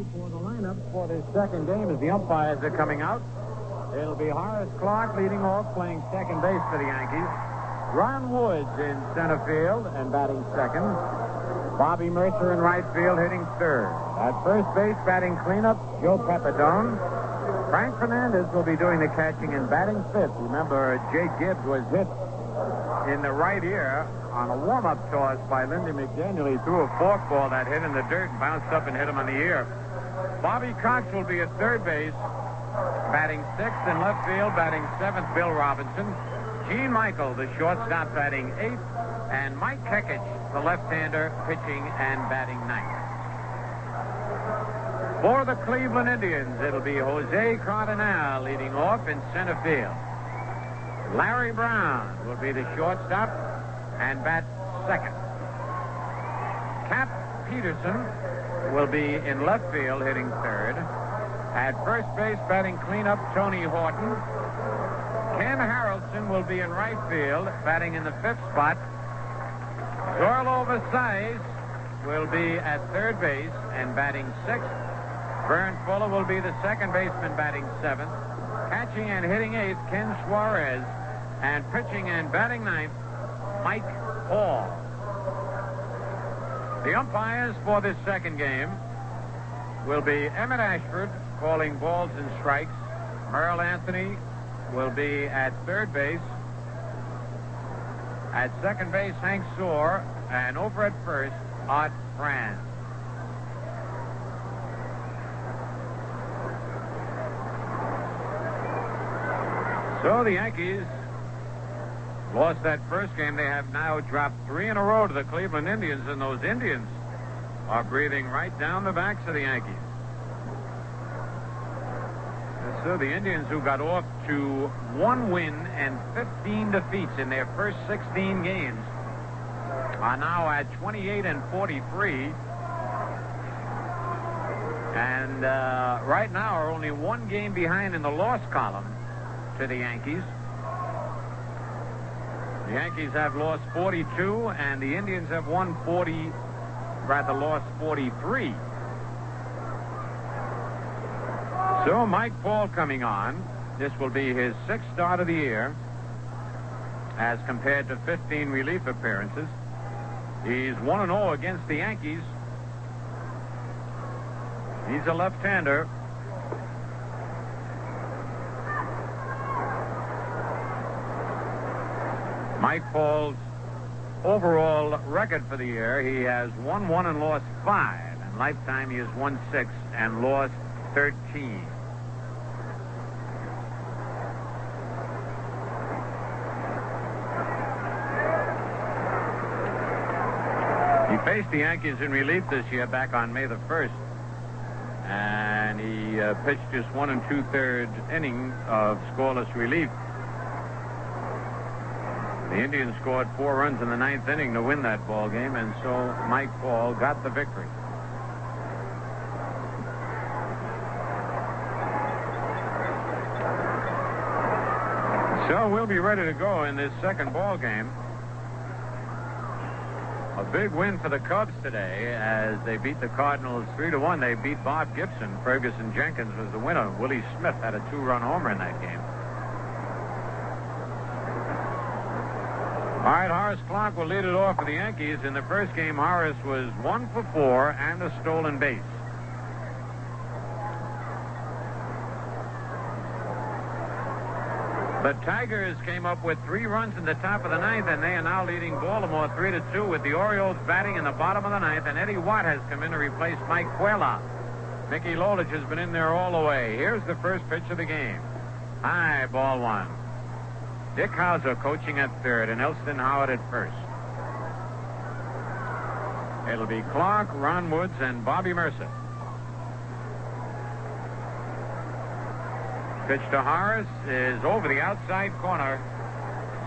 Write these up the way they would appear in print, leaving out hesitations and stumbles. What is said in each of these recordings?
ready for the lineup for this second game as the umpires are coming out. It'll be Horace Clarke leading off, playing second base for the Yankees. Ron Woods in center field and batting second. Bobby Mercer in right field hitting third. At first base, batting cleanup, Joe Pepitone. Frank Fernandez will be doing the catching and batting fifth. Remember, Jay Gibbs was hit in the right ear on a warm-up toss by Lindy McDaniel. He threw a forkball that hit in the dirt and bounced up and hit him on the ear. Bobby Cox will be at third base, batting sixth. In left field, batting seventh, Bill Robinson. Gene Michael, the shortstop, batting eighth. And Mike Kekich, the left-hander, pitching and batting ninth. For the Cleveland Indians, it'll be Jose Cardinal leading off in center field. Larry Brown will be the shortstop and bat second. Cap Peterson will be in left field hitting third. At first base, batting cleanup, Tony Horton. Ken Harrelson will be in right field, batting in the fifth spot. Zorlo Versailles will be at third base and batting sixth. Vern Fuller will be the second baseman, batting seventh. Catching and hitting eighth, Ken Suarez. And pitching and batting ninth, Mike Hall. The umpires for this second game will be Emmett Ashford calling balls and strikes. Merle Anthony will be at third base. At second base, Hank Soar. And over at first, Art Franz. So the Yankees lost that first game. They have now dropped 3 in a row to the Cleveland Indians, and those Indians are breathing right down the backs of the Yankees. And so the Indians, who got off to 1 win and 15 defeats in their first 16 games, are now at 28-43. And right now are only 1 game behind in the loss column to the Yankees. The Yankees have lost 42, and the Indians have lost 43. So Mike Paul coming on. This will be his 6th start of the year, as compared to 15 relief appearances. He's 1-0 against the Yankees. He's a left-hander. Mike Paul's overall record for the year, he has won 1 and lost 5. In lifetime, he has won 6 and lost 13. He faced the Yankees in relief this year back on May the 1st. And he pitched just 1 2/3 innings of scoreless relief. The Indians scored 4 runs in the 9th inning to win that ball game, and so Mike Paul got the victory. So we'll be ready to go in this second ball game. A big win for the Cubs today as they beat the Cardinals 3-1. They beat Bob Gibson. Ferguson Jenkins was the winner. Willie Smith had a 2-run homer in that game. All right, Horace Clarke will lead it off for the Yankees. In the first game, Horace was 1 for 4 and a stolen base. The Tigers came up with 3 runs in the top of the 9th, and they are now leading Baltimore 3-2 with the Orioles batting in the bottom of the 9th, and Eddie Watt has come in to replace Mike Cuellar. Mickey Lolich has been in there all the way. Here's the first pitch of the game. High, ball 1. Dick Hauser coaching at third, and Elston Howard at first. It'll be Clarke, Ron Woods, and Bobby Mercer. Pitch to Horace is over the outside corner.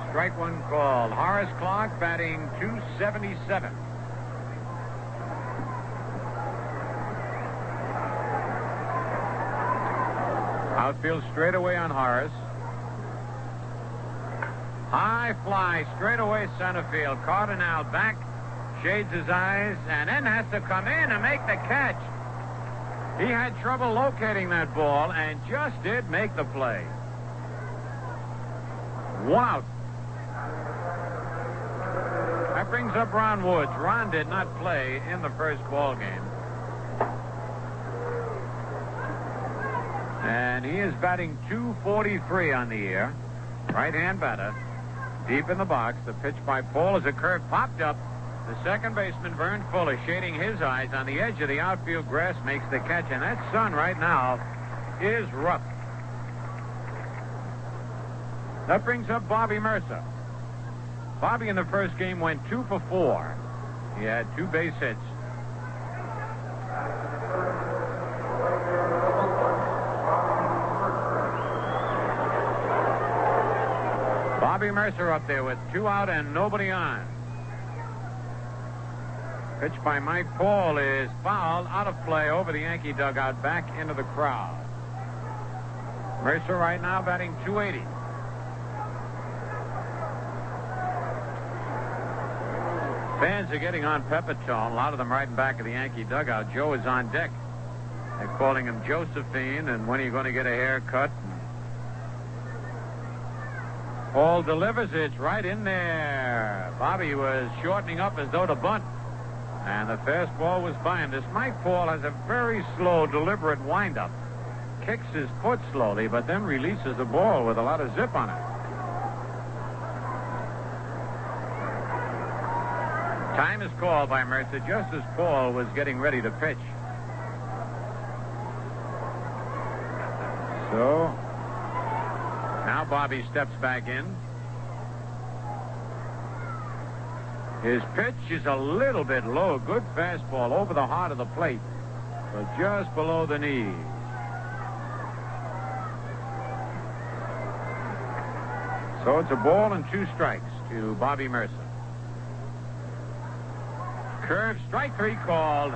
Strike 1 called. Horace Clarke batting .277. Outfield straightaway on Horace. High fly, straightaway center field. Cardinal back, shades his eyes, and then has to come in and make the catch. He had trouble locating that ball and just did make the play. 1 out. That brings up Ron Woods. Ron did not play in the first ball game. And he is batting .243 on the year. Right-hand batter. Deep in the box. The pitch by Paul as a curve popped up. The second baseman, Vern Fuller, shading his eyes on the edge of the outfield grass, makes the catch. And that sun right now is rough. That brings up Bobby Mercer. Bobby in the first game went 2 for 4. He had 2 base hits. Bobby Mercer up there with 2 out and nobody on. Pitch by Mike Paul is fouled, out of play, over the Yankee dugout, back into the crowd. Mercer right now batting .280. Fans are getting on Pepitone, a lot of them right in back of the Yankee dugout. Joe is on deck. They're calling him Josephine, and when are you going to get a haircut? Paul delivers it right in there. Bobby was shortening up as though to bunt. And the fastball was by him. This Mike Paul has a very slow, deliberate windup. Kicks his foot slowly, but then releases the ball with a lot of zip on it. Time is called by Mercer just as Paul was getting ready to pitch. So now Bobby steps back in. His pitch is a little bit low. Good fastball over the heart of the plate, but just below the knees. So it's a ball and 2 strikes to Bobby Mercer. Curve, strike 3 called.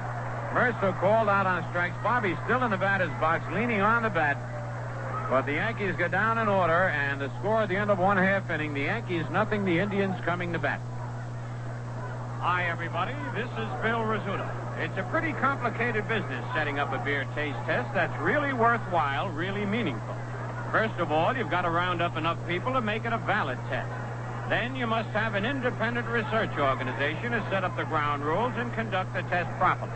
Mercer called out on strikes. Bobby still in the batter's box, leaning on the bat. But the Yankees go down in order, and the score at the end of 1/2 inning, the Yankees nothing, the Indians coming to bat. Hi, everybody. This is Bill Rizzuto. It's a pretty complicated business setting up a beer taste test that's really worthwhile, really meaningful. First of all, you've got to round up enough people to make it a valid test. Then you must have an independent research organization to set up the ground rules and conduct the test properly.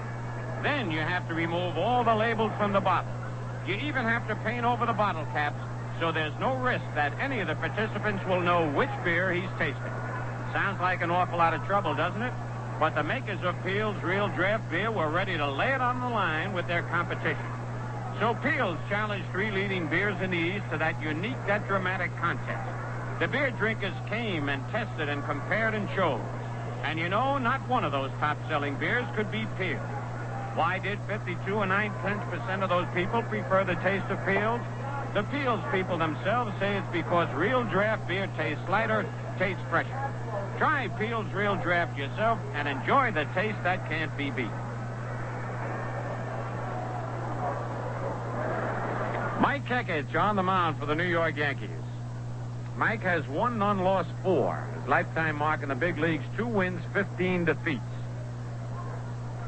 Then you have to remove all the labels from the bottle. You even have to paint over the bottle caps so there's no risk that any of the participants will know which beer he's tasting. Sounds like an awful lot of trouble, doesn't it? But the makers of Peel's Real Draft Beer were ready to lay it on the line with their competition. So Peel's challenged 3 leading beers in the East to that unique, that dramatic contest. The beer drinkers came and tested and compared and chose. And you know, not one of those top-selling beers could beat Peel's. Why did 52 9/10% of those people prefer the taste of Peel's? The Peel's people themselves say it's because real draft beer tastes lighter, tastes fresher. Try Peel's Real Draft yourself and enjoy the taste that can't be beat. Mike Kekich on the mound for the New York Yankees. Mike has 1 none, lost 4. His lifetime mark in the big leagues, 2 wins, 15 defeats.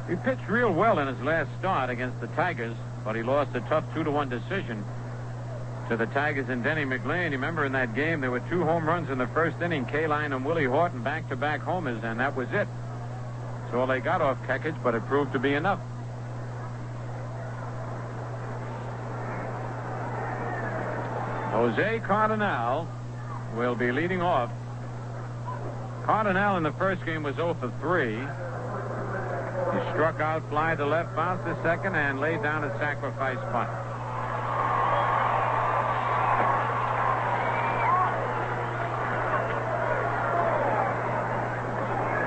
He pitched real well in his last start against the Tigers, but he lost a tough 2-1 decision to the Tigers and Denny McLean. You remember in that game, there were 2 home runs in the first inning. Kaline and Willie Horton back-to-back homers, and that was it. That's all they got off Kekich, but it proved to be enough. Jose Cardinal will be leading off. Cardinal in the first game was 0 for 3. He struck out, fly to left, bounced to second, and laid down a sacrifice bunt.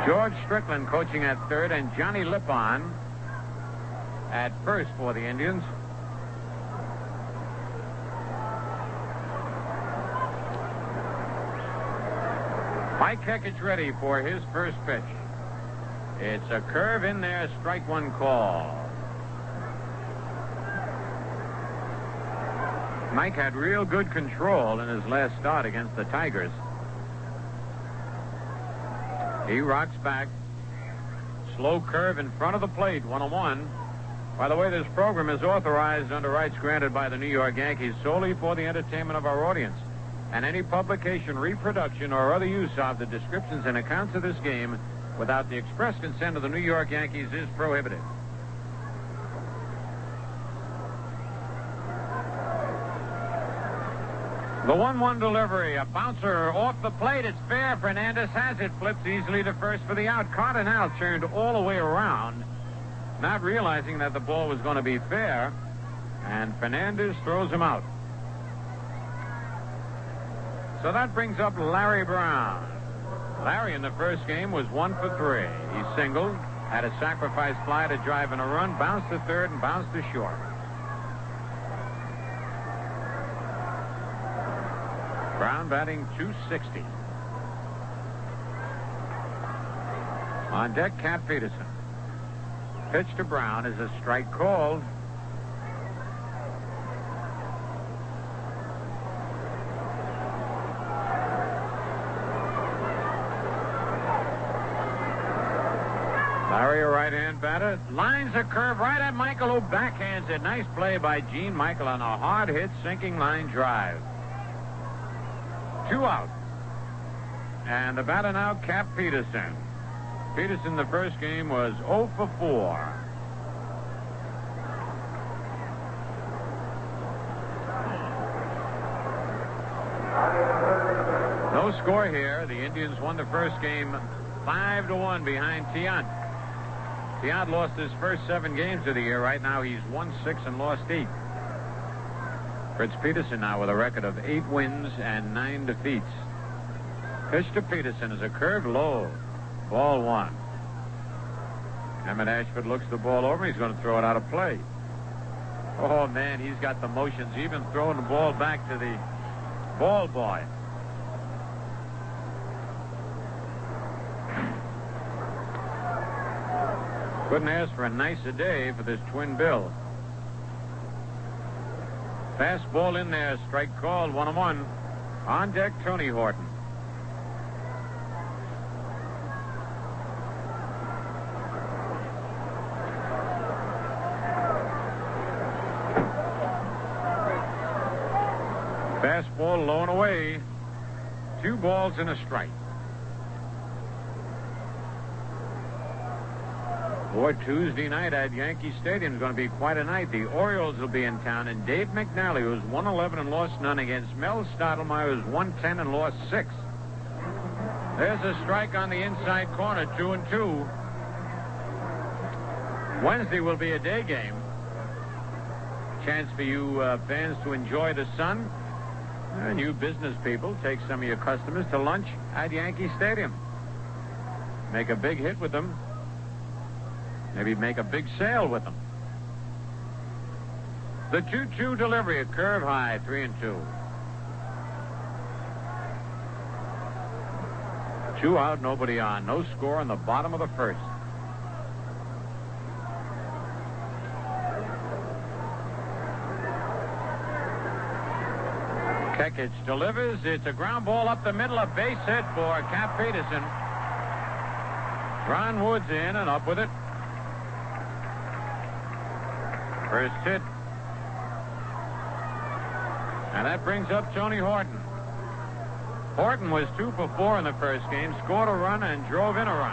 George Strickland coaching at third, and Johnny Lippon at first for the Indians. Mike Kekich ready for his first pitch. It's a curve in there, strike 1 call. Mike had real good control in his last start against the Tigers. He rocks back. Slow curve in front of the plate, 1-1. By the way, this program is authorized under rights granted by the New York Yankees solely for the entertainment of our audience. And any publication, reproduction, or other use of the descriptions and accounts of this game without the express consent of the New York Yankees is prohibited. The 1-1 delivery, a bouncer off the plate. It's fair. Fernandez has it. Flips easily to first for the out. Cardinal turned all the way around, not realizing that the ball was going to be fair, and Fernandez throws him out. So that brings up Larry Brown. Larry in the first game was 1 for 3. He singled, had a sacrifice fly to drive in a run, bounced to third, and bounced to short. Brown batting .260. On deck, Cap Peterson. Pitch to Brown is a strike called. Larry, a right-hand batter, lines a curve right at Michael, who backhands it. Nice play by Gene Michael on a hard-hit sinking line drive. 2 out. And the batter now, Cap Peterson. Peterson, the first game, was 0 for 4. No score here. The Indians won the first game 5-1 behind Tiant. Tiant lost his first 7 games of the year. Right now, he's won 6 and lost 8. Fritz Peterson now with a record of 8 wins and 9 defeats. Pitch to Peterson is a curve low. Ball 1. Emmett Ashford looks the ball over. He's going to throw it out of play. Oh, man, he's got the motions. Even throwing the ball back to the ball boy. Couldn't ask for a nicer day for this twin bill. Fastball in there, strike called, 1-1. On deck, Tony Horton. Fastball low and away. 2 balls and a strike. Boy, Tuesday night at Yankee Stadium is going to be quite a night. The Orioles will be in town, and Dave McNally, who's 111 and lost none, against Mel Stottlemyre, who's 110 and lost 6. There's a strike on the inside corner, 2-2. Wednesday will be a day game. Chance for you fans to enjoy the sun. And you business people, take some of your customers to lunch at Yankee Stadium. Make a big hit with them. Maybe make a big sale with them. The 2-2 delivery, a curve high, 3-2. 2 out, nobody on. No score in the bottom of the first. Kekich delivers. It's a ground ball up the middle, a base hit for Cap Peterson. Ron Woods in and up with it. First hit. And that brings up Tony Horton. Horton was 2 for 4 in the first game, scored a run and drove in a run.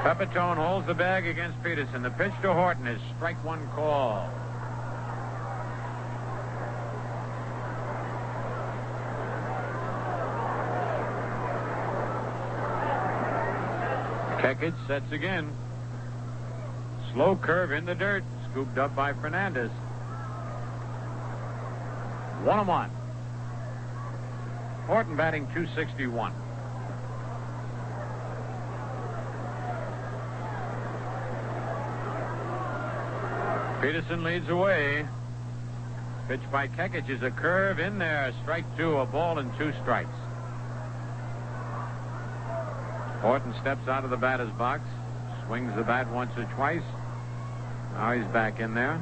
Pepitone holds the bag against Peterson. The pitch to Horton is strike 1 call. Kekich sets again. Slow curve in the dirt, scooped up by Fernandez. 1-1. Horton batting .261. Peterson leads away. Pitch by Kekich is a curve in there. Strike 2, a ball and 2 strikes. Horton steps out of the batter's box, swings the bat once or twice. Now he's back in there.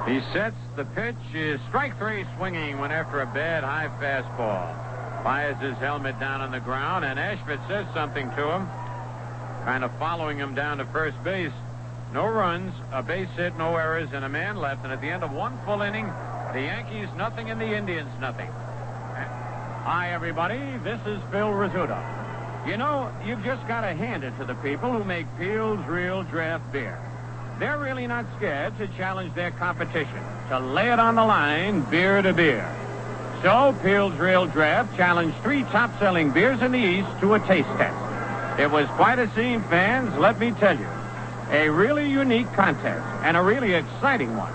He sets the pitch. Is strike three, swinging, went after a bad high fastball. Fires his helmet down on the ground, and Ashford says something to him, kind of following him down to first base. No runs, a base hit, no errors, and a man left. And at the end of one full inning, the Yankees nothing and the Indians nothing. Hi, everybody. This is Phil Rizzuto. You know, you've just got to hand it to the people who make Peel's Real Draft Beer. They're really not scared to challenge their competition, to lay it on the line, beer to beer. So, Peel's Real Draft challenged 3 top-selling beers in the East to a taste test. It was quite a scene, fans, let me tell you. A really unique contest, and a really exciting one.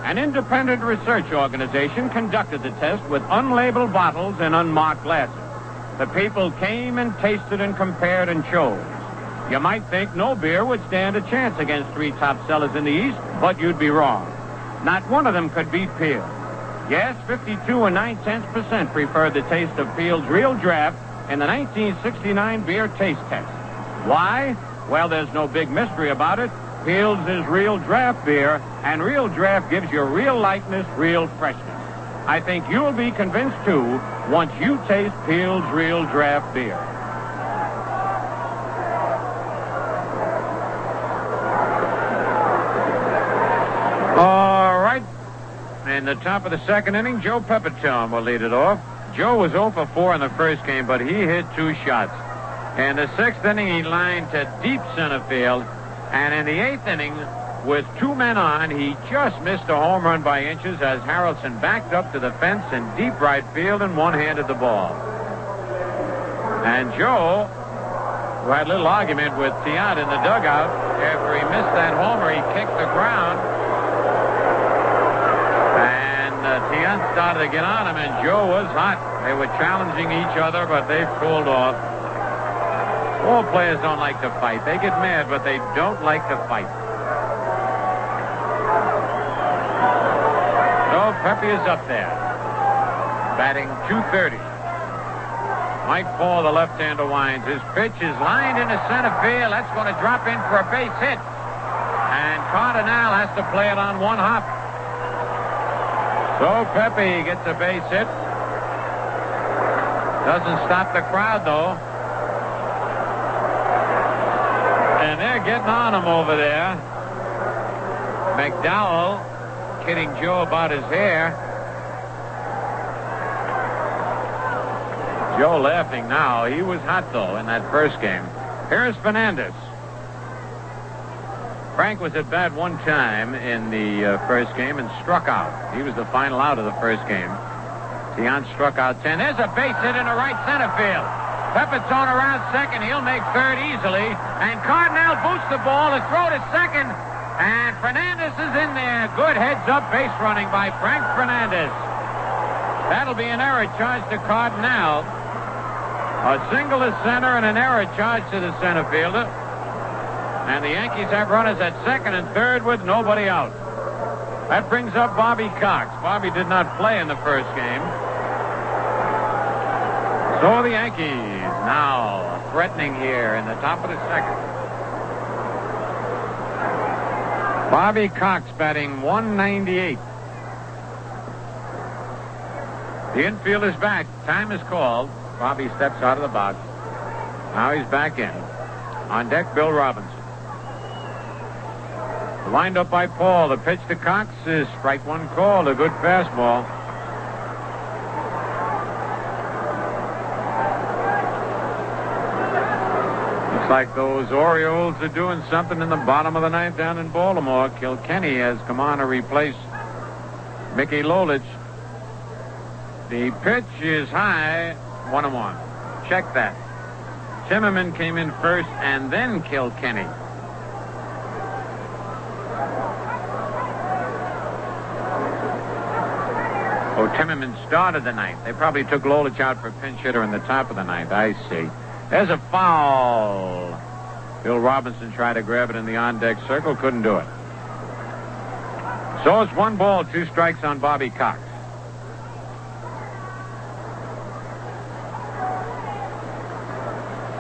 An independent research organization conducted the test with unlabeled bottles and unmarked glasses. The people came and tasted and compared and chose. You might think no beer would stand a chance against 3 top sellers in the East, but you'd be wrong. Not one of them could beat Peel. Yes, 52 9/10% preferred the taste of Peel's Real Draft in the 1969 beer taste test. Why? Well, there's no big mystery about it. Peel's is real draft beer, and real draft gives you real lightness, real freshness. I think you'll be convinced, too, once you taste Peel's Real Draft Beer. All right. In the top of the second inning, Joe Pepitone will lead it off. Joe was 0 for 4 in the first game, but he hit 2 shots. In the 6th inning, he lined to deep center field. And in the 8th inning, with 2 men on, he just missed a home run by inches as Harrelson backed up to the fence in deep right field and one-handed the ball. And Joe, who had a little argument with Tiant in the dugout, after he missed that homer, he kicked the ground. And Tiant started to get on him, and Joe was hot. They were challenging each other, but they pulled off. All players don't like to fight. They get mad, but they don't like to fight. So Pepe is up there, batting .230. Mike Paul, the left-hander, winds. His pitch is lined into center field. That's going to drop in for a base hit. And Cardinal has to play it on one hop. So Pepe gets a base hit. Doesn't stop the crowd, though. And they're getting on him over there. McDowell kidding Joe about his hair. Joe laughing now. He was hot, though, in that first game. Here's Fernandez. Frank was at bat one time in the first game and struck out. He was the final out of the first game. Tiant struck out 10. There's a base hit in the right center field. Pepitone around second. He'll make third easily. And Cardinal boosts the ball to throw to second. And Fernandez is in there. Good heads-up base running by Frank Fernandez. That'll be an error charged to Cardinal. A single to center and an error charged to the center fielder. And the Yankees have runners at second and third with nobody out. That brings up Bobby Cox. Bobby did not play in the first game. So the Yankees now threatening here in the top of the second. Bobby Cox batting .198. The infield is back. Time is called. Bobby steps out of the box. Now he's back in. On deck, Bill Robinson. Lined up by Paul. The pitch to Cox is strike one called. A good fastball. Looks like those Orioles are doing something in the bottom of the ninth down in Baltimore. Kilkenny has come on to replace Mickey Lolich. The pitch is high. 1-1. Check that. Timmerman came in first and then Kilkenny. Oh, Timmerman started the ninth. They probably took Lolich out for pinch hitter in the top of the ninth. I see. There's a foul. Bill Robinson tried to grab it in the on-deck circle. Couldn't do it. So it's 1 ball, 2 strikes on Bobby Cox.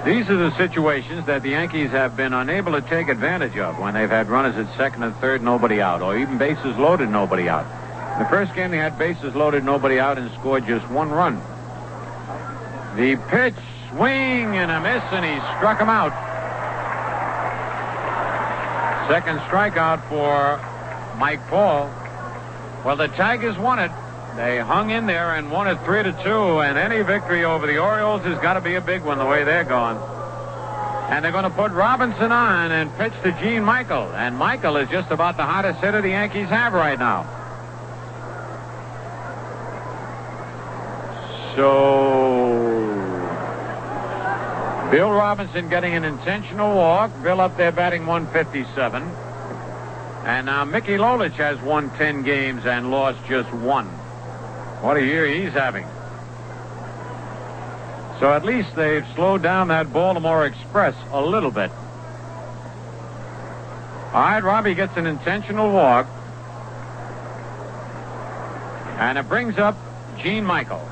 These are the situations that the Yankees have been unable to take advantage of when they've had runners at second and third, nobody out, or even bases loaded, nobody out. In the first game, they had bases loaded, nobody out, and scored just one run. The pitch, swing and a miss, and he struck him out. Second strikeout for Mike Paul. Well, the Tigers won it. They hung in there and won it 3-2, and any victory over the Orioles has got to be a big one the way they're going. And they're going to put Robinson on and pitch to Gene Michael, and Michael is just about the hottest hitter the Yankees have right now. So Bill Robinson getting an intentional walk. Bill up there batting 157. And now Mickey Lolich has won 10 games and lost just one. What a year he's having. So at least they've slowed down that Baltimore Express a little bit. All right, Robbie gets an intentional walk. And it brings up Gene Michael.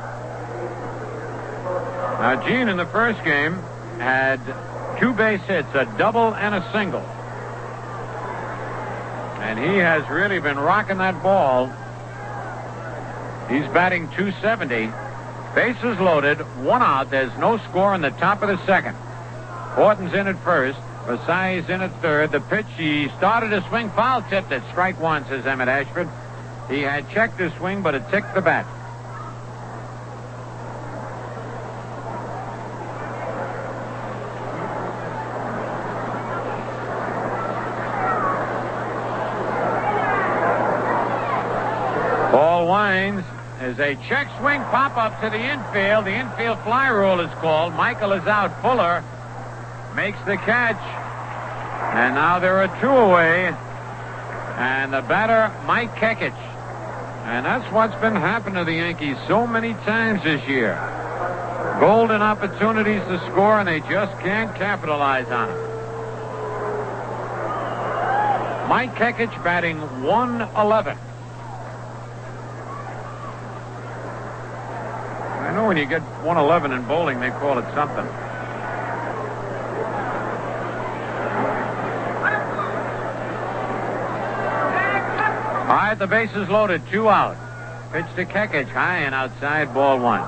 Now, Gene in the first game had 2 base hits, a double and a single. And he has really been rocking that ball. He's batting .270. Bases loaded, 1 out. There's no score in the top of the second. Horton's in at first. Versailles in at third. The pitch, he started to swing, foul tipped it. Strike one, says Emmett Ashford. He had checked his swing, but it ticked the bat. Ball winds as a check swing pop-up to the infield. The infield fly rule is called. Michael is out. Fuller makes the catch. And now there are 2 away. And the batter, Mike Kekich. And that's what's been happening to the Yankees so many times this year. Golden opportunities to score, and they just can't capitalize on it. Mike Kekich batting .111. I know when you get .111 in bowling, they call it something. All right, the bases loaded, 2 out. Pitch to Kekich, high and outside, ball 1.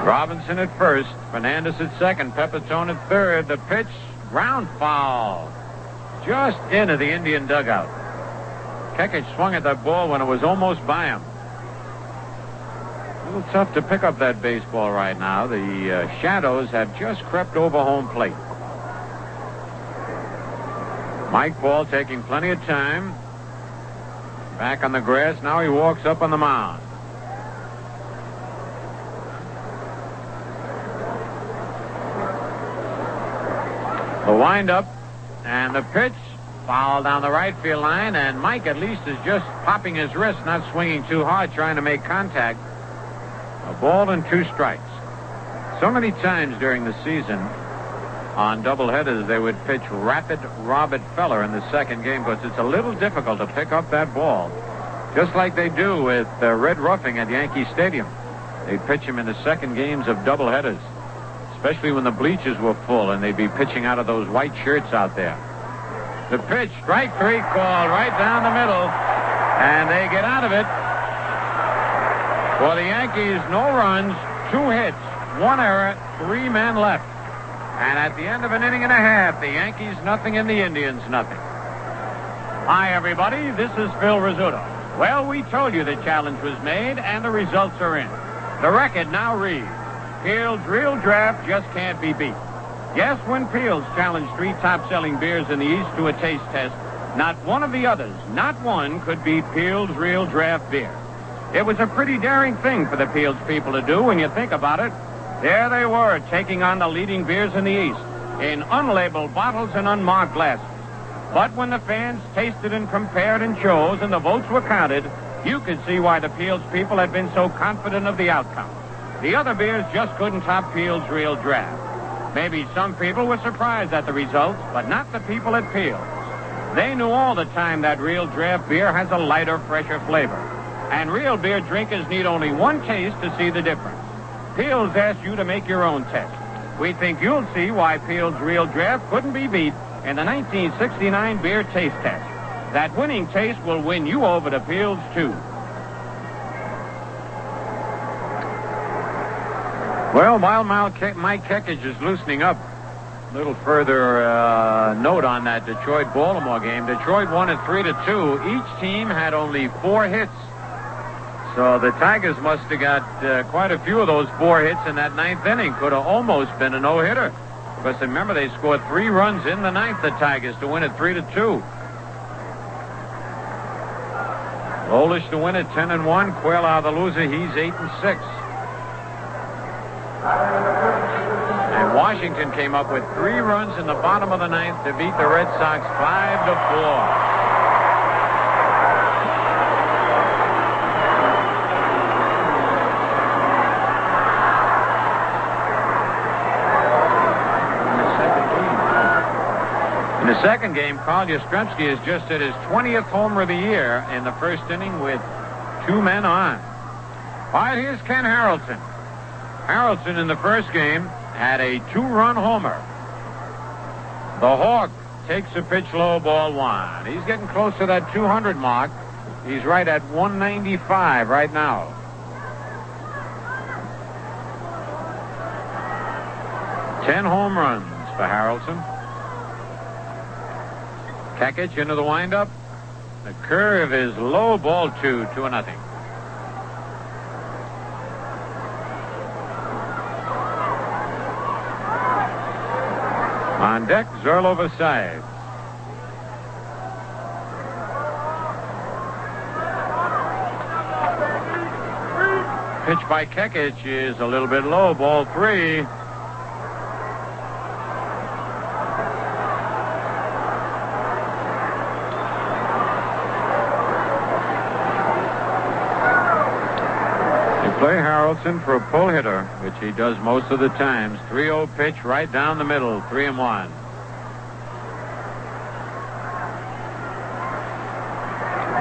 Robinson at first, Fernandez at second, Pepitone at third. The pitch, ground foul, just into the Indian dugout. Kekich swung at that ball when it was almost by him. A little tough to pick up that baseball right now. The shadows have just crept over home plate. Mike Paul taking plenty of time. Back on the grass. Now he walks up on the mound. The windup and the pitch, foul down the right field line, and Mike at least is just popping his wrist, not swinging too hard, trying to make contact. A ball and 2 strikes. So many times during the season on doubleheaders they would pitch rapid Robert Feller in the second game because it's a little difficult to pick up that ball, just like they do with Red Ruffing at Yankee Stadium. They pitch him in the second games of doubleheaders, especially when the bleachers were full and they'd be pitching out of those white shirts out there. The pitch, strike 3 called right down the middle, and they get out of it. For the Yankees, no runs, 2 hits, 1 error, 3 men left. And at the end of an inning and a half, the Yankees nothing and the Indians nothing. Hi, everybody. This is Phil Rizzuto. Well, we told you the challenge was made, and the results are in. The record now reads, Peel's Real Draft just can't be beat. Yes, when Peel's challenged 3 top-selling beers in the East to a taste test, not one of the others, not one, could beat Peel's Real Draft beer. It was a pretty daring thing for the Peel's people to do when you think about it. There they were, taking on the leading beers in the East, in unlabeled bottles and unmarked glasses. But when the fans tasted and compared and chose and the votes were counted, you could see why the Peel's people had been so confident of the outcome. The other beers just couldn't top Peel's Real Draft. Maybe some people were surprised at the results, but not the people at Peel's. They knew all the time that real draft beer has a lighter, fresher flavor. And real beer drinkers need only one taste to see the difference. Peel's asked you to make your own test. We think you'll see why Peel's Real Draft couldn't be beat in the 1969 beer taste test. That winning taste will win you over to Peel's, too. Well, Mike Kekich is loosening up. A little further note on that Detroit-Baltimore game. Detroit won it 3-2. Each team had only 4 hits. So the Tigers must have got quite a few of those 4 hits in that 9th inning. Could have almost been a no-hitter. Because remember, they scored 3 runs in the 9th, the Tigers, to win it 3-2. Lolish to win it 10-1. Quayle out the loser. He's 8-6. And Washington came up with 3 runs in the bottom of the 9th to beat the Red Sox 5-4. In the second game, Carl Yastrzemski has just hit his 20th homer of the year in the first inning with 2 men on. All right, here's Ken Harrelson. Harrelson in the first game had a 2-run homer. The Hawk takes a pitch low, ball 1. He's getting close to that 200 mark. He's right at 195 right now. Ten home runs for Harrelson. Kekich into the windup. The curve is low, ball 2, 2-0. On deck, Zerlo Versailles. Pitch by Kekich is a little bit low, ball 3. Play Harrelson for a pull hitter, which he does most of the times. 3-0 pitch right down the middle, 3-1.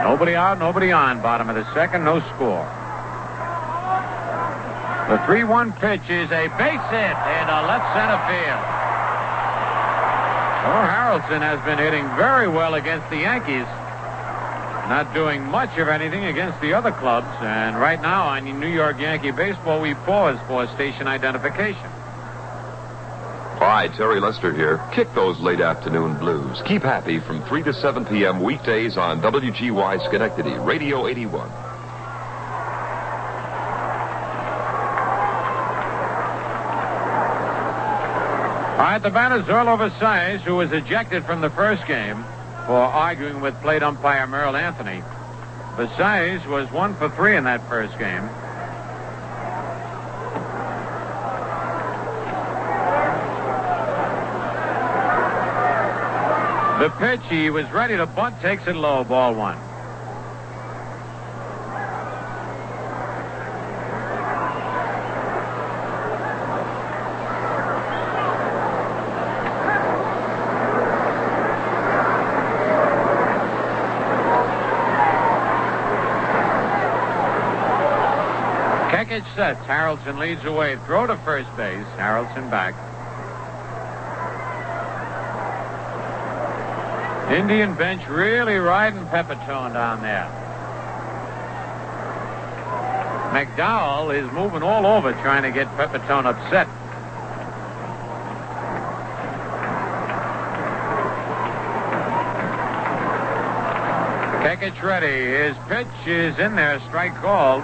Nobody out, nobody on. Bottom of the second, no score. The 3-1 pitch is a base hit into left center field. Well, Harrelson has been hitting very well against the Yankees. Not doing much of anything against the other clubs. And right now on New York Yankee baseball, we pause for station identification. Hi, Terry Lester here. Kick those late afternoon blues. Keep happy from 3 to 7 p.m. weekdays on WGY Schenectady, Radio 81. All right, the batter, Zerlo Versailles, who was ejected from the first game for arguing with plate umpire Merrill Anthony. Versailles was 1 for 3 in that first game. The pitch, he was ready to bunt, takes it low, ball 1. Kekich sets. Harrelson leads away. Throw to first base. Harrelson back. Indian bench really riding Pepitone down there. McDowell is moving all over trying to get Pepitone upset. Kekich ready. His pitch is in there. Strike called.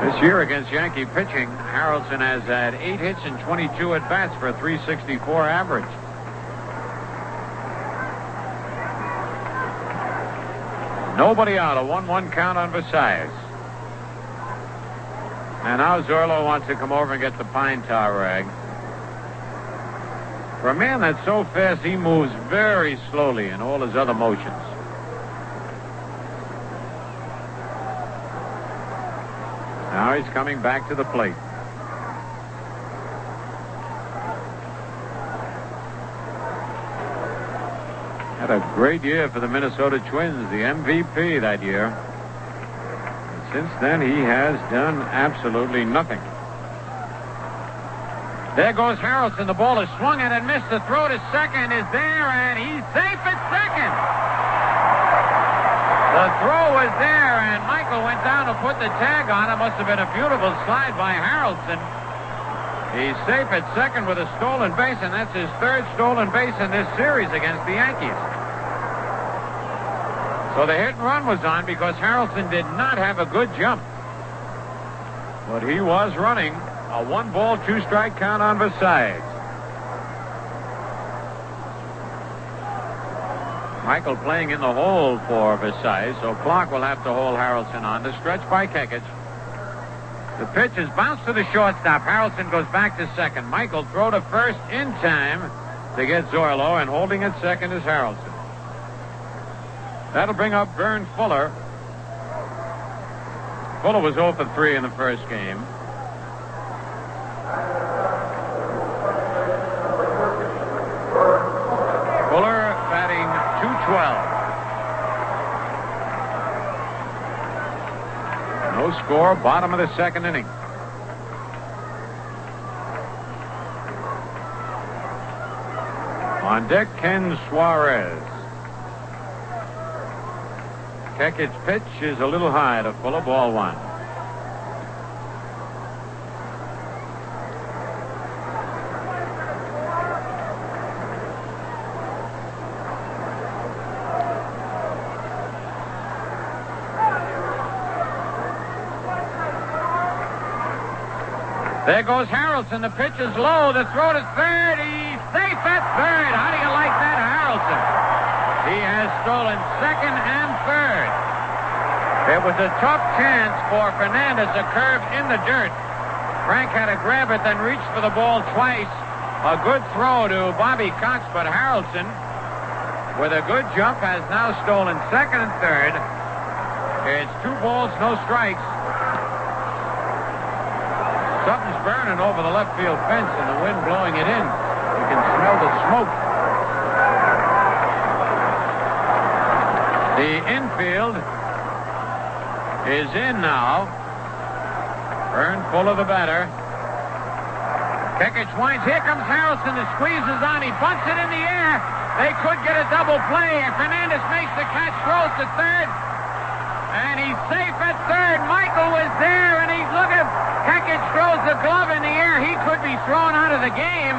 This year against Yankee pitching, Harrelson has had 8 hits and 22 at-bats for a .364 average. Nobody out. A 1-1 count on Versailles. And now Zorlo wants to come over and get the pine tar rag. For a man that's so fast, he moves very slowly in all his other motions. Now he's coming back to the plate. Had a great year for the Minnesota Twins, the MVP that year. And since then, he has done absolutely nothing. There goes Harrelson. The ball is swung at and missed. The throw to second is there, and he's safe at second. The throw was there, and Michael went down to put the tag on. It must have been a beautiful slide by Harrelson. He's safe at second with a stolen base, and that's his third stolen base in this series against the Yankees. So the hit and run was on because Harrelson did not have a good jump. But he was running. A 1-ball, 2-strike count on Versailles. Michael playing in the hole for Versailles, so Clark will have to hold Harrelson on. The stretch by Kekich. The pitch is bounced to the shortstop. Harrelson goes back to second. Michael throw to first in time to get Zoilo, and holding at second is Harrelson. That'll bring up Vern Fuller. Fuller was 0 for 3 in the first game. Fuller batting .212. No score, bottom of the second inning. On deck, Ken Suarez. Kekich's pitch is a little high to Fuller, ball 1. There goes Harrelson. The pitch is low. The throw to third. He's safe at third. How do you like that, Harrelson? He has stolen second and third. It was a tough chance for Fernandez, a curve in the dirt. Frank had to grab it, then reached for the ball twice. A good throw to Bobby Cox, but Harrelson, with a good jump, has now stolen second and third. It's 2 balls, no strikes. Something's burning over the left field fence and the wind blowing it in. You can smell the smoke. The infield is in now. Vern Fuller, the batter. Kekich winds. Here comes Harrelson. The squeeze is on. He bunts it in the air. They could get a double play. Fernandez makes the catch, throws to third. And he's safe at third. Michael was there, and he's looking. Kekich throws the glove in the air. He could be thrown out of the game.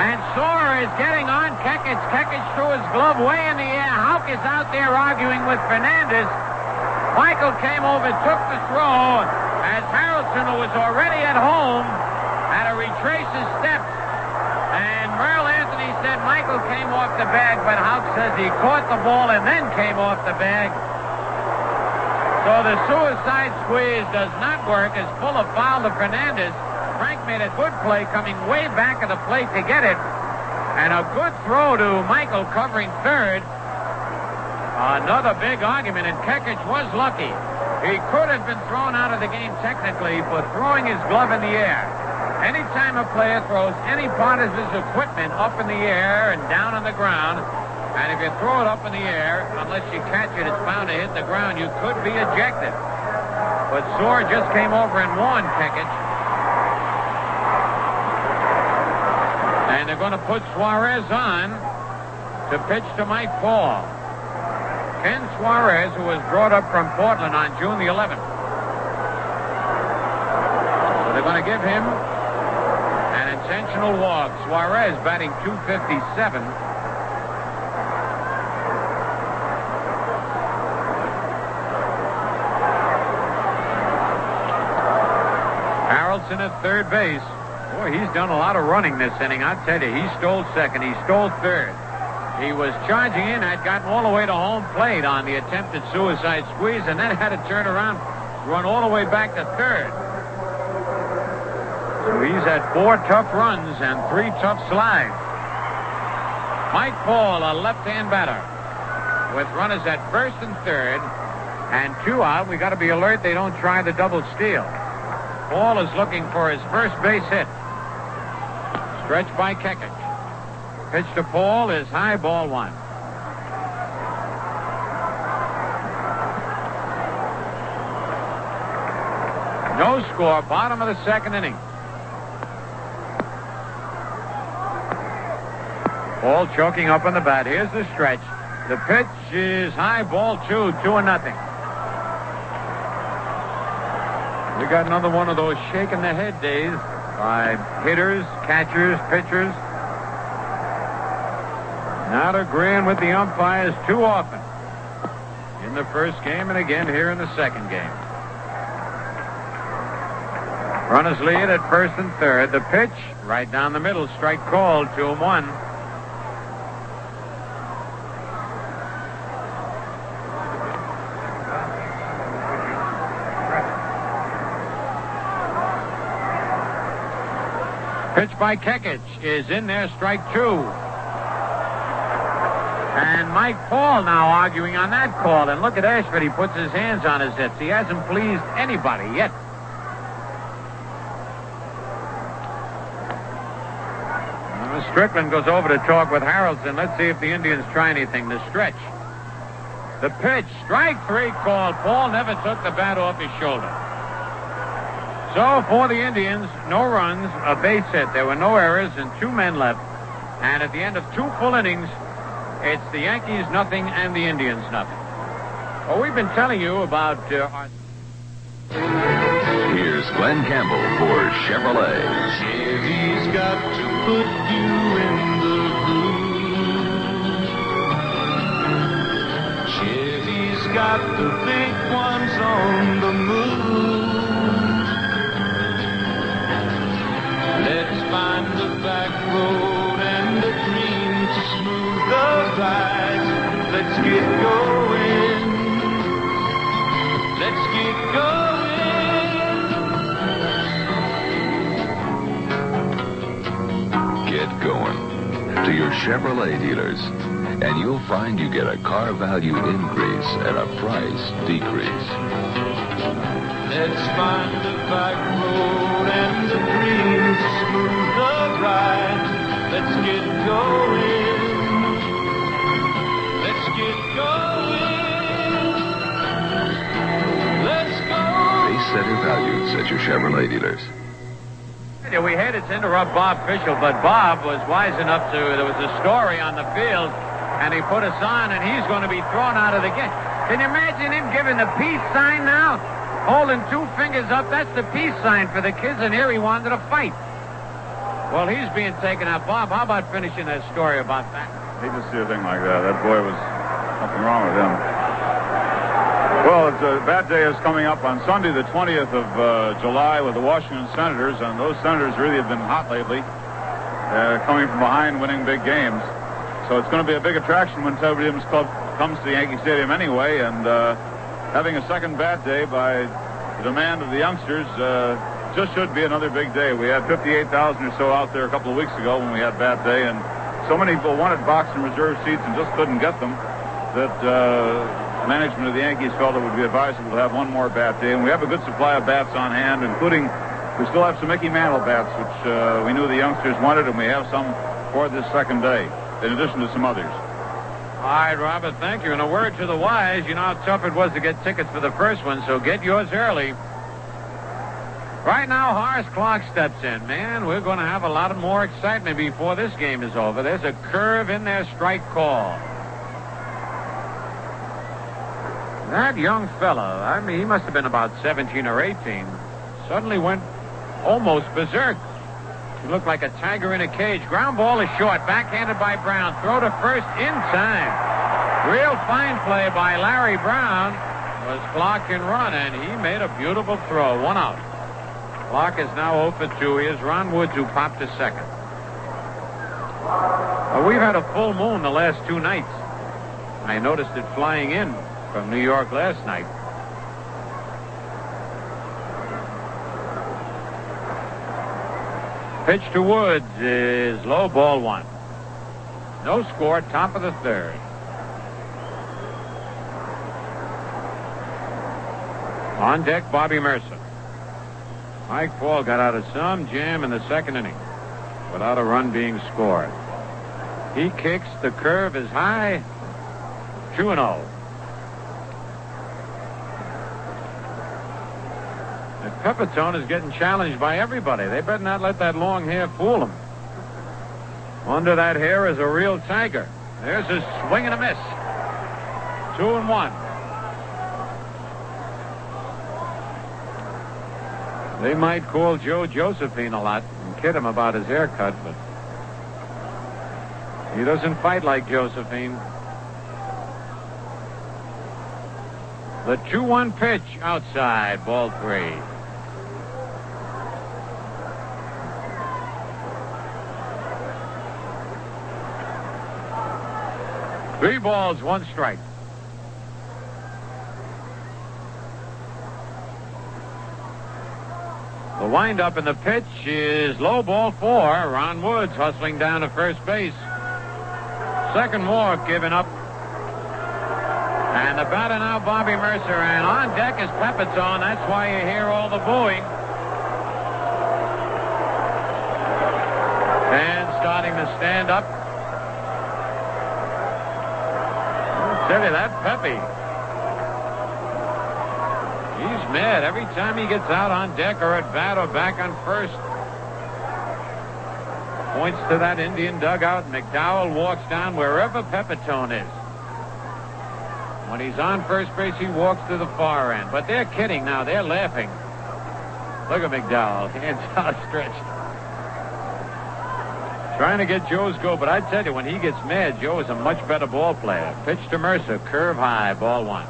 And Sorer is getting on Kekich. Kekich threw his glove way in the air. Houck is out there arguing with Fernandez. Michael came over, took the throw, as Harrelson, who was already at home, had to retrace his steps. And Merle Anthony said Michael came off the bag, but Houck says he caught the ball and then came off the bag. So the suicide squeeze does not work as Fuller fouled to Fernandez. Frank made a good play coming way back of the plate to get it. And a good throw to Michael covering third. Another big argument, and Kekich was lucky. He could have been thrown out of the game technically for throwing his glove in the air. Anytime a player throws any part of his equipment up in the air and down on the ground, and if you throw it up in the air, unless you catch it, it's bound to hit the ground. You could be ejected. But Sorer just came over and warned Kekich. And they're going to put Suarez on to pitch to Mike Paul. Ken Suarez, who was brought up from Portland on June the 11th. So they're going to give him an intentional walk. Suarez batting .257. Harrelson at third base. Boy, he's done a lot of running this inning. I tell you, he stole second. He stole third. He was charging in, had gotten all the way to home plate on the attempted suicide squeeze, and then had to turn around, run all the way back to third. So he's had 4 tough runs and 3 tough slides. Mike Paul, a left-hand batter, with runners at first and third, and 2 out. We got to be alert they don't try the double steal. Paul is looking for his first base hit. Stretch by Kekich. Pitch to Paul is high, ball 1. No score, bottom of the second inning. Ball choking up on the bat. Here's the stretch. The pitch is high, ball 2, 2-0. We got another one of those shaking the head days by hitters, catchers, pitchers. Not agreeing with the umpires too often. In the first game and again here in the second game. Runners lead at first and third. The pitch right down the middle. Strike called. 2-1. Pitch by Kekich is in there. Strike 2. And Mike Paul now arguing on that call. And look at Ashford. He puts his hands on his hips. He hasn't pleased anybody yet. Strickland goes over to talk with Harrelson. Let's see if the Indians try anything. The stretch. The pitch. Strike 3 called. Paul never took the bat off his shoulder. So for the Indians, no runs, a base hit. There were no errors and 2 men left. And at the end of 2 full innings, it's the Yankees nothing and the Indians nothing. Well, we've been telling you about Here's Glenn Campbell for Chevrolet. Chevy's got to put you in the groove. Chevy's got the big ones on the move. Let's find the back road and the dream to smooth the ride. Let's get going. Let's get going. Get going to your Chevrolet dealers, and you'll find you get a car value increase and a price decrease. Let's find the back road and the dream to smooth the ride. Let's get going. Let's get going. Let's go. Base Center values at your Chevrolet dealers. We hated to interrupt Bob Fischel, but Bob was wise enough to, there was a story on the field, and he put us on, and he's going to be thrown out of the game. Can you imagine him giving the peace sign now? Holding 2 fingers up, that's the peace sign for the kids, and here he wanted to fight. Well, he's being taken out. Bob, how about finishing that story about that? Hate to see a thing like that. That boy was something wrong with him. Well, it's a bad day is coming up on Sunday, the 20th of July, with the Washington Senators, and those Senators really have been hot lately, coming from behind, winning big games. So it's going to be a big attraction when Ted Williams Club comes to Yankee Stadium anyway, and having a second bat day by the demand of the youngsters just should be another big day. We had 58,000 or so out there a couple of weeks ago when we had bat day, and so many people wanted box and reserve seats and just couldn't get them that management of the Yankees felt it would be advisable to have one more bat day. And we have a good supply of bats on hand, including we still have some Mickey Mantle bats, which we knew the youngsters wanted, and we have some for this second day, in addition to some others. All right, Robert, thank you. And a word to the wise, you know how tough it was to get tickets for the first one, so get yours early. Right now, Horace Clarke steps in. Man, we're going to have a lot of more excitement before this game is over. There's a curve in there, strike call. That young fella, I mean, he must have been about 17 or 18, suddenly went almost berserk. He looked like a tiger in a cage. Ground ball is short, backhanded by Brown. Throw to first in time. Real fine play by Larry Brown. Was Clarke can run, and he made a beautiful throw. 1 out. Clarke is now 0 for 2. Here's Ron Woods, who popped to second. We've had a full moon the last 2 nights. I noticed it flying in from New York last night. Pitch to Woods is low, ball 1. No score, top of the third. On deck, Bobby Mercer. Mike Paul got out of some jam in the second inning without a run being scored. He kicks, the curve is high, 2-0. The Pepitone is getting challenged by everybody. They better not let that long hair fool him. Under that hair is a real tiger. There's his swing and a miss. 2-1. They might call Joe Josephine a lot and kid him about his haircut, but he doesn't fight like Josephine. The 2-1 pitch outside, ball 3. Three balls, 1 strike. The windup in the pitch is low, ball 4. Ron Woods hustling down to first base. Second walk given up. And the batter now, Bobby Mercer. And on deck is Pepitone. That's why you hear all the booing. And starting to stand up. I'll tell you, that Pepe. He's mad every time he gets out on deck or at bat or back on first. Points to that Indian dugout. McDowell walks down wherever Pepitone is. When he's on first base, he walks to the far end. But they're kidding now. They're laughing. Look at McDowell. Hands outstretched. Trying to get Joe's go. But I tell you, when he gets mad, Joe is a much better ball player. Pitch to Mercer. Curve high. Ball 1.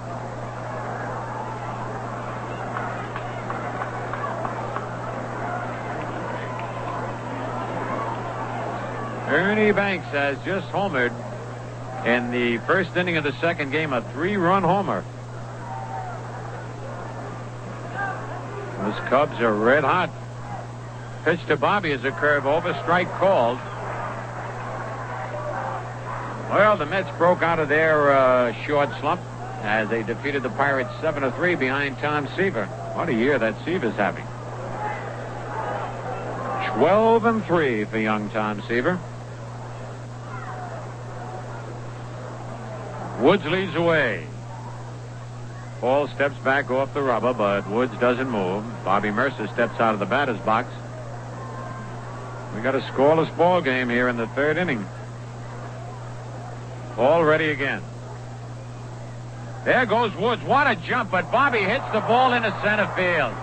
Ernie Banks has just homered in the first inning of the second game, a 3-run homer. Those Cubs are red hot. Pitch to Bobby is a curve over, strike called. Well, the Mets broke out of their short slump as they defeated the Pirates 7-3 behind Tom Seaver. What a year that Seaver's having. 12-3 for young Tom Seaver. Woods leads away. Paul steps back off the rubber, but Woods doesn't move. Bobby Mercer steps out of the batter's box. We got a scoreless ball game here in the third inning. Paul ready again. There goes Woods. What a jump, but Bobby hits the ball into center field.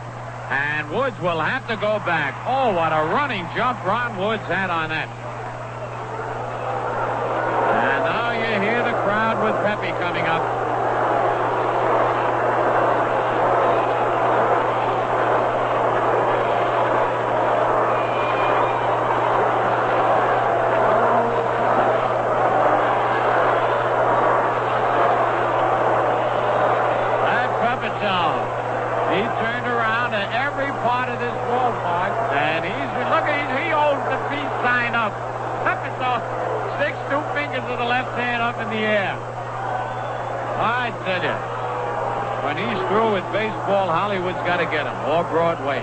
And Woods will have to go back. Oh, what a running jump Ron Woods had on that. And now you hear the crowd with Pepe coming up. That Pepitone, he turned around to every part of this ballpark, and he holds the peace sign up. Pepitone sticks 2 fingers of the left hand up in the air. I tell you, when he's through with baseball, Hollywood's got to get him, or Broadway.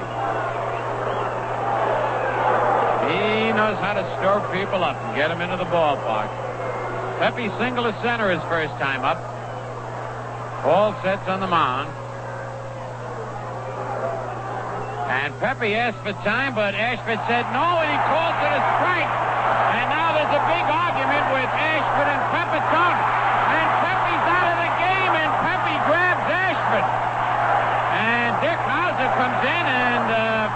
He knows how to stir people up and get them into the ballpark. Pepe single to center his first time up. Paul sets on the mound. And Pepe asked for time, but Ashford said no, and he calls it a strike. And now there's a big argument with Ashford and Pepitone. And Pepe's out of the game, and Pepe grabs Ashford. And Dick Hauser comes in, and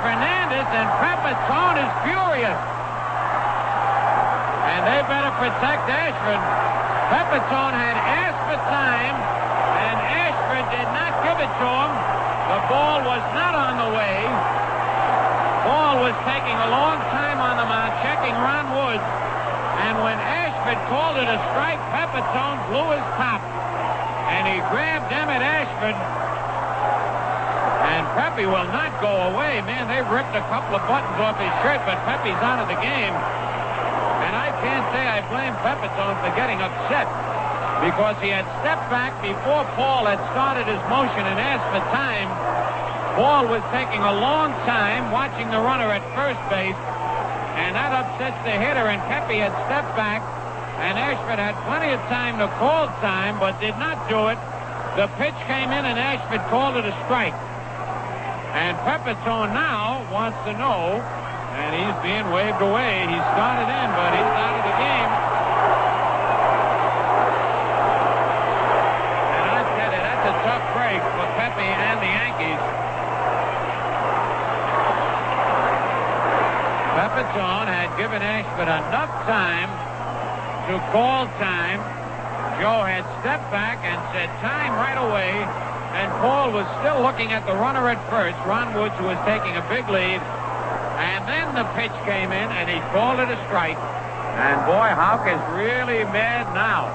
Fernandez, and Pepitone is furious. And they better protect Ashford. Pepitone had asked for time, and Ashford did not give it to him. The ball was not on the way. Ball was taking a long time on the mound, checking Ron Woods. And when Ashford called it a strike, Pepitone blew his top. And he grabbed Emmett Ashford. And Pepe will not go away. Man, they ripped a couple of buttons off his shirt, but Pepe's out of the game. And I can't say I blame Pepitone for getting upset, because he had stepped back before Paul had started his motion and asked for time. Paul was taking a long time watching the runner at first base, and that upsets the hitter, and Pepe had stepped back, and Ashford had plenty of time to call time, but did not do it. The pitch came in, and Ashford called it a strike. And Pepitone now wants to know, and he's being waved away. He started in, but he's out of the game. And I tell you, that's a tough break for Pepe and the Yankees. Pepitone had given Ashford enough time to call time. Joe had stepped back and said time right away, and Paul was still looking at the runner at first, Ron Woods, who was taking a big lead, and then the pitch came in, and he called it a strike, and boy, Houck is really mad now.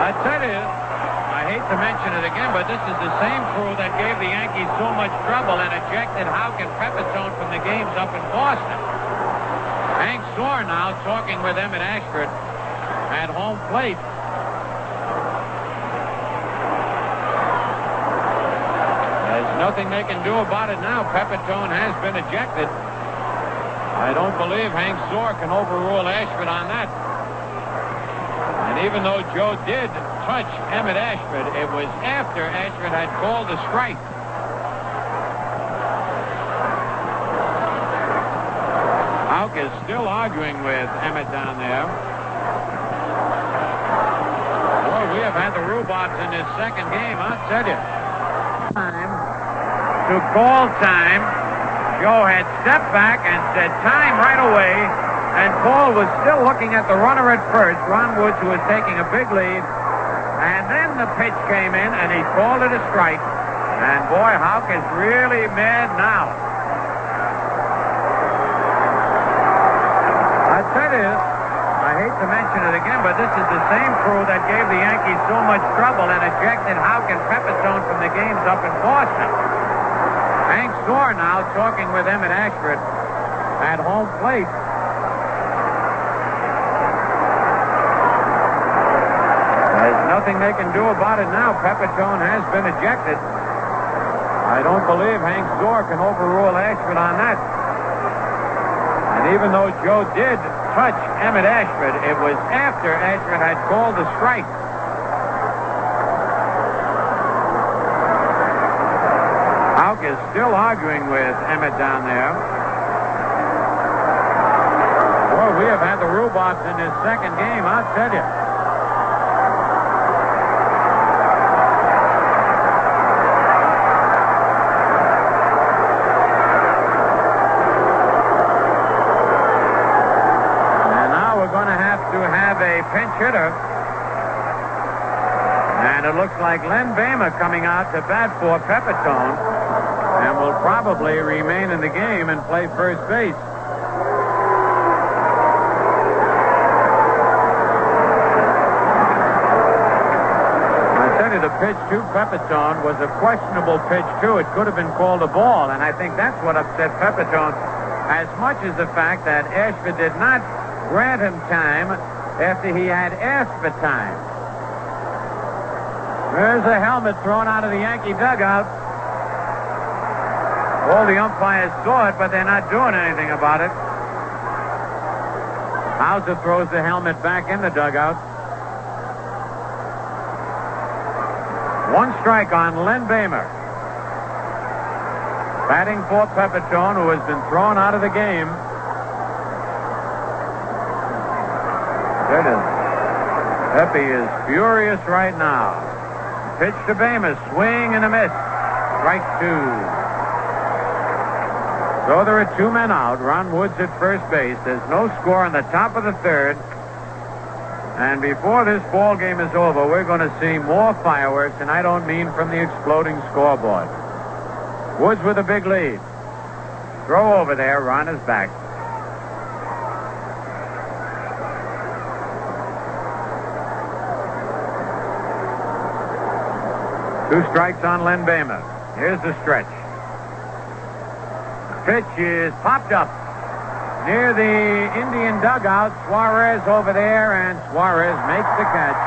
I tell you, I hate to mention it again, but this is the same crew that gave the Yankees so much trouble and ejected Houck and Pepitone from the games up in Boston. Hank Soar now talking with Emmett Ashford at home plate. There's nothing they can do about it now. Pepitone has been ejected. I don't believe Hank Soar can overrule Ashford on that. And even though Joe did touch Emmett Ashford, it was after Ashford had called the strike. Houck is still arguing with Emmett down there. Boy, we have had the rhubarbs in this second game, I'll tell you. Time to call time. Joe had stepped back and said time right away, and Paul was still looking at the runner at first, Ron Woods, who was taking a big lead, and then the pitch came in, and he called it a strike, and boy, Houck is really mad now. I tell you, I hate to mention it again, but this is the same crew that gave the Yankees so much trouble and ejected Houck and Pepitone from the games up in Boston. Hank Soar now talking with Emmett Ashford at home plate. There's nothing they can do about it now. Pepitone has been ejected. I don't believe Hank Soar can overrule Ashford on that. And even though Joe did touch Emmett Ashford, it was after Ashford had called the strike. Houck is still arguing with Emmett down there. Boy, we have had the rhubarbs in this second game, I'll tell you. Pinch hitter, and it looks like Len Bamer coming out to bat for Pepitone, and will probably remain in the game and play first base. I tell you, the pitch to Pepitone was a questionable pitch too. It could have been called a ball, and I think that's what upset Pepitone as much as the fact that Ashford did not grant him time after he had asked for time. There's a helmet thrown out of the Yankee dugout. All the umpires saw it, but they're not doing anything about it. Hauser throws the helmet back in the dugout. One strike on Len Bamer. Batting for Pepitone, who has been thrown out of the game. Pepe is furious right now. Pitch to Bamer, swing and a miss. Strike two. So there are two men out. Ron Woods at first base. There's no score in the top of the third. And before this ball game is over, we're going to see more fireworks, and I don't mean from the exploding scoreboard. Woods with a big lead. Throw over there. Ron is back. Two strikes on Len Bamer. Here's the stretch. Pitch is popped up near the Indian dugout. Suarez over there, and Suarez makes the catch.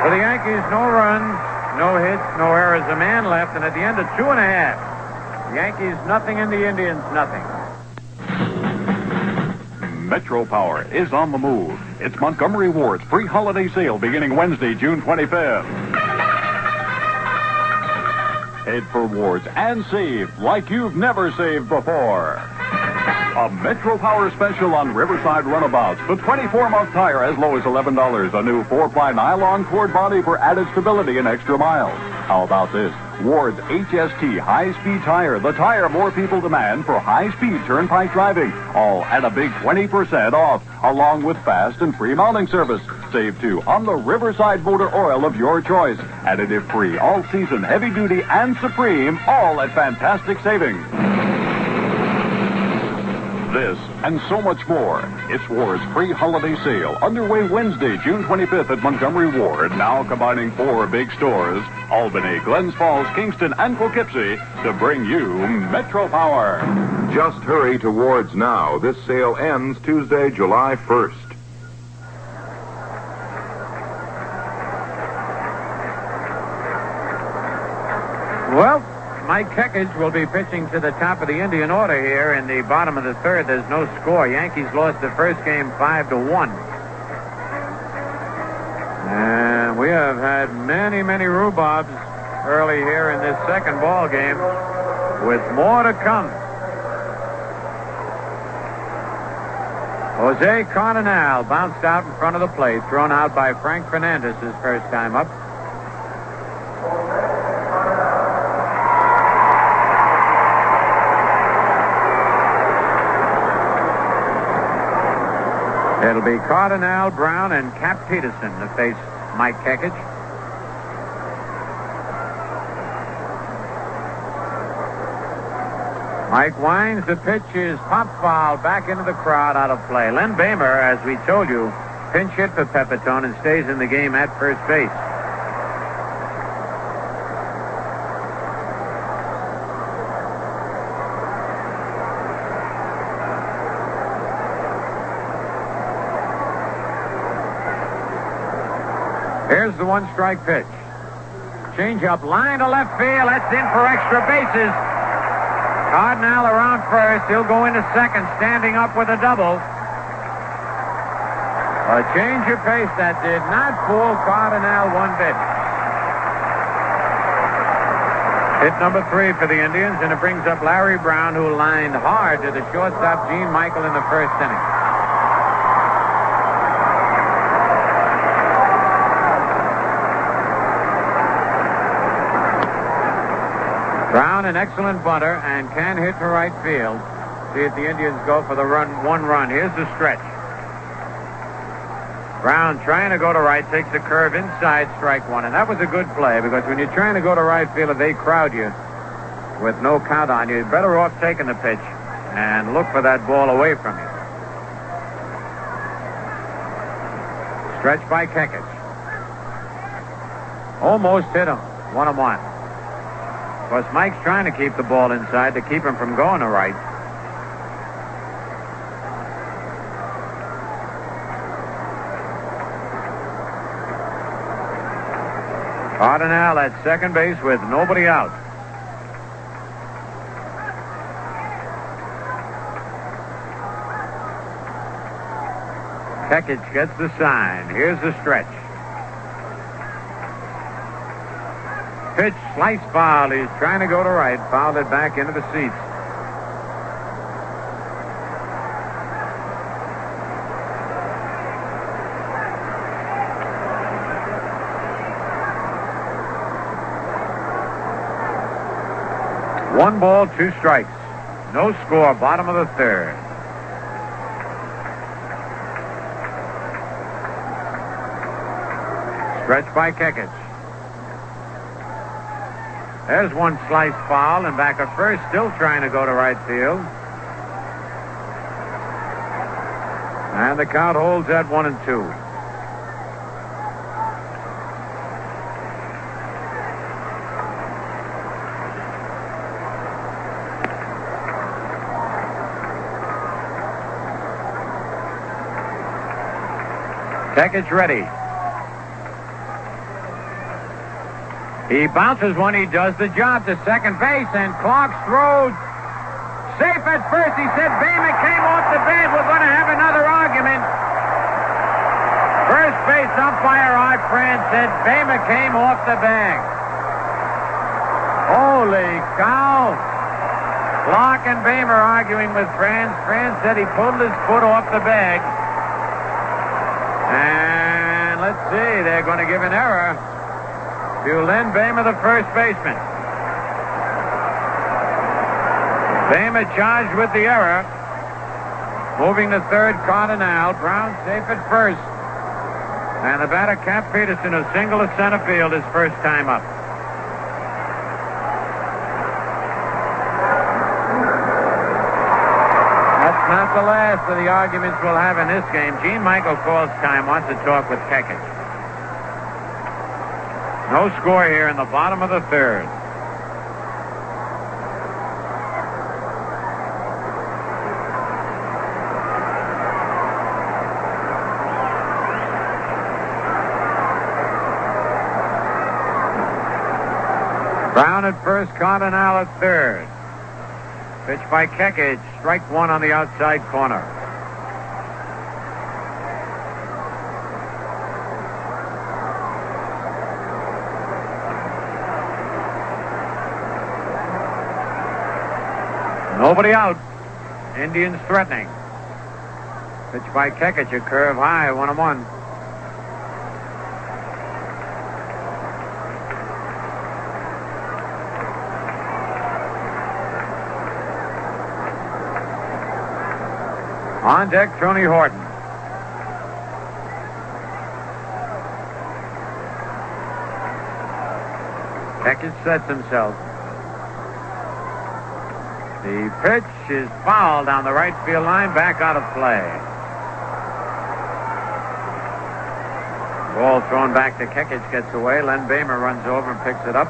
For the Yankees, no runs, no hits, no errors. A man left, and at the end of 2.5, the Yankees nothing and the Indians nothing. Metro Power is on the move. It's Montgomery Ward's pre-holiday sale beginning Wednesday, June 25th. Head for Ward's and save like you've never saved before. A Metro Power special on Riverside runabouts. The 24-month tire as low as $11. A new 4-ply nylon cord body for added stability and extra miles. How about this? Ward's HST high-speed tire. The tire more people demand for high-speed turnpike driving. All at a big 20% off, along with fast and free mounting service. Save, too, on the Riverside motor oil of your choice. Additive-free, all-season, heavy-duty, and Supreme, all at fantastic savings. This and so much more. It's Ward's pre-holiday sale underway Wednesday, June 25th at Montgomery Ward, now combining 4 big stores, Albany, Glens Falls, Kingston, and Poughkeepsie, to bring you Metro Power. Just hurry to Ward's now. This sale ends Tuesday, July 1st. Well, Mike Kekich will be pitching to the top of the Indian order here in the bottom of the third. There's no score. Yankees lost the first game 5-1. And we have had many, many rhubarbs early here in this second ball game, with more to come. Jose Cardinal bounced out in front of the plate, thrown out by Frank Fernandez his first time up. It'll be Cardinal, Brown, and Cap Peterson to face Mike Kekich. Mike winds. The pitch is pop foul back into the crowd, out of play. Len Bamer, as we told you, pinch hit for Pepitone and stays in the game at first base. Here's the one-strike pitch. Change-up, line to left field. That's in for extra bases. Cardinal around first. He'll go into second, standing up with a double. A change of pace that did not fool Cardinal one bit. Hit number 3 for the Indians, and it brings up Larry Brown, who lined hard to the shortstop, Gene Michael, in the first inning. Brown, an excellent bunter, and can hit to right field. See if the Indians go for the one run. Here's the stretch. Brown trying to go to right, takes a curve inside, strike one. And that was a good play, because when you're trying to go to right field, if they crowd you with no count on you, you're better off taking the pitch and look for that ball away from you. Stretch by Kekich. Almost hit him. 1-1. Of course, Mike's trying to keep the ball inside to keep him from going to right. Cardinal at second base with nobody out. Kekich gets the sign. Here's the stretch. Pitch, slice foul. He's trying to go to right. Fouled it back into the seats. One ball, 2 strikes. No score, bottom of the third. Stretch by Kekich. There's one slice foul, and back at first, still trying to go to right field. And the count holds at 1-2. Kekich ready. He bounces one. He does the job to second base, and Clark's throw safe at first. He said Bama came off the bed. We're going to have another argument. First base umpire Art France said Bama came off the bag. Holy cow. Clark and Bama arguing with France. France said he pulled his foot off the bag. And let's see, they're going to give an error to Len Bama, the first baseman. Bama charged with the error. Moving to third, Cardinal. Brown safe at first. And the batter, Cap Peterson, a single to center field, his first time up. That's not the last of the arguments we'll have in this game. Gene Michael calls time, wants to talk with Kekich. No score here in the bottom of the third. Brown at first, Cardinal at third. Pitch by Kekich, strike one on the outside corner. Nobody out. Indians threatening. Pitch by Kekich, a curve high, 1-1. On deck, Tony Horton. Kekich sets himself. The pitch is fouled down the right field line, back out of play. Ball thrown back to Kekich, gets away. Len Bama runs over and picks it up.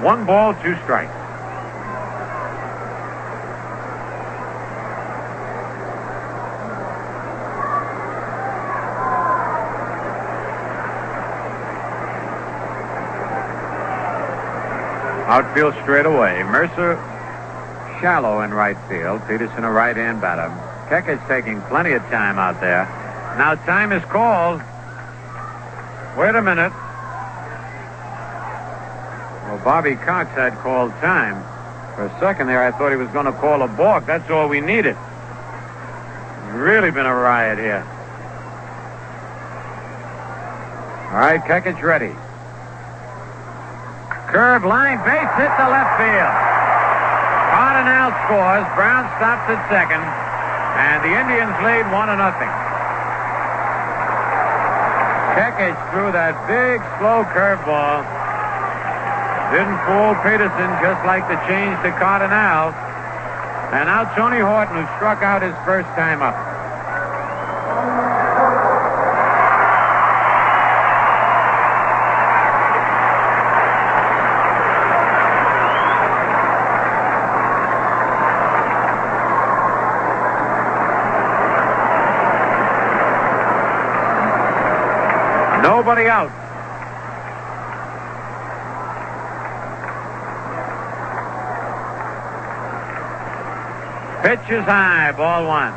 1 ball, 2 strikes. Outfield straight away. Mercer shallow in right field. Peterson a right-hand batter. Kekich taking plenty of time out there. Now time is called. Wait a minute. Well, Bobby Cox had called time. For a second there, I thought he was going to call a balk. That's all we needed. It's really been a riot here. All right, Kekich ready. Curve line, base hit to left field. Cardinal scores. Brown stops at second. And the Indians lead 1-0. Kekich threw that big, slow curveball. Didn't fool Peterson, just like the change to Cardinal. And now Tony Horton, who struck out his first time up. Nobody out. Pitch is high, ball 1.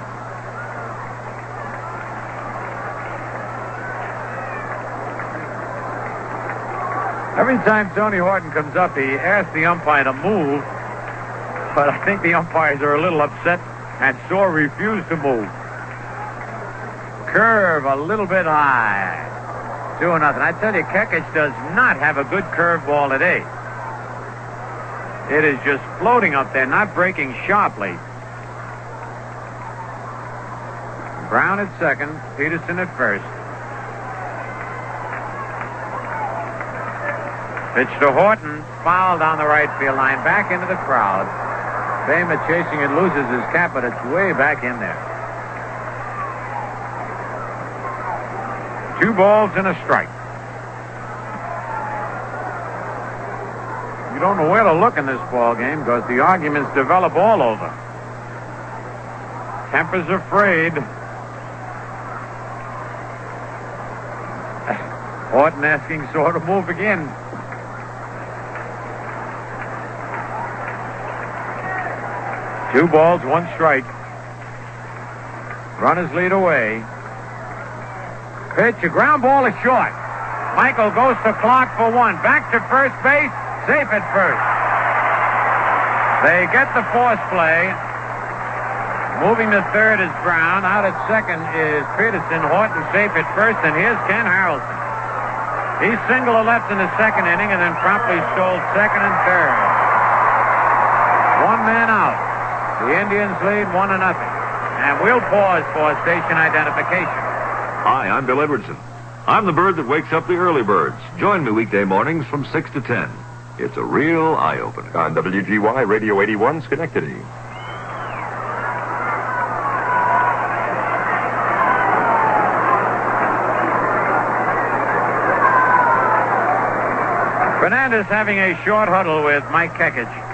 Every time Tony Horton comes up, he asks the umpire to move, but I think the umpires are a little upset and so refuse to move. Curve a little bit high. 2-0. I tell you, Kekich does not have a good curveball today. It is just floating up there, not breaking sharply. Brown at second, Peterson at first. Pitch to Horton, fouled on the right field line, back into the crowd. Bama chasing it, loses his cap, but it's way back in there. 2 balls and a strike. You don't know where to look in this ball game because the arguments develop all over. Tempers are frayed. Horton asking Sore to move again. 2 balls, 1 strike. Runners lead away. Pitch, a ground ball is short. Michael goes to Clark for 1. Back to first base, safe at first. They get the force play. Moving to third is Brown. Out at second is Peterson. Horton safe at first, and here's Ken Harrelson. He singled a left in the second inning and then promptly stole second and third. 1 man out. The Indians lead 1-0. And we'll pause for station identification. Hi, I'm Bill Edwardson. I'm the bird that wakes up the early birds. Join me weekday mornings from 6 to 10. It's a real eye-opener. On WGY Radio 81 Schenectady. Fernandez having a short huddle with Mike Kekich.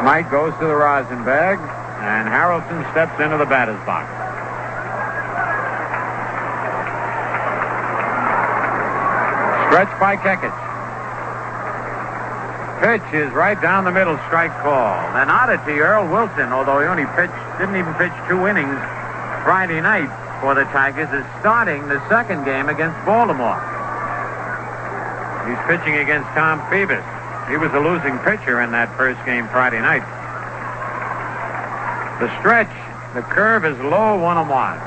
Mike goes to the rosin bag, and Harrelson steps into the batter's box. Stretch by Kekich. Pitch is right down the middle, strike call. An oddity, Earl Wilson, although he only didn't even pitch 2 innings Friday night for the Tigers, is starting the second game against Baltimore. He's pitching against Tom Phoebus. He was a losing pitcher in that first game Friday night. The stretch, the curve is low, 1-1.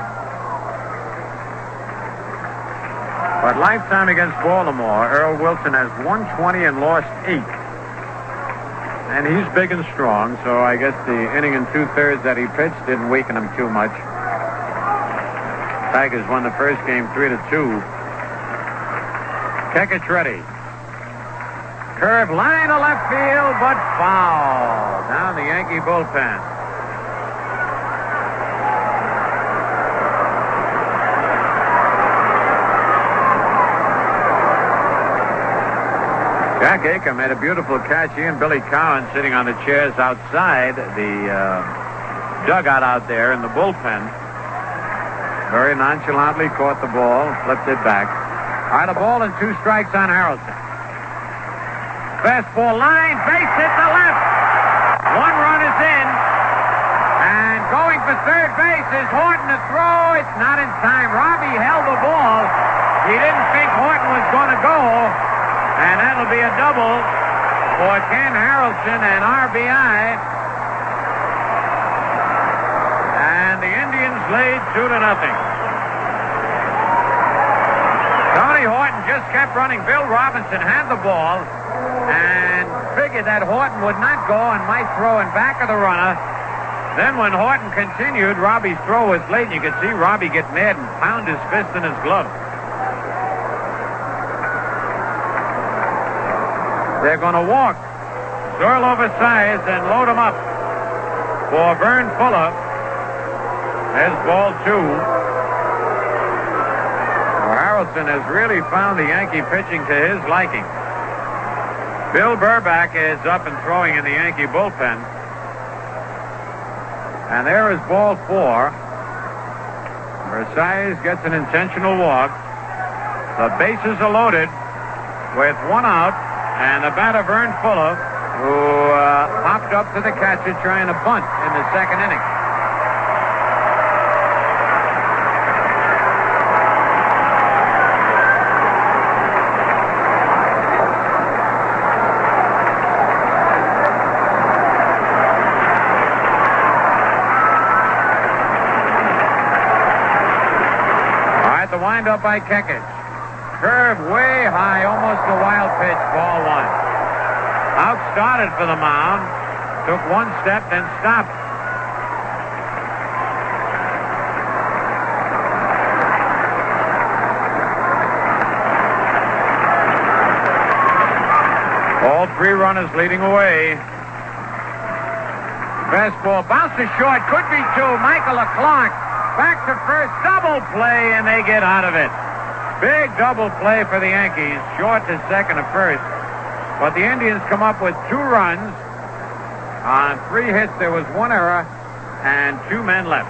But lifetime against Baltimore, Earl Wilson has 120 and lost 8. And he's big and strong, so I guess the inning and 2/3 that he pitched didn't weaken him too much. Tigers won the first game 3-2. Kekich ready. Curve line to left field, but foul down the Yankee bullpen. Jack Aker made a beautiful catch. He and Billy Cowan sitting on the chairs outside the dugout out there in the bullpen. Very nonchalantly caught the ball, flipped it back. All right, a ball and 2 strikes on Harrelson. Fastball line, base hit to left. 1 run is in. And going for third base is Horton to throw. It's not in time. Robbie held the ball. He didn't think Horton was going to go. And that'll be a double for Ken Harrelson and RBI. And the Indians lead 2-0. Tony Horton just kept running. Bill Robinson had the ball and figured that Horton would not go and might throw in back of the runner. Then when Horton continued, Robbie's throw was late, and you could see Robbie get mad and pound his fist in his glove. They're going to walk Searle oversize and load him up for Vern Fuller. There's ball 2. Harrelson has really found the Yankee pitching to his liking. Bill Burback is up and throwing in the Yankee bullpen. And there is ball 4. Versailles gets an intentional walk. The bases are loaded with 1 out. And the batter, Vern Fuller, who popped up to the catcher trying to bunt in the second inning. The windup by Kekich. Curve way high, almost a wild pitch, ball 1. Out started for the mound. Took 1 step, then stopped. All 3 runners leading away. Fastball bounces short, could be 2. Michael Clark. Back to first, double play, and they get out of it. Big double play for the Yankees, short to second to first. But the Indians come up with 2 runs. On 3 hits, there was 1 error and 2 men left.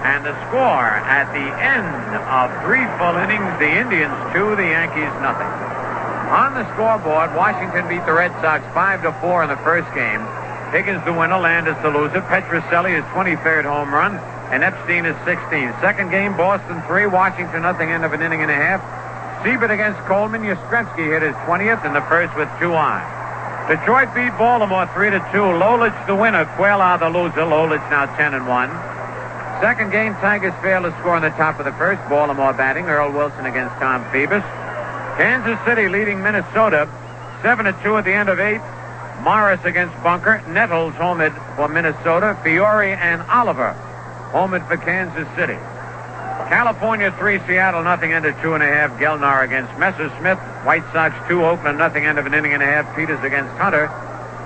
And the score at the end of 3 full innings, the Indians 2, the Yankees nothing. On the scoreboard, Washington beat the Red Sox 5-4 in the first game. Higgins the winner, Landis the loser. Petrocelli his 23rd home run, and Epstein his 16th. Second game, Boston 3, Washington nothing, end of an inning and a half. Siebert against Coleman. Yastrzemski hit his 20th in the first with 2 on. Detroit beat Baltimore 3-2. Lolich the winner, Cuellar the loser. Lolich now 10-1. Second game, Tigers failed to score in the top of the first. Baltimore batting, Earl Wilson against Tom Phoebus. Kansas City leading Minnesota 7-2 at the end of 8. Morris against Bunker. Nettles homered for Minnesota. Fiore and Oliver homered for Kansas City. California 3, Seattle nothing, end of 2.5. Gelnar against Messersmith. White Sox 2, Oakland nothing, end of an inning and a half. Peters against Hunter.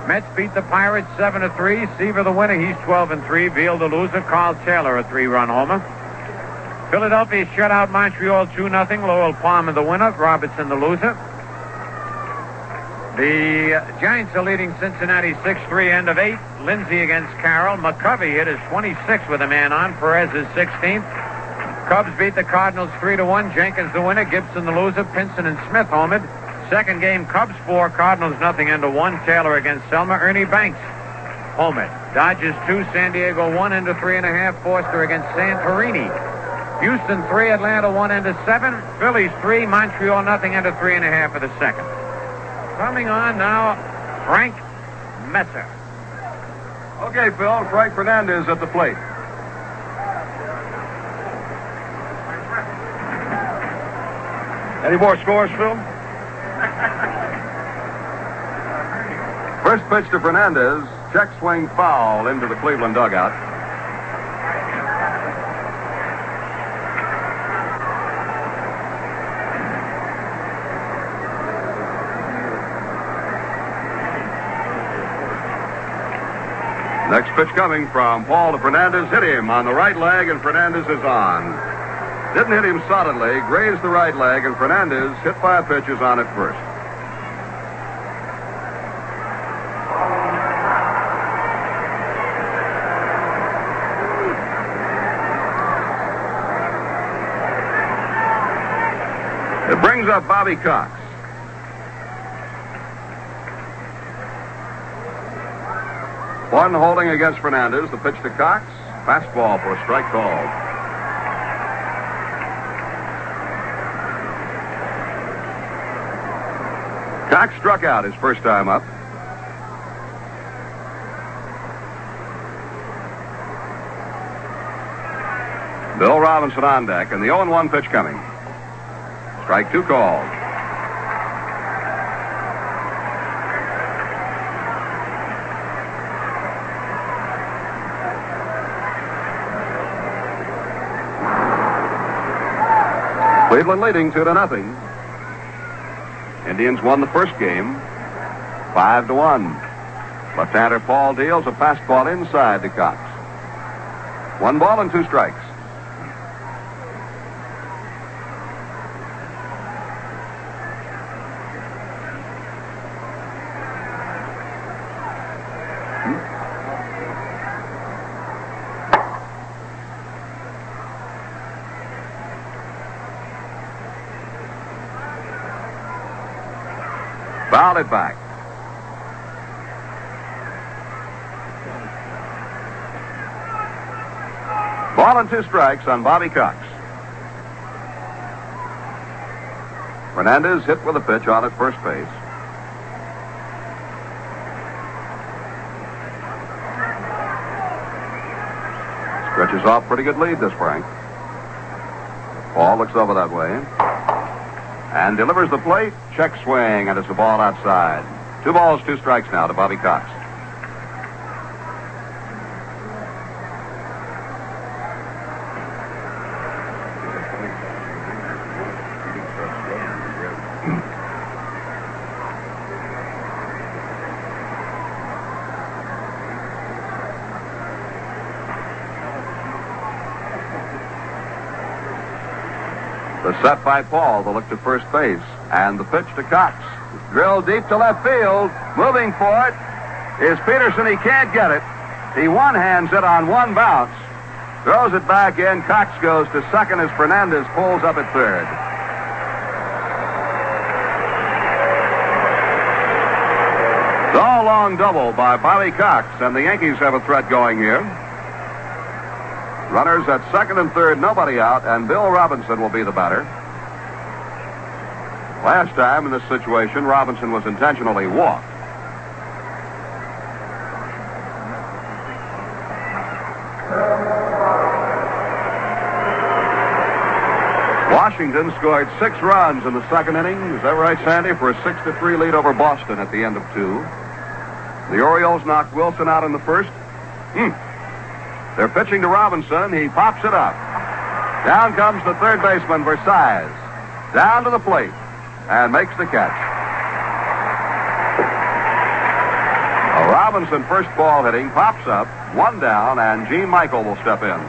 Mets beat the Pirates 7-3. Seaver the winner, he's 12-3. Veal the loser. Carl Taylor a 3-run homer. Philadelphia shut out Montreal 2-0. Lowell Palmer the winner. Robertson the loser. The Giants are leading Cincinnati 6-3, end of 8. Lindsey against Carroll. McCovey hit his 26th with a man on. Perez his 16th. Cubs beat the Cardinals 3-1. Jenkins the winner. Gibson the loser. Pinson and Smith homered. Second game, Cubs 4, Cardinals nothing, end of 1. Taylor against Selma. Ernie Banks homered. Dodgers 2, San Diego 1, end of 3.5. Forster against Santorini. Houston 3, Atlanta 1, end of 7. Phillies 3, Montreal nothing, end of 3.5 for the second. Coming on now, Frank Messer. Okay, Phil, Frank Fernandez at the plate. Any more scores, Phil? First pitch to Fernandez, check swing foul into the Cleveland dugout. Next pitch coming from Paul to Fernandez, hit him on the right leg, and Fernandez is on. Didn't hit him solidly, grazed the right leg, and Fernandez hit 5 pitches on it first. It brings up Bobby Cox. One holding against Fernandez. The pitch to Cox. Fastball for a strike called. Cox struck out his first time up. Bill Robinson on deck, and the 0-1 pitch coming. Strike 2 called. Cleveland leading 2-0. Indians won the first game 5-1. Left-hander Paul deals a fastball inside to Cox. 1 ball and 2 strikes. Fouled it back. Ball and 2 strikes on Bobby Cox. Fernandez hit with a pitch on at first base. Stretches off pretty good lead this Frank. Paul looks over that way. And delivers the plate. Check swing, and it's a ball outside. 2 balls, 2 strikes now to Bobby Cox. The set by Paul, the look to first base, and the pitch to Cox. Drilled deep to left field. Moving for it is Peterson. He can't get it. He one-hands it on 1 bounce. Throws it back in. Cox goes to second as Fernandez pulls up at third. long double by Bobby Cox, and the Yankees have a threat going here. Runners at second and third, nobody out, and Bill Robinson will be the batter. Last time in this situation, Robinson was intentionally walked. Washington scored 6 runs in the second inning. Is that right, Sandy? For a 6-3 lead over Boston at the end of 2. The Orioles knocked Wilson out in the first. They're pitching to Robinson. He pops it up. Down comes the third baseman, Versailles. Down to the plate and makes the catch. Robinson, first ball hitting, pops up. 1 down, and Gene Michael will step in.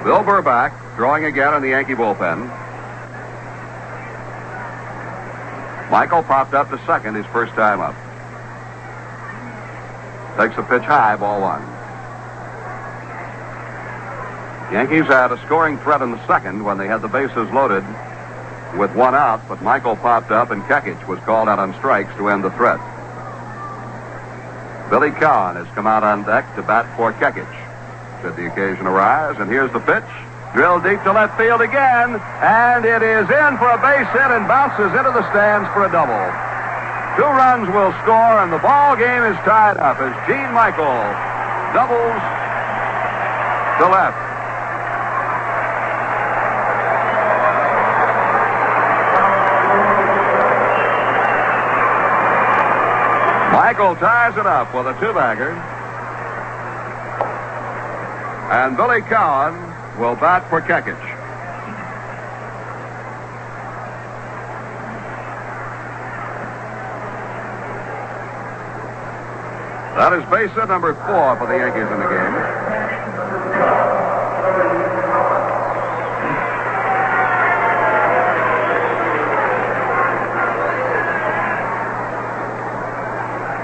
Bill Burback throwing again in the Yankee bullpen. Michael popped up to second his first time up. Takes a pitch high, ball 1. Yankees had a scoring threat in the second when they had the bases loaded with 1 out, but Michael popped up and Kekich was called out on strikes to end the threat. Billy Cowan has come out on deck to bat for Kekich should the occasion arise, and here's the pitch. Drilled deep to left field again, and it is in for a base hit and bounces into the stands for a double. 2 runs will score, and the ball game is tied up as Gene Michael doubles to left. Michael ties it up with a 2-bagger. And Billy Cowan will bat for Kekich. That is base hit number 4 for the Yankees in the game.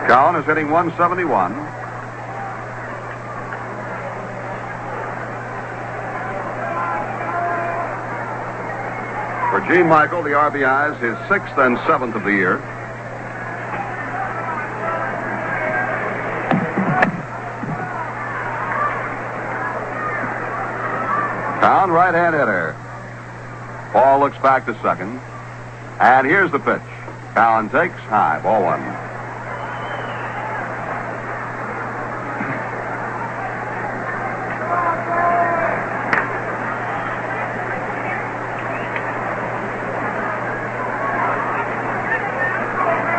Cowan is hitting 171. For Gene Michael, the RBIs, his 6th and 7th of the year. Cowan, right-hand hitter. Paul looks back to second. And here's the pitch. Cowan takes high, ball 1.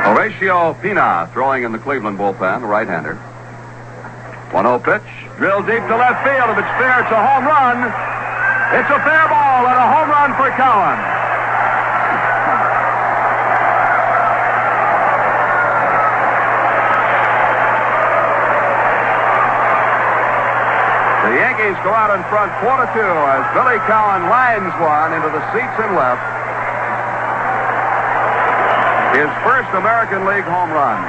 Horatio Pina throwing in the Cleveland bullpen, right-hander. 1-0 pitch, drilled deep to left field. If it's fair, it's a home run. It's a fair ball and a home run for Cowan. The Yankees go out in front 4-2 as Billy Cowan lines one into the seats in left. His first American League home run.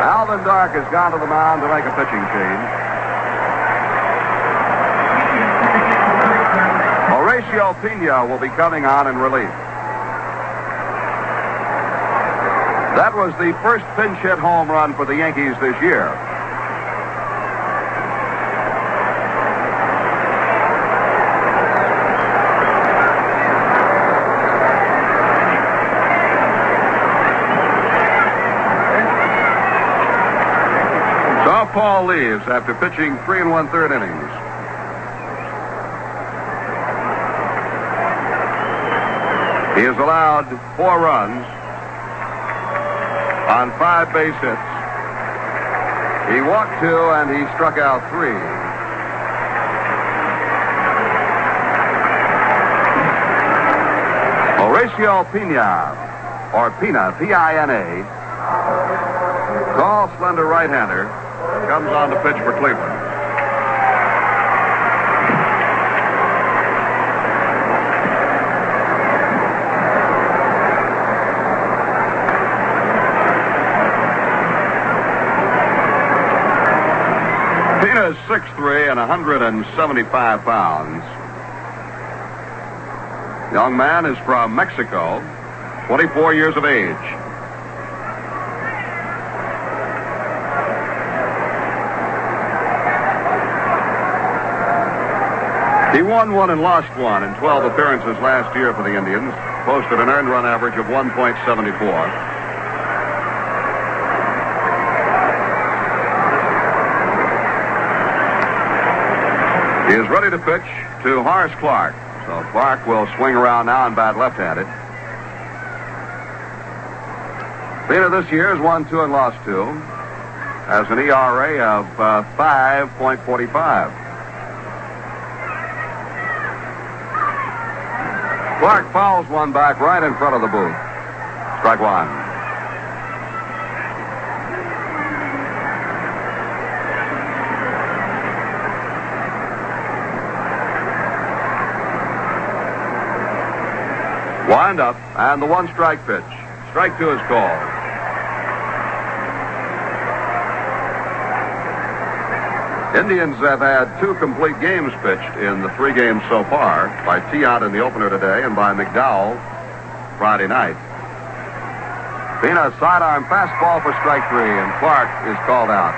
Alvin Dark has gone to the mound to make a pitching change. Horatio Pina will be coming on in relief. That was the first pinch hit home run for the Yankees this year. Paul leaves after pitching 3 1/3 innings. He has allowed 4 runs on 5 base hits. He walked 2 and he struck out 3. Horatio Pina, or Pina, P-I-N-A, tall, slender right-hander, comes on to pitch for Cleveland. Pina is 6'3" and 175 pounds. Young man is from Mexico, 24 years of age. He won one and lost one in 12 appearances last year for the Indians. Posted an earned run average of 1.74. He is ready to pitch to Horace Clark. So Clark will swing around now and bat left-handed. Pina this year has won 2 and lost 2. Has an ERA of 5.45. Clark fouls one back right in front of the booth. Strike one. Wind up, and the 1-strike pitch. Strike 2 is called. Indians have had 2 complete games pitched in the 3 games so far, by Tiant in the opener today and by McDowell Friday night. Pina sidearm fastball for strike 3, and Clark is called out.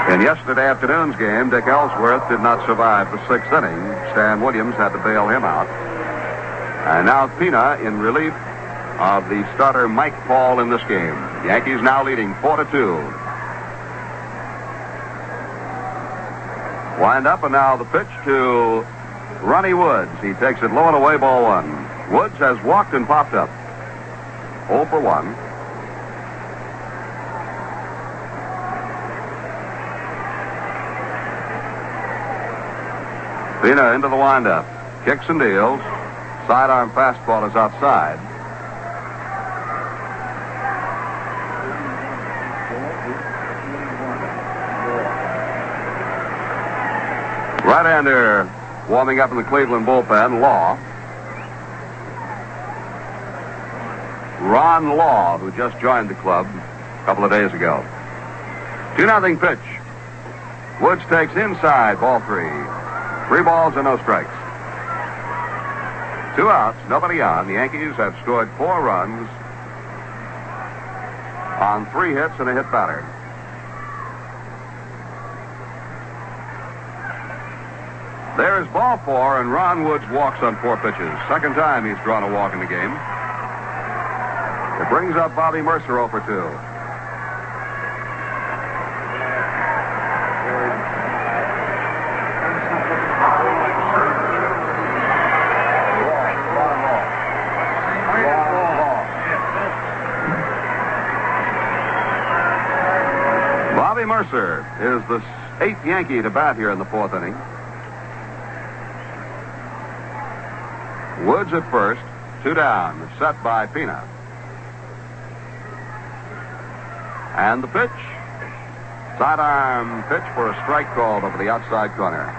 In yesterday afternoon's game, Dick Ellsworth did not survive the 6th inning. Stan Williams had to bail him out. And now Pina in relief of the starter Mike Paul in this game. The Yankees now leading 4-2. Wind up, and now the pitch to Ronnie Woods. He takes it low and away, ball 1. Woods has walked and popped up. 0 for 1. Pina into the windup. Kicks and deals. Sidearm fastball is outside. Right-hander warming up in the Cleveland bullpen, Law. Ron Law, who just joined the club a couple of days ago. 2-0 pitch. Woods takes inside, ball 3. 3 balls and no strikes. 2 outs, nobody on. The Yankees have scored 4 runs on 3 hits and a hit batter. There's ball 4, and Ron Woods walks on 4 pitches. Second time he's drawn a walk in the game. It brings up Bobby Mercer 0 for 2. Bobby Mercer is the 8th Yankee to bat here in the 4th inning. Woods at first, 2 down, set by Pina. And the pitch. Sidearm pitch for a strike called over the outside corner.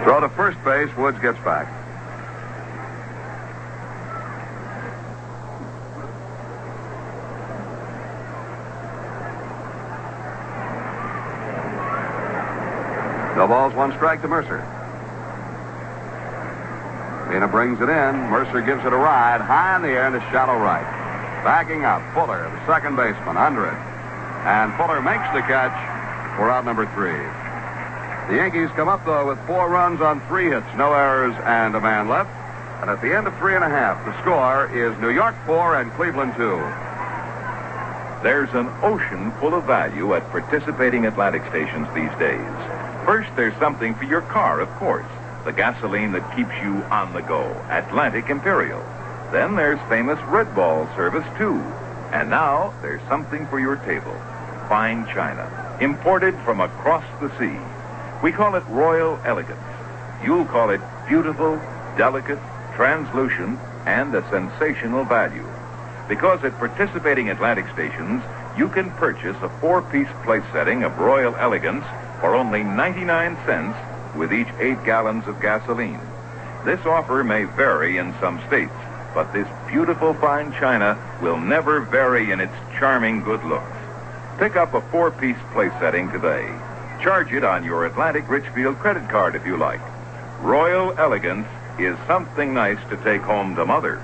Throw to first base, Woods gets back. No balls, 1 strike to Mercer. Pina brings it in. Mercer gives it a ride, high in the air into shallow right. Backing up, Fuller, the second baseman, under it. And Fuller makes the catch for out number 3. The Yankees come up, though, with 4 runs on 3 hits, no errors, and a man left. And at the end of 3 1/2, the score is New York 4 and Cleveland 2. There's an ocean full of value at participating Atlantic stations these days. First, there's something for your car, of course. The gasoline that keeps you on the go. Atlantic Imperial. Then there's famous Red Ball service, too. And now, there's something for your table. Fine china. Imported from across the sea. We call it Royal Elegance. You'll call it beautiful, delicate, translucent, and a sensational value. Because at participating Atlantic stations, you can purchase a 4-piece place setting of Royal Elegance for only 99 cents with each 8 gallons of gasoline. This offer may vary in some states, but this beautiful fine china will never vary in its charming good looks. Pick up a 4-piece place setting today. Charge it on your Atlantic Richfield credit card if you like. Royal Elegance is something nice to take home to Mother.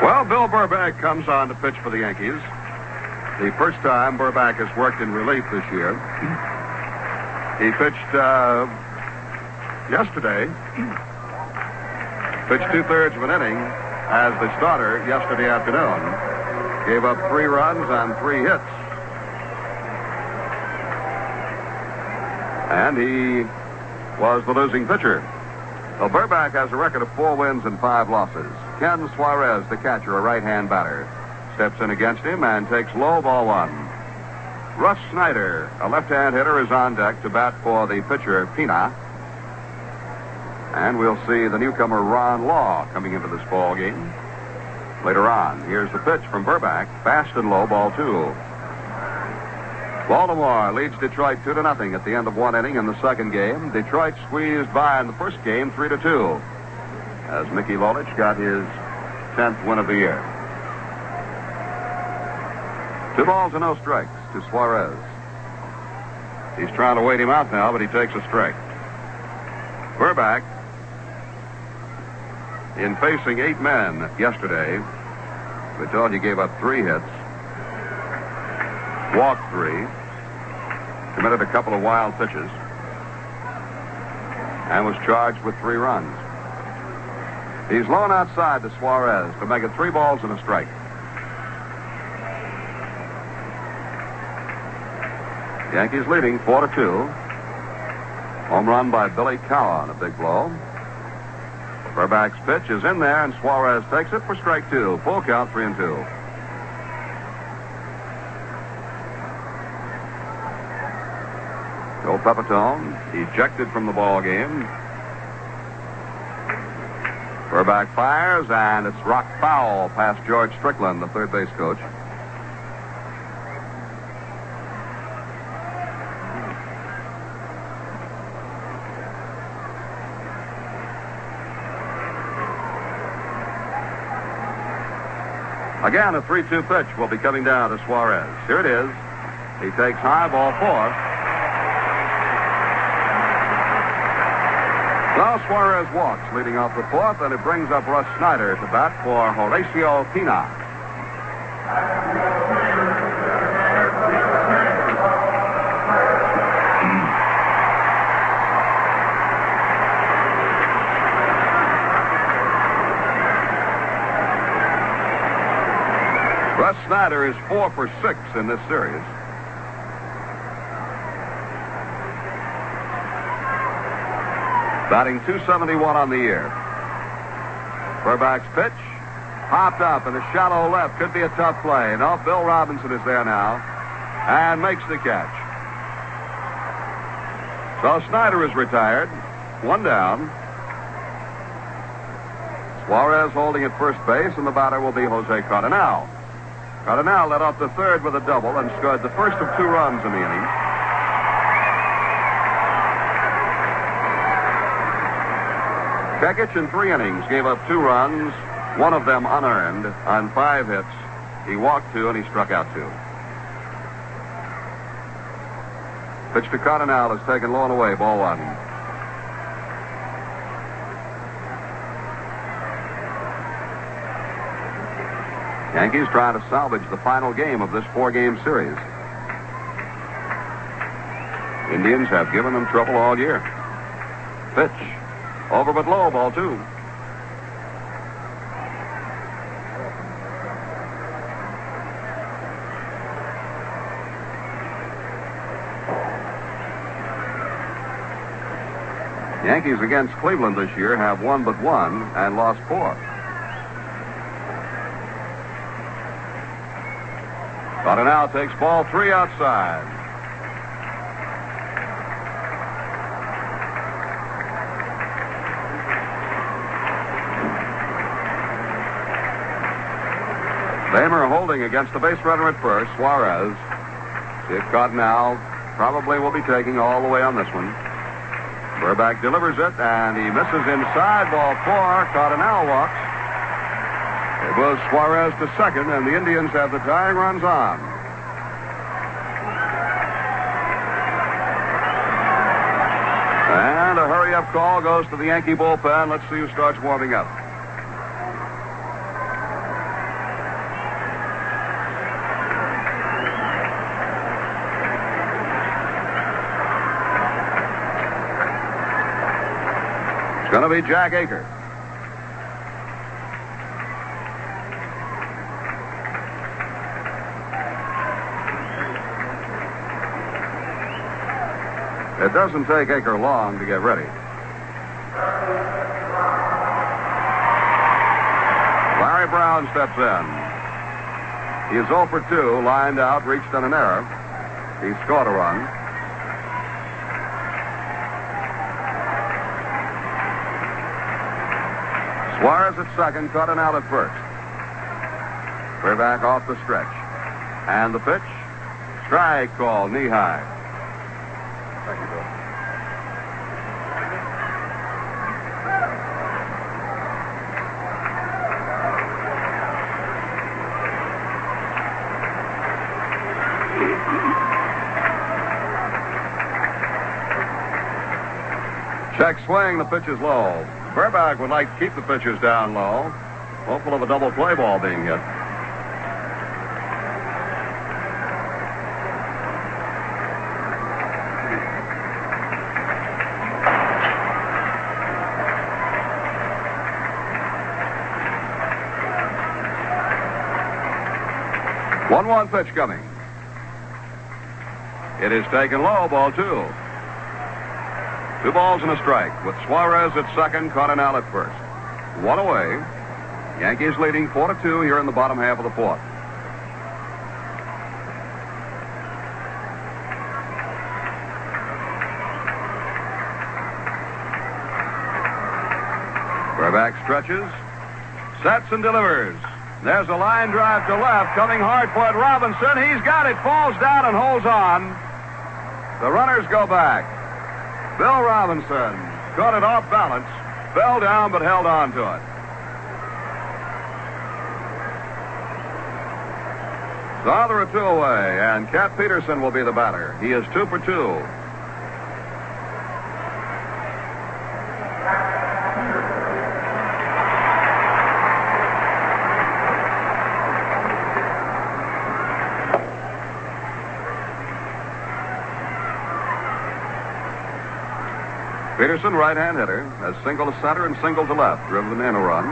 Well, Bill Burback comes on to pitch for the Yankees. The first time Burback has worked in relief this year. He pitched yesterday. Pitched 2/3 of an inning as the starter yesterday afternoon. Gave up 3 runs on 3 hits. And he was the losing pitcher. Well, Burback has a record of 4 wins and 5 losses. Ken Suarez, the catcher, a right-hand batter, steps in against him and takes low, ball 1. Russ Snyder, a left-hand hitter, is on deck to bat for the pitcher, Pina. And we'll see the newcomer, Ron Law, coming into this ball game later on. Here's the pitch from Burback, fast and low, ball 2. Baltimore leads Detroit 2-0 at the end of 1 inning in the second game. Detroit squeezed by in the first game 3-2 as Mickey Lolich got his 10th win of the year. 2 balls and no strikes to Suarez. He's trying to wait him out now, but he takes a strike. Burback, in facing 8 men yesterday, we told you gave up 3 hits. Walked 3, committed a couple of wild pitches, and was charged with 3 runs. He's loaned outside to Suarez to make it 3 balls and a strike. Yankees leading 4-2. Home run by Billy Cowan on a big blow. Burback's pitch is in there, and Suarez takes it for strike 2. Full count, 3-2. Joe Pepitone ejected from the ball game. Burback fires, and it's rocked foul past George Strickland, the third base coach. Again, a 3-2 pitch will be coming down to Suarez. Here it is. He takes high, ball 4. Now Suarez walks, leading off the 4th, and it brings up Russ Snyder to bat for Horacio Pina. Russ Snyder is 4 for 6 in this series. Batting .271 on the year. Burback's pitch popped up in the shallow left. Could be a tough play. No, Bill Robinson is there now and makes the catch. So Snyder is retired. 1 down. Suarez holding at first base, and the batter will be Jose Cardinal. Cardinal led off the third with a double and scored the first of 2 runs in the inning. Kekich in 3 innings gave up 2 runs, 1 of them unearned, on 5 hits. He walked 2 and he struck out 2. Pitch to Cardinal is taken low and away, ball 1. Yankees trying to salvage the final game of this 4-game series. Indians have given them trouble all year. Pitch. Over but low, ball 2. Yankees against Cleveland this year have won but 1 and lost 4. Cardinal takes ball 3 outside. Bamer holding against the base runner at first, Suarez. See if Cardinal probably will be taking all the way on this one. Burback delivers it, and he misses inside. Ball 4. Cardinal walks. It was Suarez to second, and the Indians have the tying runs on. And a hurry-up call goes to the Yankee bullpen. Let's see who starts warming up. It's going to be Jack Aker. It doesn't take Aker long to get ready. Larry Brown steps in. He is 0 for 2, lined out, reached on an error. He scored a run. Suarez at second, Cardinal at first. Burback off the stretch. And the pitch. Strike call, knee high. Thank you, Bill. Check swing, the pitch is low. Burback would like to keep the pitches down low, hopeful of a double play ball being hit. One pitch coming. It is taken low, ball 2. 2 balls and a strike with Suarez at second, Cardinal at first. 1 away. Yankees leading 4-2 here in the bottom half of the 4th. Burback stretches, sets and delivers. There's a line drive to left, coming hard for it. Robinson, he's got it, falls down and holds on. The runners go back. Bill Robinson caught it off balance, fell down but held on to it. So there are 2 away, and Cap Peterson will be the batter. He is 2 for 2. Peterson, right-hand hitter, has single to center and single to left, driven in a run.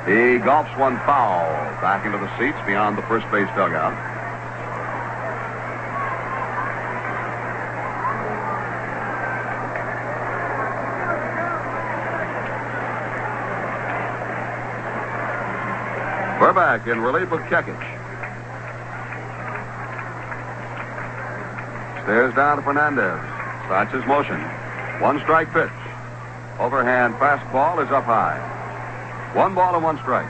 He golfs one foul back into the seats beyond the first base dugout. Burback in relief of Kekich. Stares down to Fernandez. Starts his motion. 1 strike pitch. Overhand fastball is up high. 1 ball and 1 strike.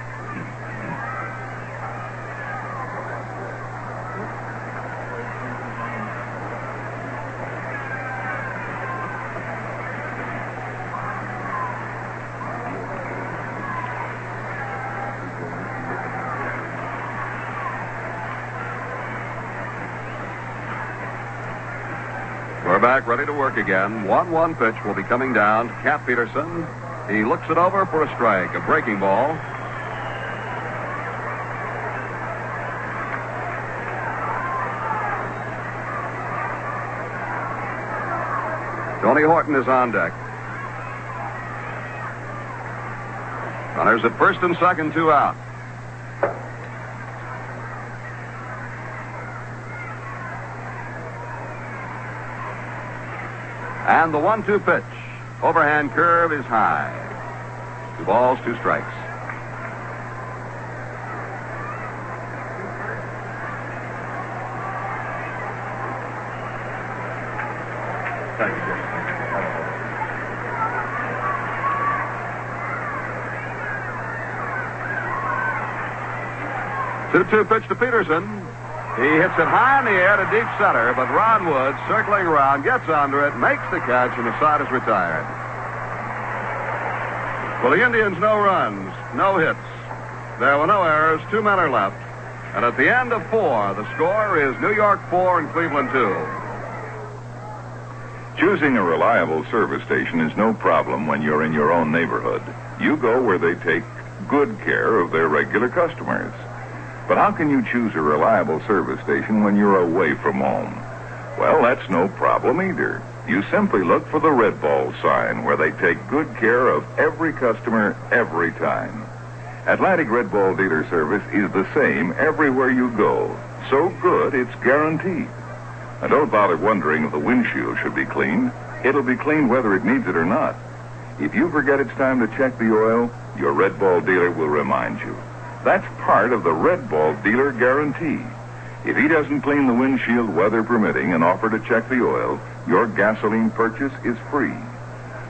Burback ready to work again. 1-1 pitch will be coming down to Cap Peterson. He looks it over for a strike, a breaking ball. Tony Horton is on deck. Runners at first and second, 2 out. And the 1-2 pitch. Overhand curve is high. 2 balls, 2 strikes. Thank you. 2-2 pitch to Peterson. He hits it high in the air to deep center, but Ron Woods, circling around, gets under it, makes the catch, and the side is retired. For the Indians, no runs, no hits. There were no errors. 2 men are left. And at the end of 4, the score is New York 4 and Cleveland 2. Choosing a reliable service station is no problem when you're in your own neighborhood. You go where they take good care of their regular customers. But how can you choose a reliable service station when you're away from home? Well, that's no problem either. You simply look for the Red Ball sign where they take good care of every customer every time. Atlantic Red Ball dealer service is the same everywhere you go. So good, it's guaranteed. Now, don't bother wondering if the windshield should be cleaned. It'll be cleaned whether it needs it or not. If you forget it's time to check the oil, your Red Ball dealer will remind you. That's part of the Red Ball dealer guarantee. If he doesn't clean the windshield, weather permitting, and offer to check the oil, your gasoline purchase is free.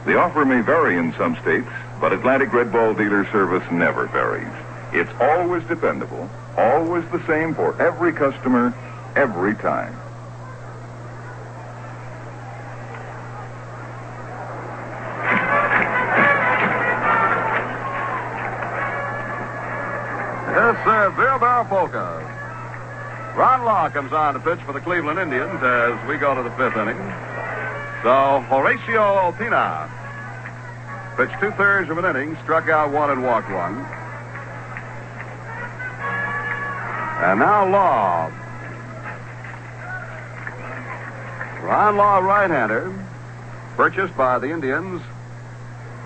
The offer may vary in some states, but Atlantic Red Ball dealer service never varies. It's always dependable, always the same for every customer, every time. It's Wheelbarrow Polka. Ron Law comes on to pitch for the Cleveland Indians as we go to the 5th inning. So Horacio Alpina pitched 2/3 of an inning, struck out 1 and walked 1. And now Law. Ron Law, right-hander, purchased by the Indians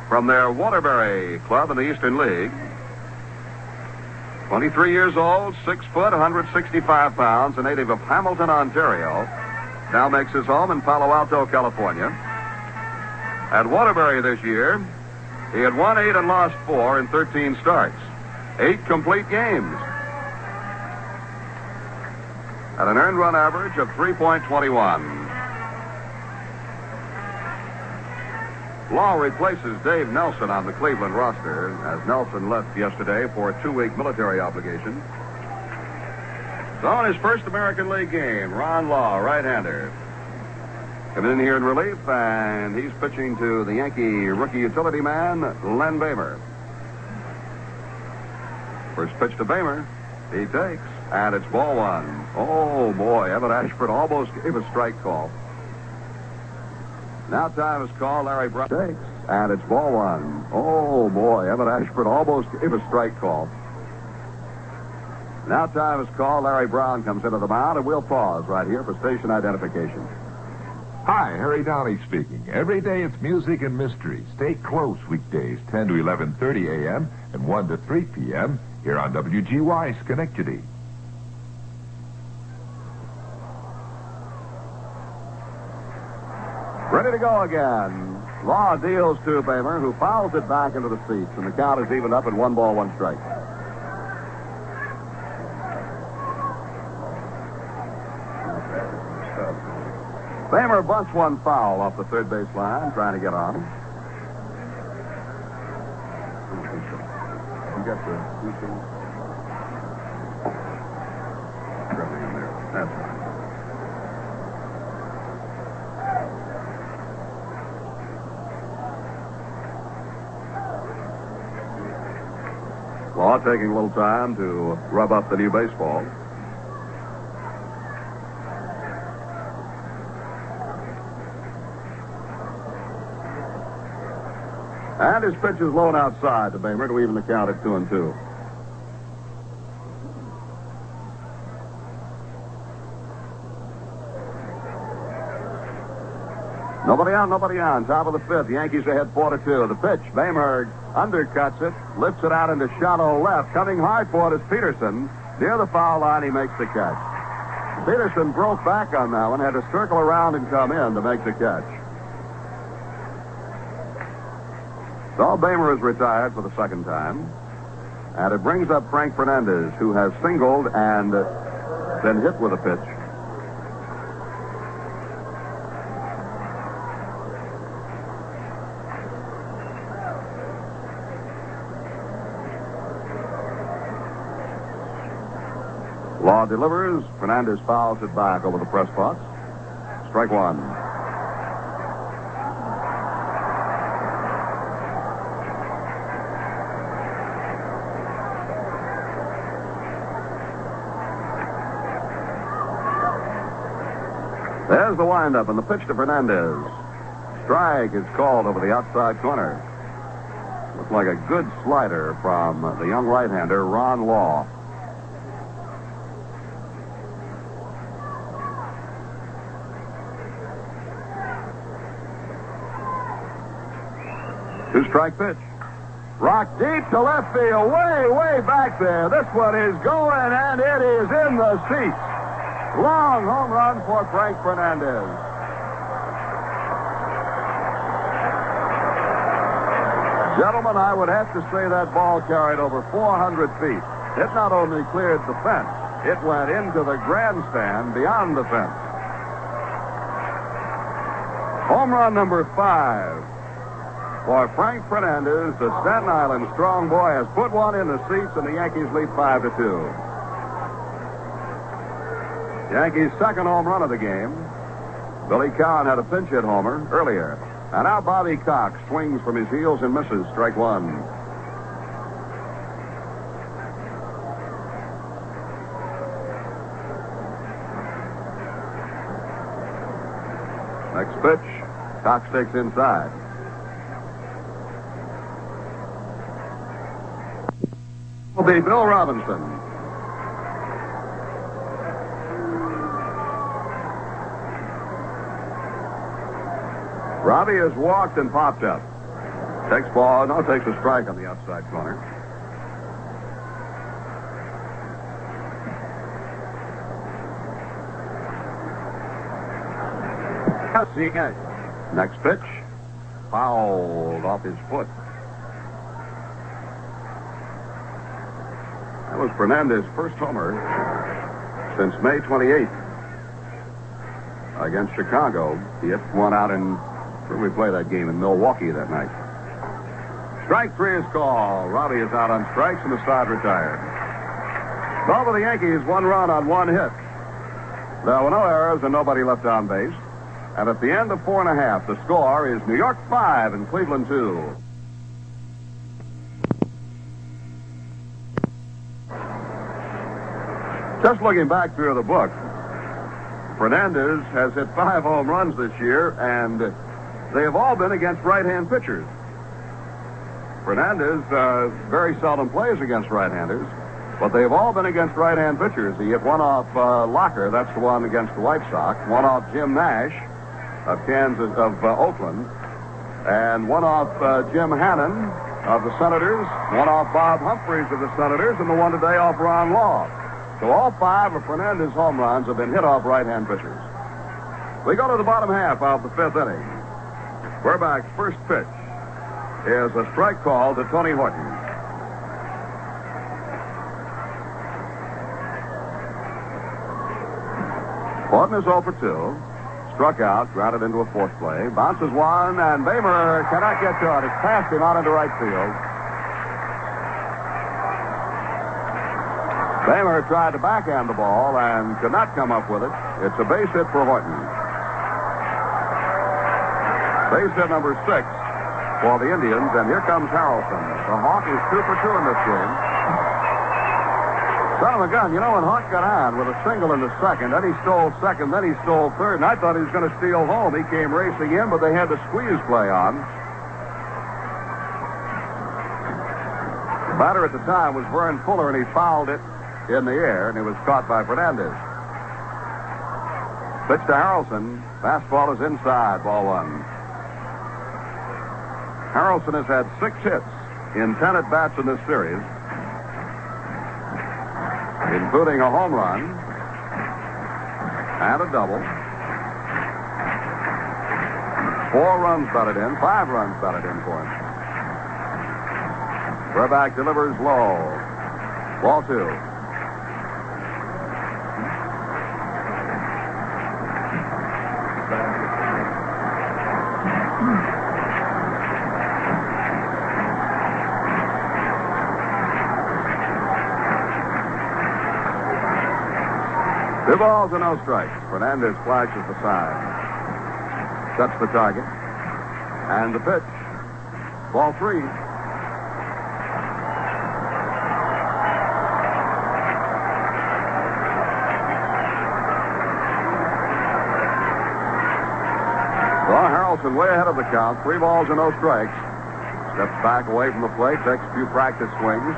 from their Waterbury club in the Eastern League. 23 years old, 6 foot, 165 pounds, a native of Hamilton, Ontario. Now makes his home in Palo Alto, California. At Waterbury this year, he had won 8 and lost 4 in 13 starts. 8 complete games. At an earned run average of 3.21. Law replaces Dave Nelson on the Cleveland roster, as Nelson left yesterday for a 2-week military obligation. So in his first American League game, Ron Law, right-hander, coming in here in relief, and he's pitching to the Yankee rookie utility man, Len Bamer. First pitch to Bamer, he takes, and it's ball 1. Oh, boy, Evan Ashford almost gave a strike call. Now time is called. Larry Brown takes, and it's ball 1. Oh, boy, Evan Ashford almost gave a strike call. Now time is called. Larry Brown comes into the mound, and we'll pause right here for station identification. Hi, Harry Downey speaking. Every day it's music and mystery. Stay close weekdays, 10 to 11:30 a.m. and 1 to 3 p.m. here on WGY Schenectady. Ready to go again. Law deals to Bamer, who fouls it back into the seats, and the count is evened up at 1 ball, 1 strike. Bamer bunts 1 foul off the third base line, trying to get on. You got the in there. That's right. Law taking a little time to rub up the new baseball. And his pitch is low and outside to Bamer to even the count at 2-2. Nobody on, nobody on. Top of the 5th. The Yankees ahead 4-2. The pitch. Bamer undercuts it, lifts it out into shallow left. Coming hard for it is Peterson. Near the foul line, he makes the catch. Peterson broke back on that one, had to circle around and come in to make the catch. So Bamer is retired for the second time. And it brings up Frank Fernandez, who has singled and been hit with a pitch. Law delivers. Fernandez fouls it back over the press box. Strike one. There's the windup and the pitch to Fernandez. Strike is called over the outside corner. Looks like a good slider from the young right-hander, Ron Law. Two-strike pitch. Rock deep to left field, way back there. This one is going, and it is in the seats. Long home run for Frank Fernandez. Gentlemen, I would have to say that ball carried over 400 feet. It not only cleared the fence, it went into the grandstand beyond the fence. Home run number 5 for Frank Fernandez. The Staten Island strong boy has put one in the seats, and the Yankees lead 5-2. Yankees' second home run of the game. Billy Cowan had a pinch hit homer earlier. And now Bobby Cox swings from his heels and misses. Strike one. Next pitch, Cox takes inside. Will be Bill Robinson. Robbie has walked and popped up. Takes a strike on the outside corner. Next pitch, fouled off his foot. That was Fernandez's first homer since May 28th against Chicago. He hit one out in. We played that game in Milwaukee that night. Strike three is called. Robbie is out on strikes and the side retired. So for the Yankees, 1 run on 1 hit. There were no errors and nobody left on base. And at the end of 4 1/2, the score is New York 5 and Cleveland 2. Just looking back through the book, Fernandez has hit 5 home runs this year, and they have all been against right-hand pitchers. Fernandez very seldom plays against right-handers, but they've all been against right-hand pitchers. He hit one off Locker, that's the one against the White Sox, one off Jim Nash of Oakland, and one off Jim Hannon of the Senators, one off Bob Humphreys of the Senators, and the one today off Ron Law. So all 5 of Fernandez's home runs have been hit off right-hand pitchers. We go to the bottom half of the 5th inning. Burbach's first pitch is a strike call to Tony Horton. Horton is 0 for 2. Struck out, grounded into a fourth play. Bounces one, and Bamer cannot get to it. It's past him out into right field. Bamer tried to backhand the ball and could not come up with it. It's a base hit for Horton. Base hit number 6 for the Indians, and here comes Harrelson. The Hawk is 2 for 2 in this game. Son of a gun, you know, when Hawk got on with a single in the second, then he stole second, then he stole third, and I thought he was going to steal home. He came racing in, but they had the squeeze play on. The batter at the time was Vern Fuller, and he fouled it in the air, and it was caught by Fernandez. Pitch to Harrelson. Fastball is inside, ball 1. Harrelson has had 6 hits in 10 at-bats in this series, including a home run and a double. 4 runs batted in, 5 runs batted in for him. Burbach delivers low. Ball 2. 2 balls and no strikes. Fernandez flashes the sign. Sets the target. And the pitch. Ball 3. Well, Harrelson way ahead of the count. 3 balls and no strikes. Steps back away from the plate. Takes a few practice swings.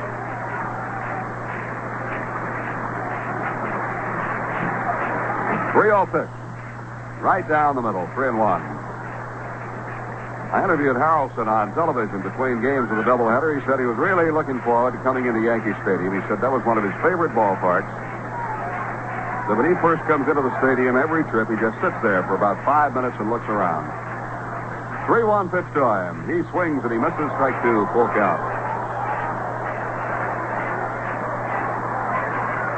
3-0 pitch. Right down the middle. 3-1. I interviewed Harrelson on television between games of the doubleheader. He said he was really looking forward to coming into Yankee Stadium. He said that was one of his favorite ballparks. So when he first comes into the stadium every trip, he just sits there for about 5 minutes and looks around. 3-1 pitch to him. He swings and he misses. Strike 2. Full count.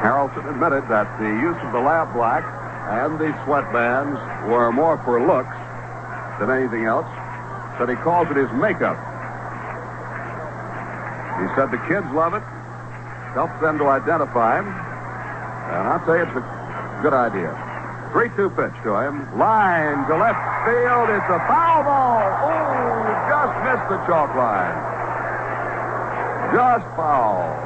Harrelson admitted that the use of the lab black and the sweatbands were more for looks than anything else. Said he calls it his makeup. He said the kids love it. Helps them to identify him. And I'll tell you, it's a good idea. 3-2 pitch to him. Line to left field. It's a foul ball. Oh, just missed the chalk line. Just foul.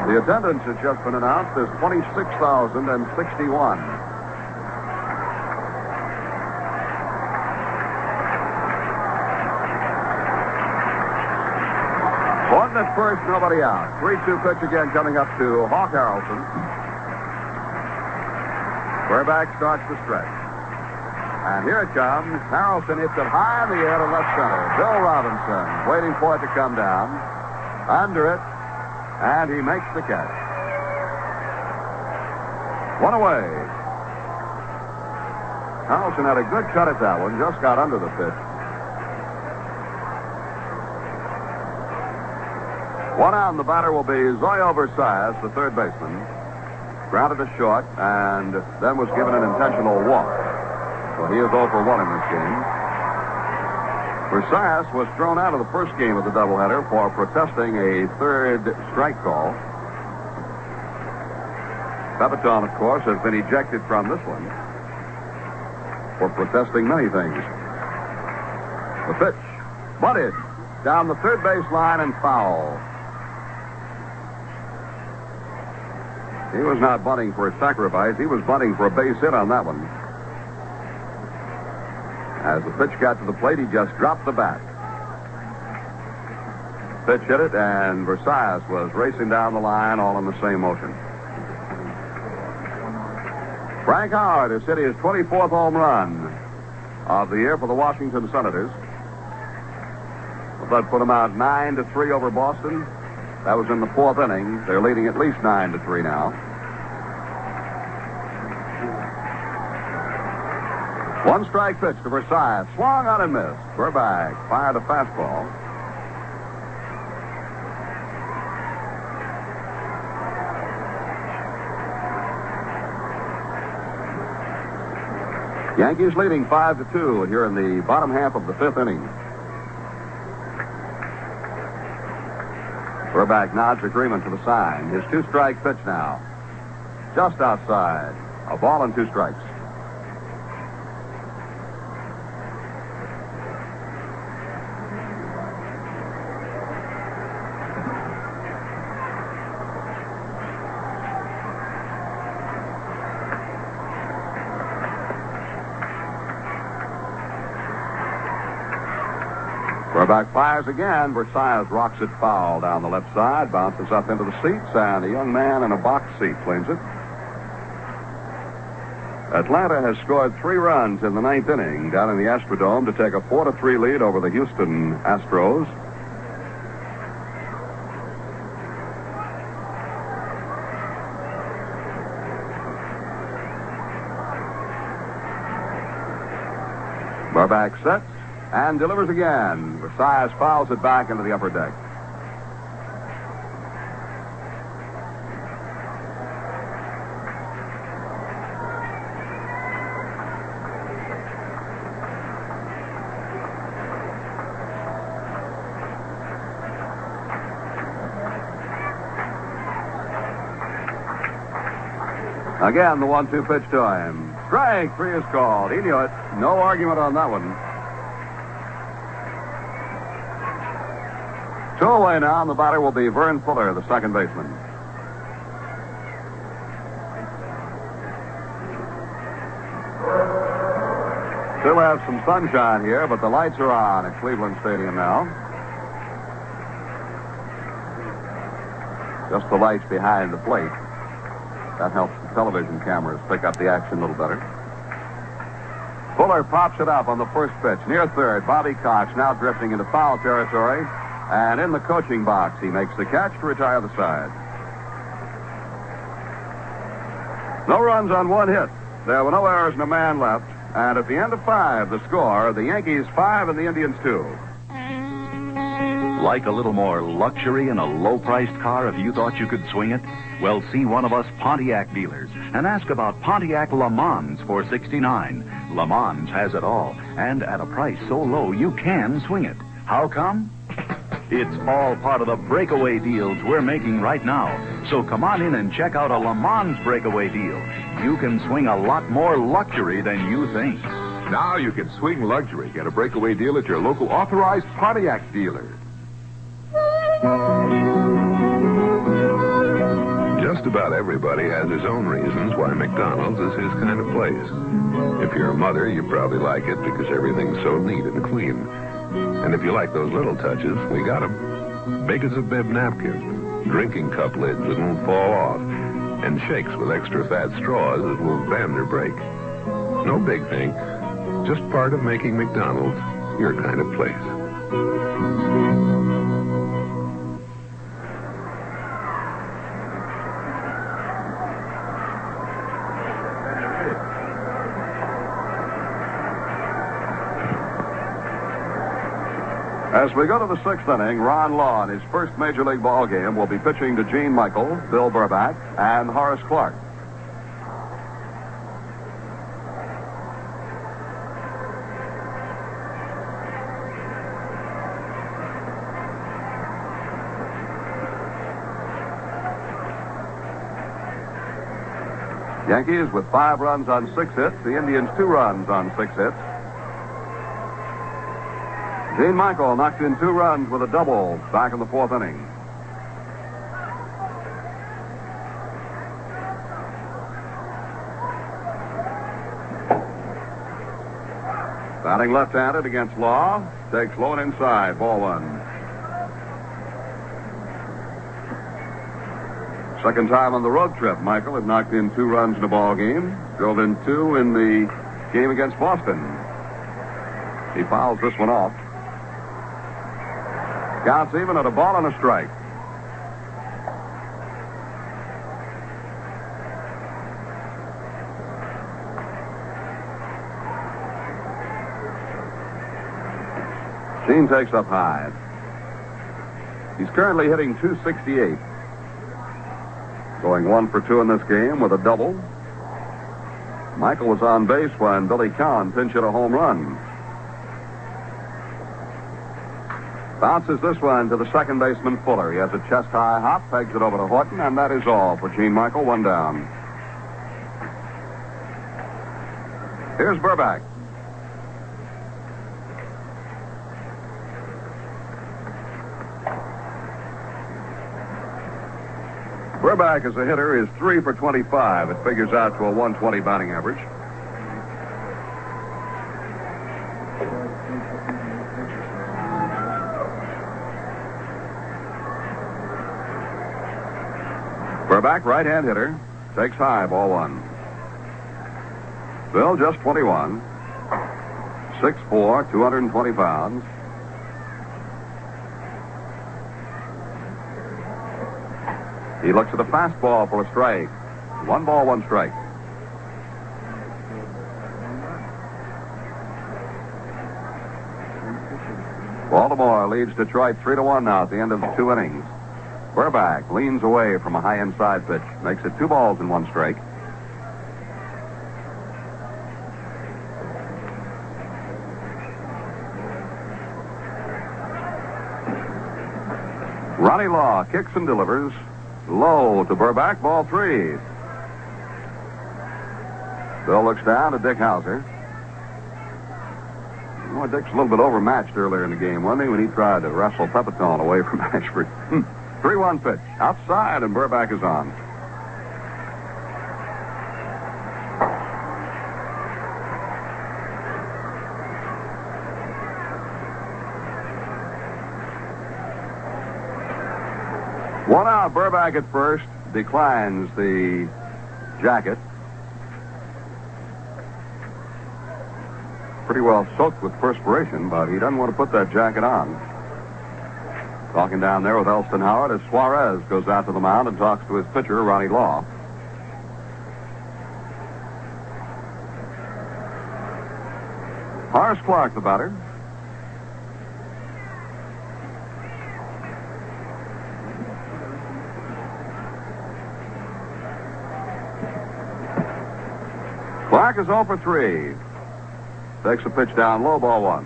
The attendance has just been announced as 26,061. One at first, nobody out. 3-2 pitch again coming up to Hawk Harrelson. Quarterback starts the stretch. And here it comes. Harrelson hits it high in the air to left center. Bill Robinson waiting for it to come down. Under it. And he makes the catch. 1 away. Harrelson had a good cut at that one. Just got under the pitch. 1 out, and the batter will be Zoyo Versailles, the third baseman. Grounded to short, and then was given an intentional walk. So he is 0 for 1 in this game. Versailles was thrown out of the first game of the doubleheader for protesting a third strike call. Pepitone, of course, has been ejected from this one for protesting many things. The pitch, butted down the third base line and foul. He was not bunting for a sacrifice. He was bunting for a base hit on that one. As the pitch got to the plate, he just dropped the bat. Pitch hit it, and Versailles was racing down the line all in the same motion. Frank Howard has hit his 24th home run of the year for the Washington Senators. That put them out 9-3 over Boston. That was in the 4th inning. They're leading at least 9-3 now. One strike pitch to Versailles. Swung on and missed. Burback fired a fastball. Yankees leading 5-2 here in the bottom half of the 5th inning. Burback nods agreement to the sign. His 2-strike pitch now. Just outside. A ball and 2 strikes. Burback fires again. Versailles rocks it foul down the left side, bounces up into the seats, and a young man in a box seat claims it. Atlanta has scored 3 runs in the 9th inning down in the Astrodome to take a 4-3 lead over the Houston Astros. Burback sets and delivers again. Versailles fouls it back into the upper deck. Again, the 1-2 pitch to him. Strike 3 is called. He knew it. No argument on that one. 2 away now, and the batter will be Vern Fuller, the second baseman. Still have some sunshine here, but the lights are on at Cleveland Stadium now. Just the lights behind the plate. That helps the television cameras pick up the action a little better. Fuller pops it up on the first pitch. Near third, Bobby Cox now drifting into foul territory. And in the coaching box, he makes the catch to retire the side. No runs on 1 hit. There were no errors and a man left. And at the end of 5, the score, the Yankees 5 and the Indians 2. Like a little more luxury in a low-priced car if you thought you could swing it? Well, see one of us Pontiac dealers and ask about Pontiac Le Mans for $69. Le Mans has it all, and at a price so low you can swing it. How come? It's all part of the breakaway deals we're making right now. So come on in and check out a Le Mans breakaway deal. You can swing a lot more luxury than you think. Now you can swing luxury. Get a breakaway deal at your local authorized Pontiac dealer. Just about everybody has his own reasons why McDonald's is his kind of place. If you're a mother, you probably like it because everything's so neat and clean. And if you like those little touches, we got them. Big as a bib napkin, drinking cup lids that won't fall off, and shakes with extra fat straws that won't bend or break. No big thing, just part of making McDonald's your kind of place. As we go to the 6th inning, Ron Law in his first Major League ball game will be pitching to Gene Michael, Bill Burback, and Horace Clark. Yankees with 5 runs on 6 hits. The Indians 2 runs on 6 hits. Gene Michael knocked in 2 runs with a double back in the 4th inning. Batting left-handed against Law. Takes low and inside. Ball 1. Second time on the road trip, Michael had knocked in 2 runs in a ball game. Drove in 2 in the game against Boston. He fouls this one off. Counts even at a ball and a strike. Gene takes up high. He's currently hitting .268. Going 1 for 2 in this game with a double. Michael was on base when Billy Cowan pinch hit a home run. Bounces this one to the second baseman, Fuller. He has a chest-high hop, pegs it over to Horton, and that is all for Gene Michael. 1 down. Here's Burback. Burback as a hitter is 3 for 25. It figures out to a 120 batting average. Burback, right-hand hitter, takes high, ball 1. Bill, just 21. 6'4", 220 pounds. He looks at the fastball for a strike. 1 ball, 1 strike. Baltimore leads Detroit 3-1 now at the end of the 2 innings. Burback leans away from a high inside pitch. Makes it 2 balls and 1 strike. Ronnie Law kicks and delivers. Low to Burback, ball 3. Bill looks down to Dick Hauser. Well, Dick's a little bit overmatched earlier in the game, wasn't he, when he tried to wrestle Pepitone away from Ashford. 3-1 pitch. Outside, and Burback is on. One out. Burback at first. Declines the jacket. Pretty well soaked with perspiration, but he doesn't want to put that jacket on. Talking down there with Elston Howard as Suarez goes out to the mound and talks to his pitcher, Ronnie Law. Horace Clark, the batter. Clark is 0 for 3. Takes a pitch down, low, ball 1.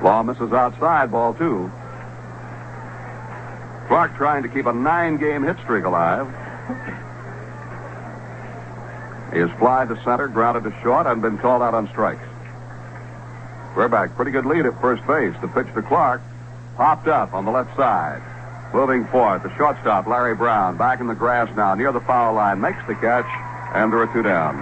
Law misses outside, ball 2. Clark trying to keep a 9-game hit streak alive. He has flied to center, grounded to short, and been called out on strikes. Burback, pretty good lead at first base. The pitch to Clark, popped up on the left side. Moving forward, the shortstop, Larry Brown, back in the grass now, near the foul line, makes the catch, and there are 2 down.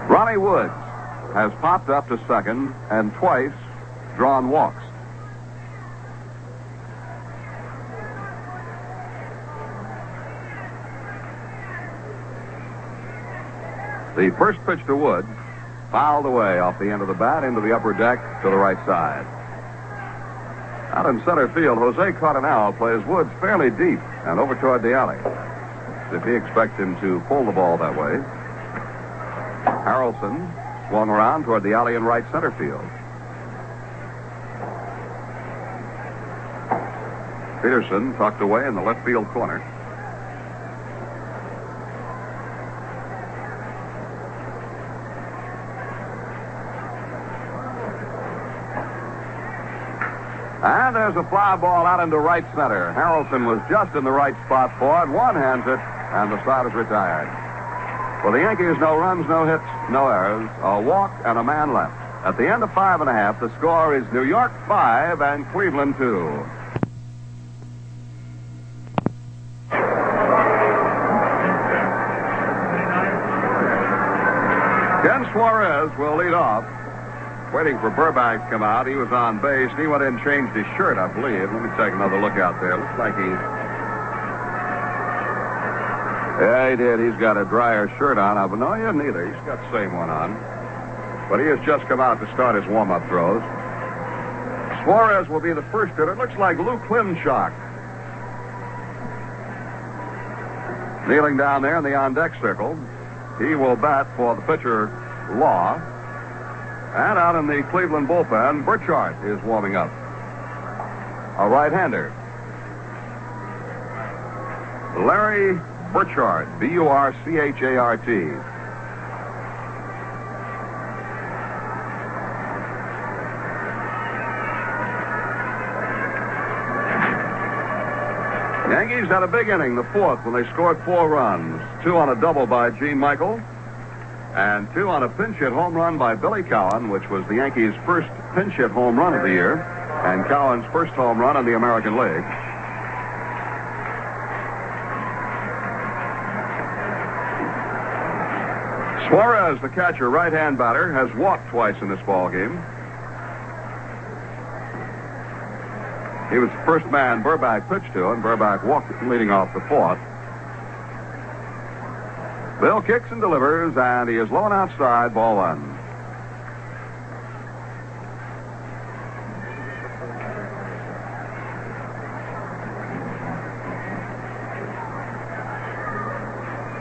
Ronnie Woods has popped up to second and twice drawn walks. The first pitch to Wood, fouled away off the end of the bat into the upper deck to the right side. Out in center field, Jose Cardinal plays Woods fairly deep and over toward the alley. If he expects him to pull the ball that way. Harrelson swung around toward the alley in right center field. Peterson tucked away in the left field corner. And there's a fly ball out into right center. Harrelson was just in the right spot for it. One-hands it, and the side is retired. For the Yankees, no runs, no hits, no errors, a walk, and a man left. At the end of 5.5, the score is New York 5 and Cleveland 2. Ken Suarez will lead off. Waiting for Burback to come out. He was on base. He went in and changed his shirt, I believe. Let me take another look out there. Looks like he... Yeah, he did. He's got a drier shirt on. But no, he didn't either. He's got the same one on. But he has just come out to start his warm-up throws. Suarez will be the first hitter. It looks like Lou Klimchak. Kneeling down there in the on-deck circle. He will bat for the pitcher, Law. And out in the Cleveland bullpen, Burchart is warming up. A right-hander. Larry Burchart, Burchart. Yankees had a big inning, the 4th, when they scored 4 runs. 2 on a double by Gene Michael. And 2 on a pinch hit home run by Billy Cowan, which was the Yankees' first pinch hit home run of the year, and Cowan's first home run in the American League. Suarez, the catcher, right-hand batter, has walked twice in this ball game. He was the first man Burback pitched to, and Burback walked leading off the 4th. Bill kicks and delivers, and he is low and outside, ball 1.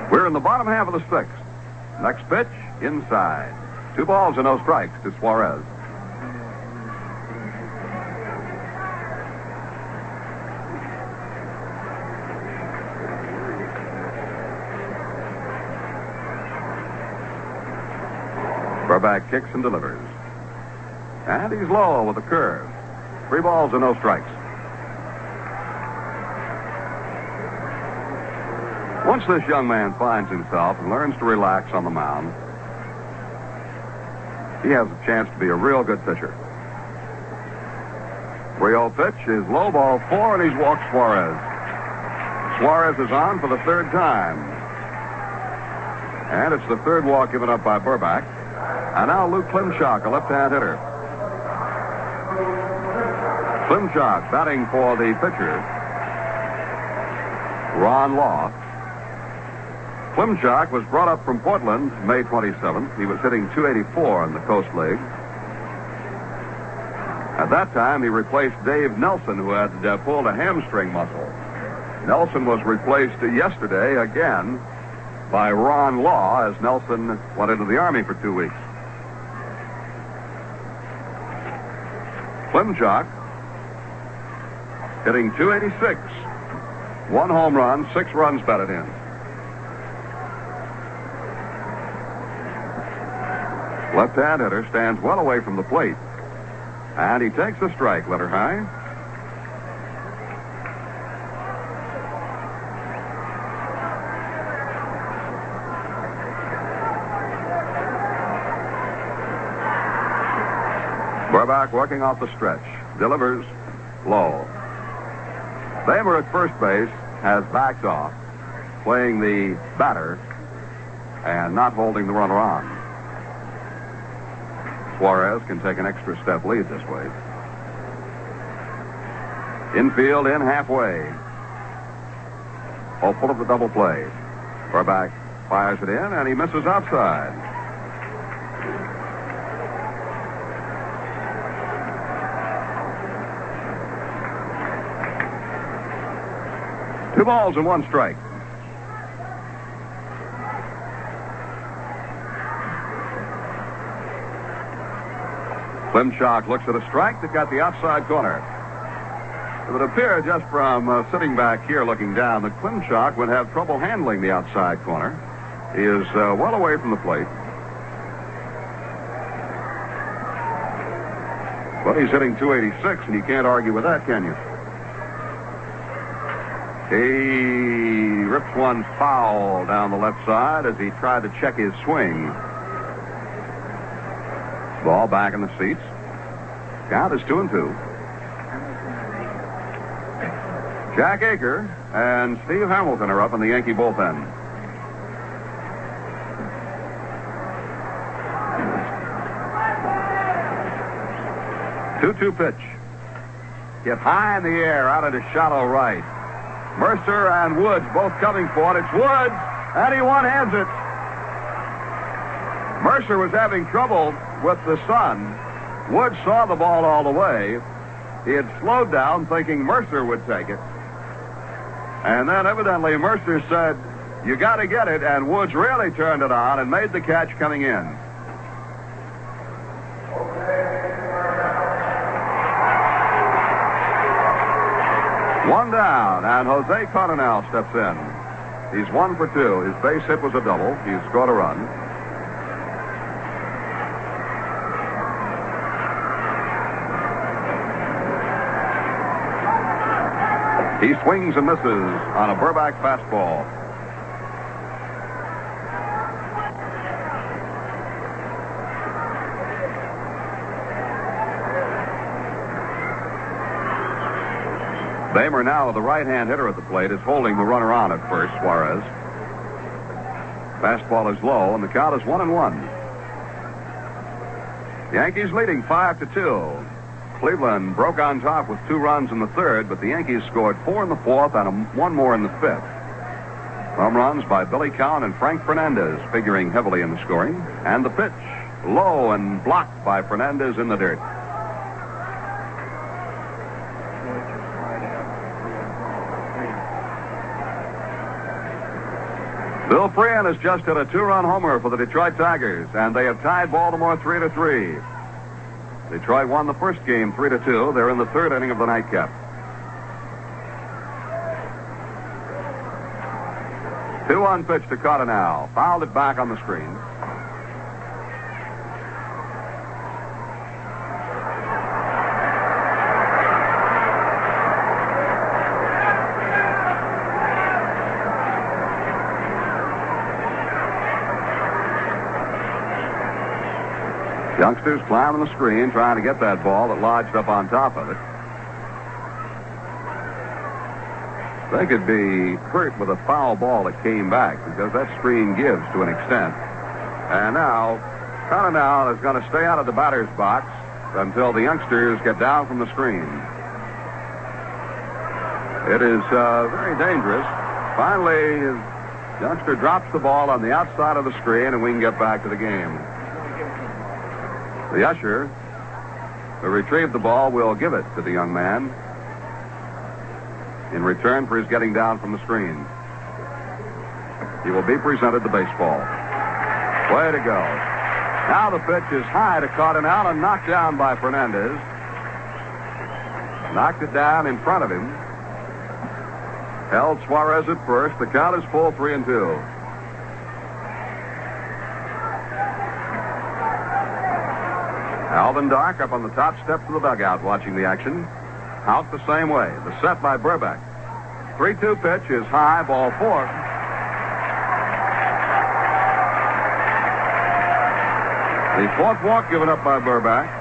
We're in the bottom half of the 6th. Next pitch, inside. 2 balls and no strikes to Suarez. Burbach kicks and delivers. And he's low with a curve. 3 balls and no strikes. Once this young man finds himself and learns to relax on the mound, he has a chance to be a real good pitcher. 3-0 pitch is low, ball 4, and he's walked Suarez. Suarez is on for the 3rd time. And it's the 3rd walk given up by Burbach. And now Luke Klimchak, a left-hand hitter. Klimchak batting for the pitcher, Ron Law. Klimchak was brought up from Portland May 27th. He was hitting .284 in the Coast League. At that time, he replaced Dave Nelson, who had pulled a hamstring muscle. Nelson was replaced yesterday again by Ron Law as Nelson went into the Army for 2 weeks. Klimchak hitting .286. 1 home run, 6 runs batted in. Left-hand hitter stands well away from the plate. And he takes a strike, letter high. Burbach working off the stretch. Delivers low. Bamer at first base has backed off, playing the batter and not holding the runner on. Suarez can take an extra step lead this way. Infield in halfway. Hopeful of the double play. Burbach fires it in, and he misses outside. Two balls and 1 strike. Klimchak looks at a strike that got the outside corner. It would appear just from sitting back here looking down that Klimchak would have trouble handling the outside corner. He is well away from the plate. But he's hitting .286, and you can't argue with that, can you? He rips one foul down the left side as he tried to check his swing. Ball back in the seats. Count is 2-2. Jack Aker and Steve Hamilton are up in the Yankee bullpen. Two-two pitch. Hit high in the air out into shallow right. Mercer and Woods both coming for it. It's Woods, and he one-hands it. Mercer was having trouble with the sun. Woods saw the ball all the way. He had slowed down thinking Mercer would take it. And then evidently Mercer said, "You got to get it," and Woods really turned it on and made the catch coming in. One down, and Jose Cardinal steps in. He's 1 for 2. His base hit was a double. He's scored a run. He swings and misses on a Burbach fastball. Bamer now, the right-hand hitter at the plate, is holding the runner on at first, Suarez. Fastball is low, and the count is 1-1. Yankees leading 5-2. Cleveland broke on top with 2 runs in the 3rd, but the Yankees scored 4 in the 4th and 1 more in the 5th. Home runs by Billy Cowan and Frank Fernandez, figuring heavily in the scoring. And the pitch, low and blocked by Fernandez in the dirt. Bill Freehan has just hit a 2-run homer for the Detroit Tigers, and they have tied Baltimore 3-3. Detroit won the first game 3-2. They're in the 3rd inning of the nightcap. 2-1 pitch to Cardinal. Fouled it back on the screen. Youngsters climbing the screen, trying to get that ball that lodged up on top of it. They could be hurt with a foul ball that came back because that screen gives to an extent. And now, Connell is going to stay out of the batter's box until the youngsters get down from the screen. It is very dangerous. Finally, his youngster drops the ball on the outside of the screen, and we can get back to the game. The usher who retrieved the ball will give it to the young man in return for his getting down from the screen. He will be presented the baseball. Way to go. Now the pitch is high to Cardinal and knocked down by Fernandez. Knocked it down in front of him. Held Suarez at first. The count is full, 3-2. Alvin Dark up on the top steps of the dugout watching the action. Out the same way. The set by Burbank. 3-2 pitch is high, ball 4. The fourth walk given up by Burbank.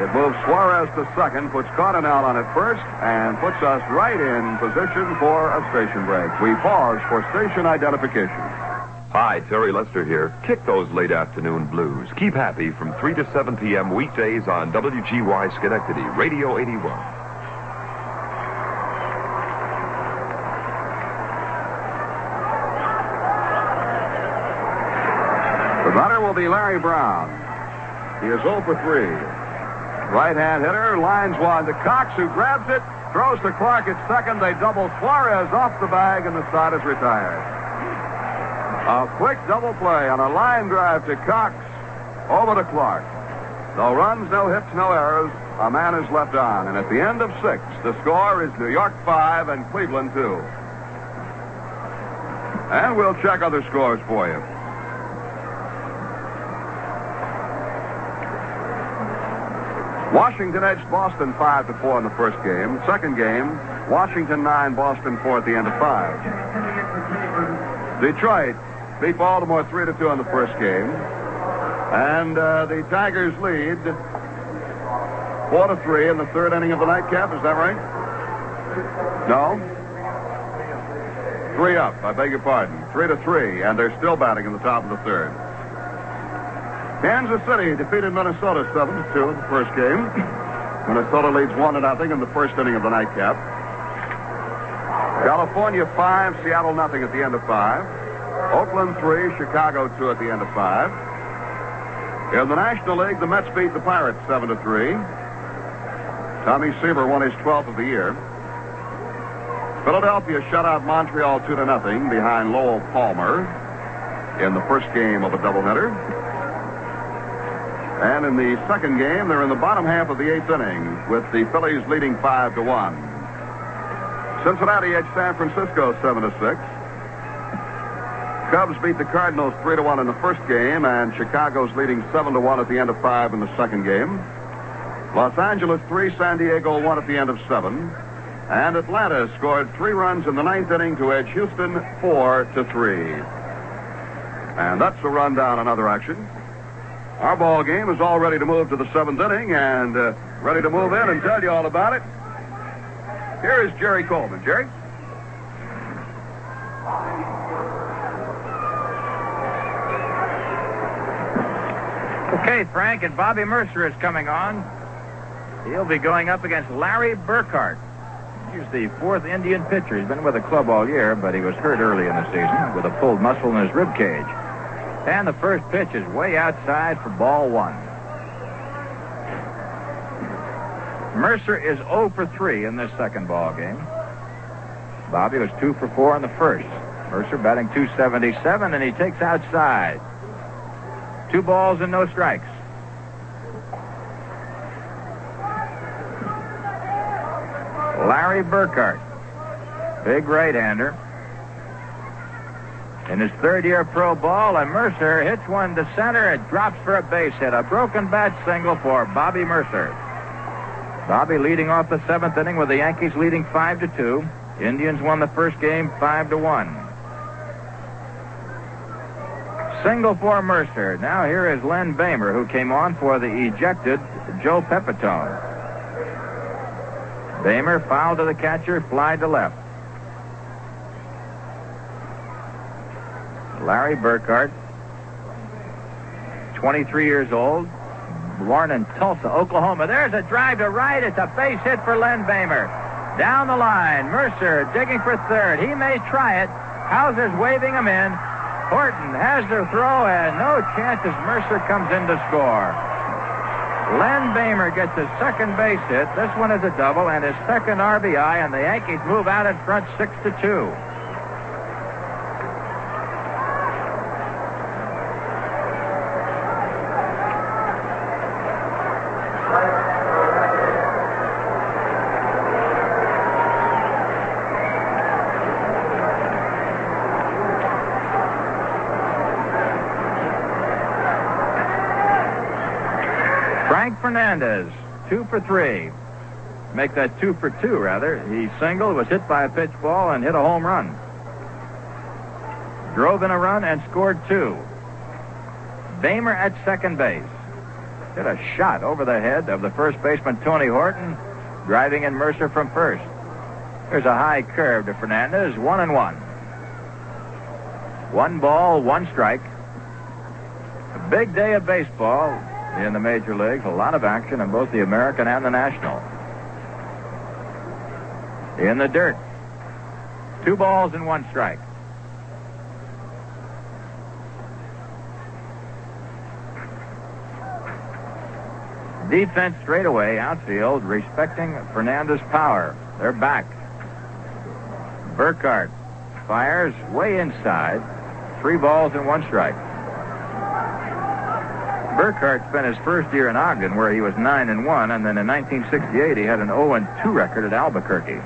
It moves Suarez to second, puts Cardinal on at first, and puts us right in position for a station break. We pause for station identification. Hi, Terry Lester here. Kick those late afternoon blues. Keep happy from 3 to 7 p.m. weekdays on WGY Schenectady, Radio 81. The batter will be Larry Brown. He is 0 for 3. Right-hand hitter, lines one to Cox, who grabs it, throws to Clark at second. They double Suarez off the bag, and the side is retired. A quick double play on a line drive to Cox, over to Clark. No runs, no hits, no errors. A man is left on, and at the end of 6, the score is New York 5 and Cleveland 2. And we'll check other scores for you. Washington edged Boston 5-4 in the first game. Second game, Washington 9, Boston 4 at the end of 5. Detroit beat Baltimore 3-2 in the first game. And the Tigers lead 4-3 in the third inning of the nightcap. Is that right? No? 3 up, I beg your pardon. 3-3, and they're still batting in the top of the third. Kansas City defeated Minnesota 7-2 in the first game. Minnesota leads 1-0 in the first inning of the nightcap. California 5, Seattle nothing at the end of 5. Oakland 3, Chicago 2 at the end of 5. In the National League, the Mets beat the Pirates 7-3. Tommy Seaver won his 12th of the year. Philadelphia shut out Montreal 2-0 behind Lowell Palmer in the first game of a doubleheader. And in the second game, they're in the bottom half of the 8th inning with the Phillies leading 5-1. Cincinnati edged San Francisco 7-6. Cubs beat the Cardinals 3-1 in the first game, and Chicago's leading 7-1 at the end of 5 in the second game. Los Angeles 3, San Diego 1 at the end of 7. And Atlanta scored 3 runs in the 9th inning to edge Houston 4-3. And that's a rundown on other action. Our ball game is all ready to move to the 7th inning and ready to move in and tell you all about it. Here is Jerry Coleman. Jerry? Okay, Frank, and Bobby Mercer is coming on. He'll be going up against Larry Burkhart. He's the 4th Indian pitcher. He's been with the club all year, but he was hurt early in the season with a pulled muscle in his rib cage. And the first pitch is way outside for ball 1. Mercer is 0 for 3 in this second ball game. Bobby was 2 for 4 in the first. Mercer batting .277, and he takes outside. 2 balls and no strikes. Larry Burkhart, big right-hander. In his third-year pro ball, and Mercer hits one to center. It drops for a base hit. A broken bat single for Bobby Mercer. Bobby leading off the 7th inning with the Yankees leading 5-2. Indians won the first game 5-1. Single for Mercer. Now here is Len Bamer, who came on for the ejected Joe Pepitone. Bamer fouled to the catcher, fly to left. Larry Burkhart, 23 years old, born in Tulsa, Oklahoma. There's a drive to right. It's a base hit for Len Bamer. Down the line, Mercer digging for third. He may try it. Hauser's waving him in. Horton has their throw, and no chance as Mercer comes in to score. Len Bamer gets his second base hit. This one is a double and his second RBI, and the Yankees move out in front 6-2. Fernandez, 2 for 3. Make that 2 for 2, rather. He singled, was hit by a pitch ball, and hit a home run. Drove in a run and scored 2. Bamer at second base. Hit a shot over the head of the first baseman, Tony Horton, driving in Mercer from first. There's a high curve to Fernandez, 1-1. 1 ball, 1 strike. A big day of baseball in the major leagues. A lot of action in both the American and the National. In the dirt. 2 balls and 1 strike. Defense straight away, outfield, respecting Fernandez's power. They're back. Burkhart fires way inside. 3 balls and 1 strike. Burkhart spent his first year in Ogden, where he was 9-1, and then in 1968 he had an 0-2 record at Albuquerque.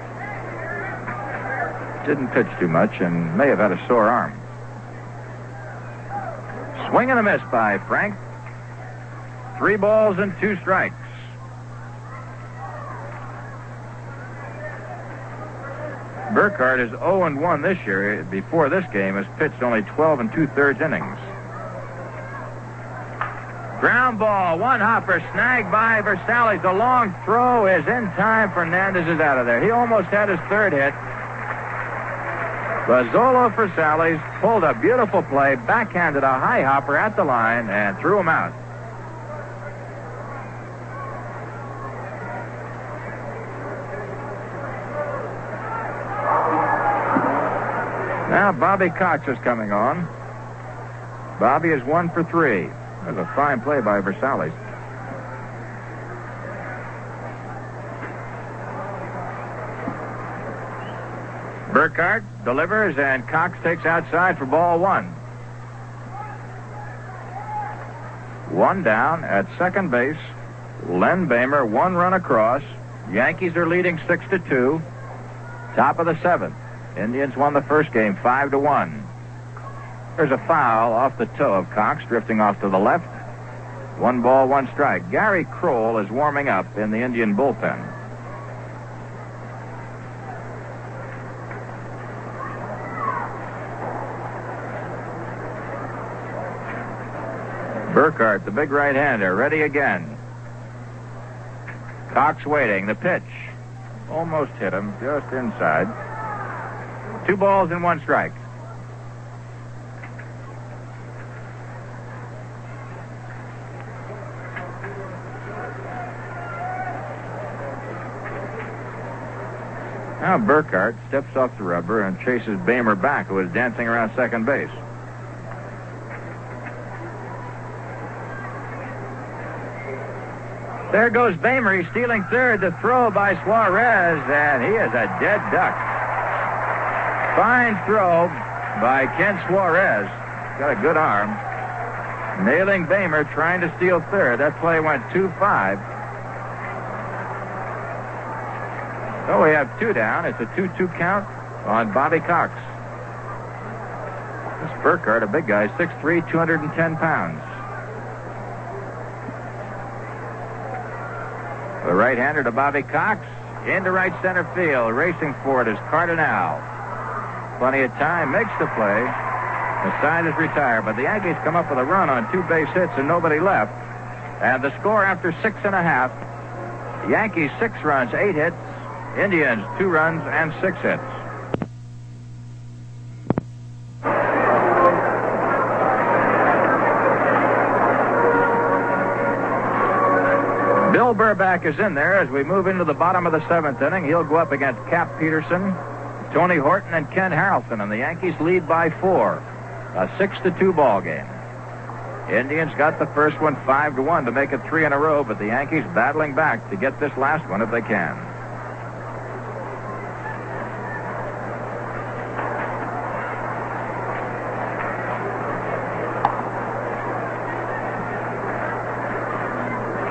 Didn't pitch too much and may have had a sore arm. Swing and a miss by Frank. 3 balls and 2 strikes. Burkhart is 0-1 this year. Before this game, has pitched only 12 2/3 innings. Ground ball, 1 hopper, snagged by Versalles. The long throw is in time. Fernandez is out of there. He almost had his 3rd hit. Bazzolo Versalles pulled a beautiful play, backhanded a high hopper at the line, and threw him out. Now Bobby Cox is coming on. Bobby is 1 for 3. That was a fine play by Versalles. Burkhart delivers, and Cox takes outside for ball 1. 1 down at second base. Len Bamer, 1 run across. Yankees are leading 6-2. Top of the 7th. Indians won the first game 5-1. There's a foul off the toe of Cox, drifting off to the left. 1 ball, 1 strike. Gary Kroll is warming up in the Indian bullpen. Burkhart, the big right-hander, ready again. Cox waiting. The pitch. Almost hit him, just inside. 2 balls and 1 strike. Now Burkhart steps off the rubber and chases Bamer back, who is dancing around second base. There goes Bamer. He's stealing third. The throw by Suarez, and he is a dead duck. Fine throw by Ken Suarez. Got a good arm. Nailing Bamer, trying to steal third. That play went 2-5. So we have 2 down. It's a 2-2 count on Bobby Cox. This Burkhart, a big guy, 6'3", 210 pounds. The right-hander to Bobby Cox. Into right center field. Racing for it is Cardinal. Plenty of time. Makes the play. The side is retired, but the Yankees come up with a run on 2 base hits and nobody left. And the score after 6.5, Yankees 6 runs, 8 hits. Indians 2 runs and 6 hits. Bill Burback is in there as we move into the bottom of the 7th inning. He'll go up against Cap Peterson, Tony Horton, and Ken Harrelson, and the Yankees lead by 4. A 6-2 ball game. Indians got the first one 5-1 to make it 3 in a row, but the Yankees battling back to get this last one if they can.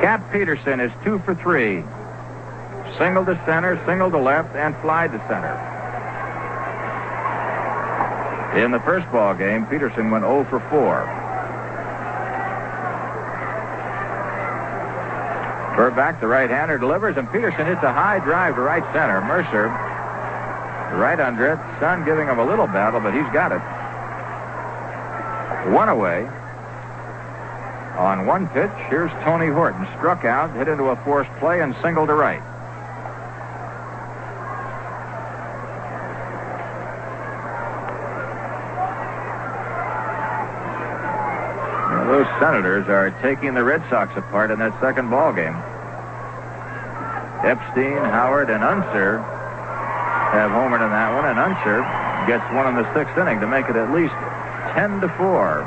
Cap Peterson is 2 for 3. Single to center, single to left, and fly to center. In the first ball game, Peterson went 0 for 4. Burback, the right-hander, delivers, and Peterson hits a high drive to right center. Mercer, right under it. Sun giving him a little battle, but he's got it. 1 away. On 1 pitch, here's Tony Horton. Struck out, hit into a forced play, and single to right. Now, those Senators are taking the Red Sox apart in that second ball game. Epstein, Howard, and Unser have homered in that one, and Unser gets one in the 6th inning to make it at least 10-4.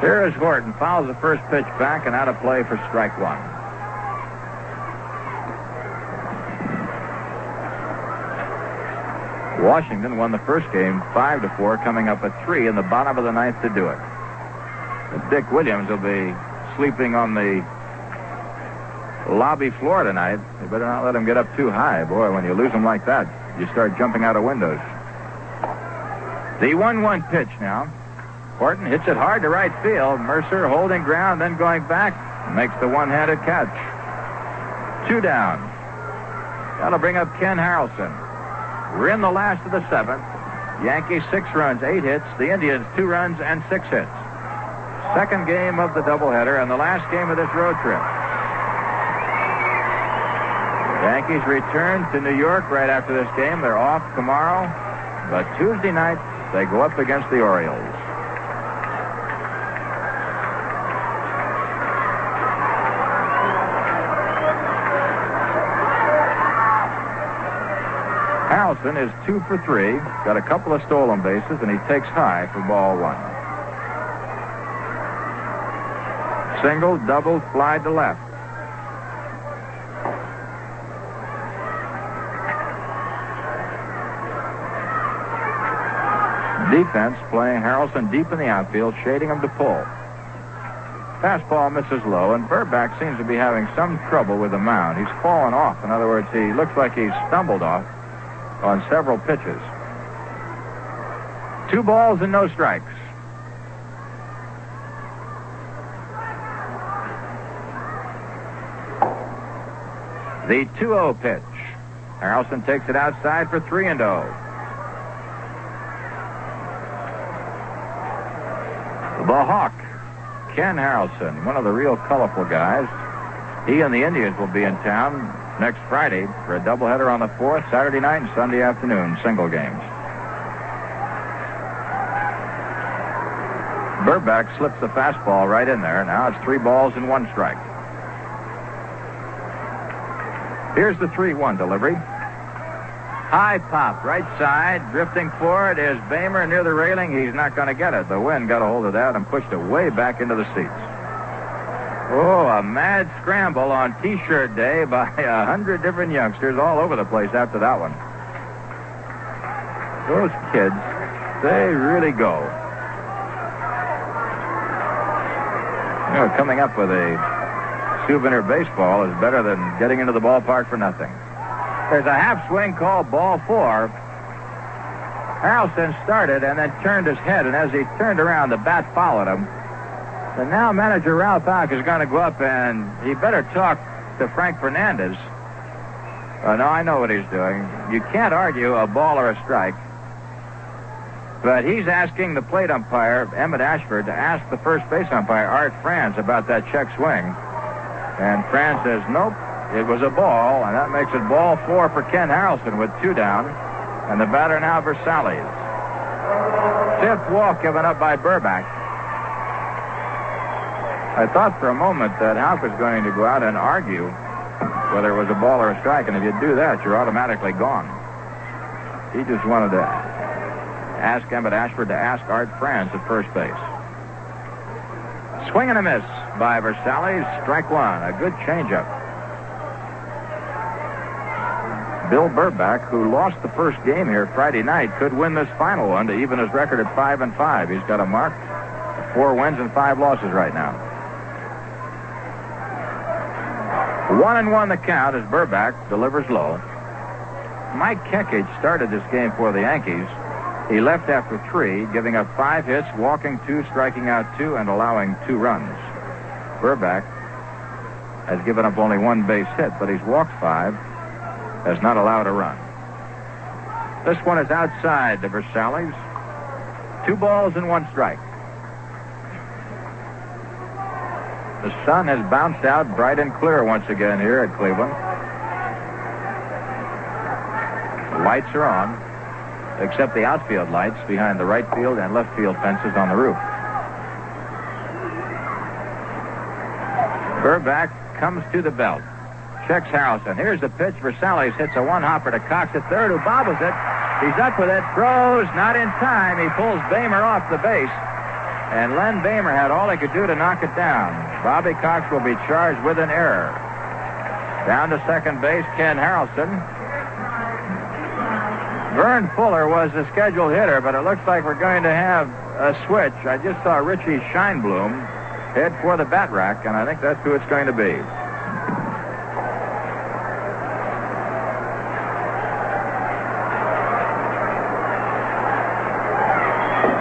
Here is Horton. Fouls the first pitch back and out of play for strike 1. Washington won the first game 5-4, coming up at 3 in the bottom of the 9th to do it. But Dick Williams will be sleeping on the lobby floor tonight. You better not let him get up too high. Boy, when you lose him like that, you start jumping out of windows. The 1-1 pitch now. Horton hits it hard to right field. Mercer holding ground, then going back, makes the one-handed catch. 2 down. That'll bring up Ken Harrelson. We're in the last of the 7th. Yankees 6 runs, 8 hits. The Indians 2 runs and 6 hits. Second game of the doubleheader and the last game of this road trip. Yankees return to New York right after this game. They're off tomorrow, but Tuesday night they go up against the Orioles. Harrelson is 2 for 3, got a couple of stolen bases, and he takes high for ball 1. Single, double, fly to left. Defense playing Harrelson deep in the outfield, shading him to pull. Fastball misses low, and Burback seems to be having some trouble with the mound. He's fallen off. In other words, he looks like he's stumbled off on several pitches. 2 balls and no strikes. The 2-0 pitch. Harrelson takes it outside for 3-0. The Hawk, Ken Harrelson, one of the real colorful guys. He and the Indians will be in town next Friday for a doubleheader on the 4th, Saturday night and Sunday afternoon, single games. Burback slips the fastball right in there. Now it's 3 balls and 1 strike. Here's the 3-1 delivery. High pop, right side, drifting for it is Bamer near the railing. He's not going to get it. The wind got a hold of that and pushed it way back into the seats. Oh, a mad scramble on T-shirt day by 100 different youngsters all over the place after that one. Those kids, they really go. You know, coming up with a souvenir baseball is better than getting into the ballpark for nothing. There's a half swing called ball 4. Harrelson started and then turned his head, and as he turned around, the bat followed him. And now manager Ralph Alk is going to go up, and he better talk to Frank Fernandez. No, I know what he's doing. You can't argue a ball or a strike. But he's asking the plate umpire, Emmett Ashford, to ask the first base umpire, Art Franz, about that check swing. And Franz says, nope, it was a ball, and that makes it ball 4 for Ken Harrelson with 2 down. And the batter now, Versalles. 5th walk given up by Burbach. I thought for a moment that Houck was going to go out and argue whether it was a ball or a strike, and if you do that, you're automatically gone. He just wanted to ask Emmett Ashford to ask Art Franz at first base. Swing and a miss by Versalles. Strike 1. A good changeup. Bill Burbach, who lost the first game here Friday night, could win this final one to even his record at 5-5. He's got a mark of 4 wins and 5 losses right now. 1-1 the count as Burbach delivers low. Mike Kekich started this game for the Yankees. He left after 3, giving up 5 hits, walking 2, striking out 2, and allowing 2 runs. Burbach has given up only 1 base hit, but he's walked 5, has not allowed a run. This one is outside to Versalles. 2 balls and 1 strike. The sun has bounced out bright and clear once again here at Cleveland. The lights are on, except the outfield lights behind the right field and left field fences on the roof. Burbach comes to the belt. Checks Harrelson. Here's the pitch. Versalles hits a 1-hopper to Cox at third, who bobbles it. He's up with it. Throws. Not in time. He pulls Bamer off the base. And Len Bamer had all he could do to knock it down. Bobby Cox will be charged with an error. Down to second base, Ken Harrelson. Vern Fuller was the scheduled hitter, but it looks like we're going to have a switch. I just saw Richie Scheinblum head for the bat rack, and I think that's who it's going to be.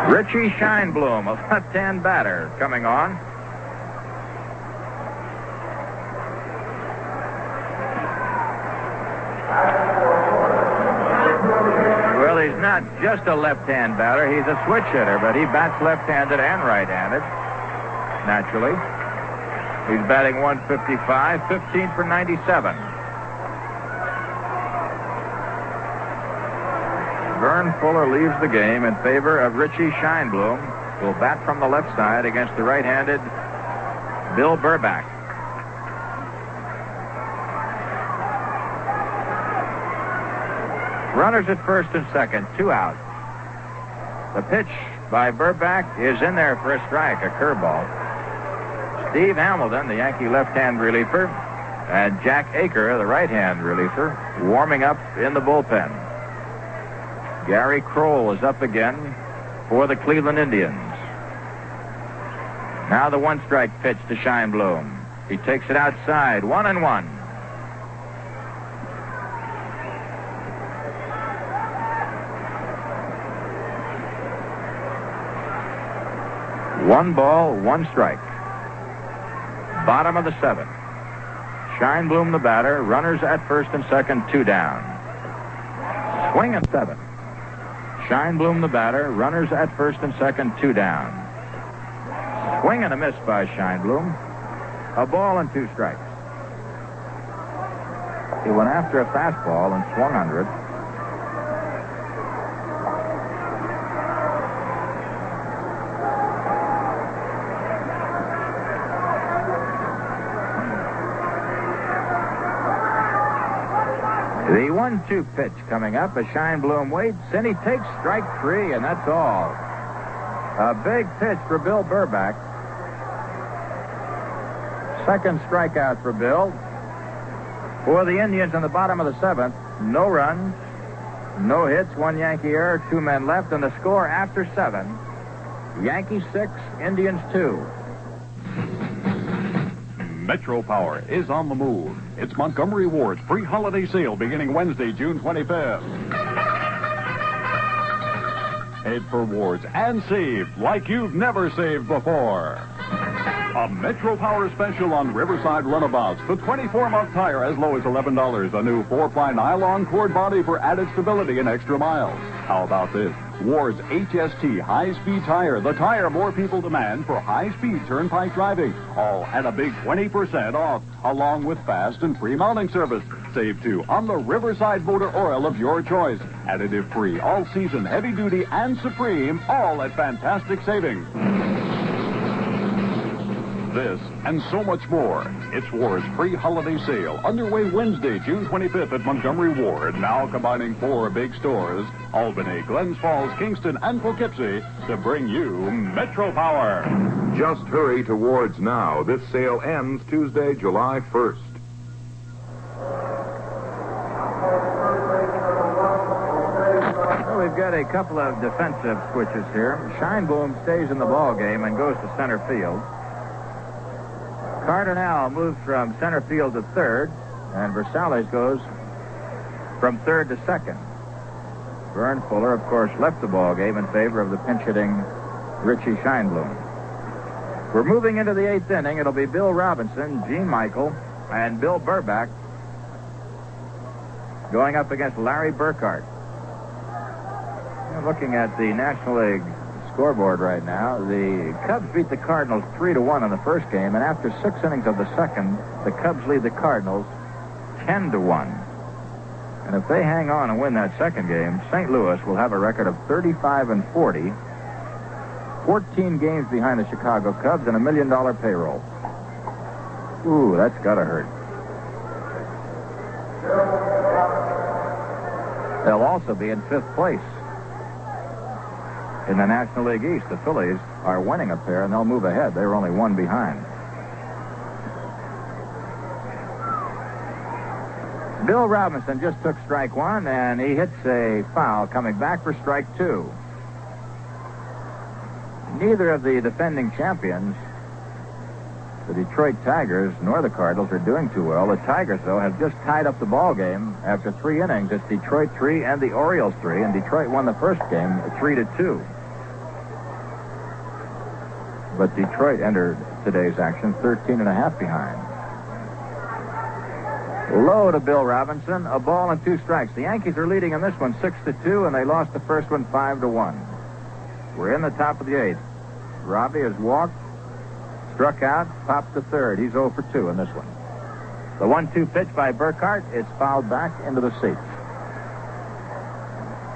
Richie Scheinblum, a left-hand batter, coming on. Well, he's not just a left-hand batter. He's a switch hitter, but he bats left-handed and right-handed, naturally. He's batting 155, 15 for 97. Vern Fuller leaves the game in favor of Richie Scheinblum, who will bat from the left side against the right-handed Bill Burbach. Runners at first and second, 2 out. The pitch by Burbach is in there for a strike, a curveball. Steve Hamilton, the Yankee left-hand reliever, and Jack Aker, the right-hand reliever, warming up in the bullpen. Gary Kroll is up again for the Cleveland Indians. Now the 1-strike pitch to Scheinblum. He takes it outside, 1-1. One ball, 1 strike. Bottom of the 7th. Scheinblum the batter. Runners at first and second, 2 down. Swing and 7. Scheinblum the batter. Runners at first and second, 2 down. Swing and a miss by Scheinblum. A ball and 2 strikes. He went after a fastball and swung under it. The 1-2 pitch coming up as Scheinblum waits, and he takes strike 3, and that's all. A big pitch for Bill Burbach. Second strikeout for Bill. For the Indians in the bottom of the 7th, no runs, no hits, 1 Yankee error, 2 men left, and the score after 7, Yankees 6, Indians 2. Metro Power is on the move. It's Montgomery Ward's pre-holiday sale beginning Wednesday, June 25th. Head for Ward's and save like you've never saved before. A Metro Power special on Riverside runabouts. The 24-month tire as low as $11. A new 4-ply nylon cord body for added stability and extra miles. How about this? Ward's HST high-speed tire, the tire more people demand for high-speed turnpike driving. All at a big 20% off, along with fast and free mounting service. Save, too, on the Riverside motor oil of your choice. Additive-free, all-season, heavy-duty, and Supreme, all at fantastic savings. This and so much more. It's Ward's pre-holiday sale, underway Wednesday, June 25th at Montgomery Ward, now combining 4 big stores, Albany, Glens Falls, Kingston, and Poughkeepsie, to bring you Metro Power. Just hurry to Ward's now. This sale ends Tuesday, July 1st. Well, we've got a couple of defensive switches here. Scheinblum stays in the ball game and goes to center field. Cardinal moves from center field to third, and Versales goes from third to second. Vern Fuller, of course, left the ball game in favor of the pinch-hitting Richie Scheinblum. We're moving into the 8th inning. It'll be Bill Robinson, Gene Michael, and Bill Burback going up against Larry Burkhart. Looking at the National League scoreboard right now, the Cubs beat the Cardinals 3-1 in the first game, and after 6 innings of the second, the Cubs lead the Cardinals 10-1. And if they hang on and win that second game, St. Louis will have a record of 35-40, 14 games behind the Chicago Cubs, and $1 million payroll. Ooh, that's gotta hurt. They'll also be in 5th place in the National League East. The Phillies are winning a pair, and they'll move ahead. They were only 1 behind. Bill Robinson just took strike 1, and he hits a foul coming back for strike 2. Neither of the defending champions, the Detroit Tigers nor the Cardinals, are doing too well. The Tigers, though, have just tied up the ball game after 3 innings. It's Detroit 3 and the Orioles 3, and Detroit won the first game 3-2. But Detroit entered today's action 13.5 behind. Low to Bill Robinson, a ball and 2 strikes. The Yankees are leading in this one 6-2, and they lost the first one 5-1. We're in the top of the 8th. Robbie has walked, struck out, popped to third. He's 0 for 2 in this one. The 1-2 pitch by Burkhart, it's fouled back into the seats.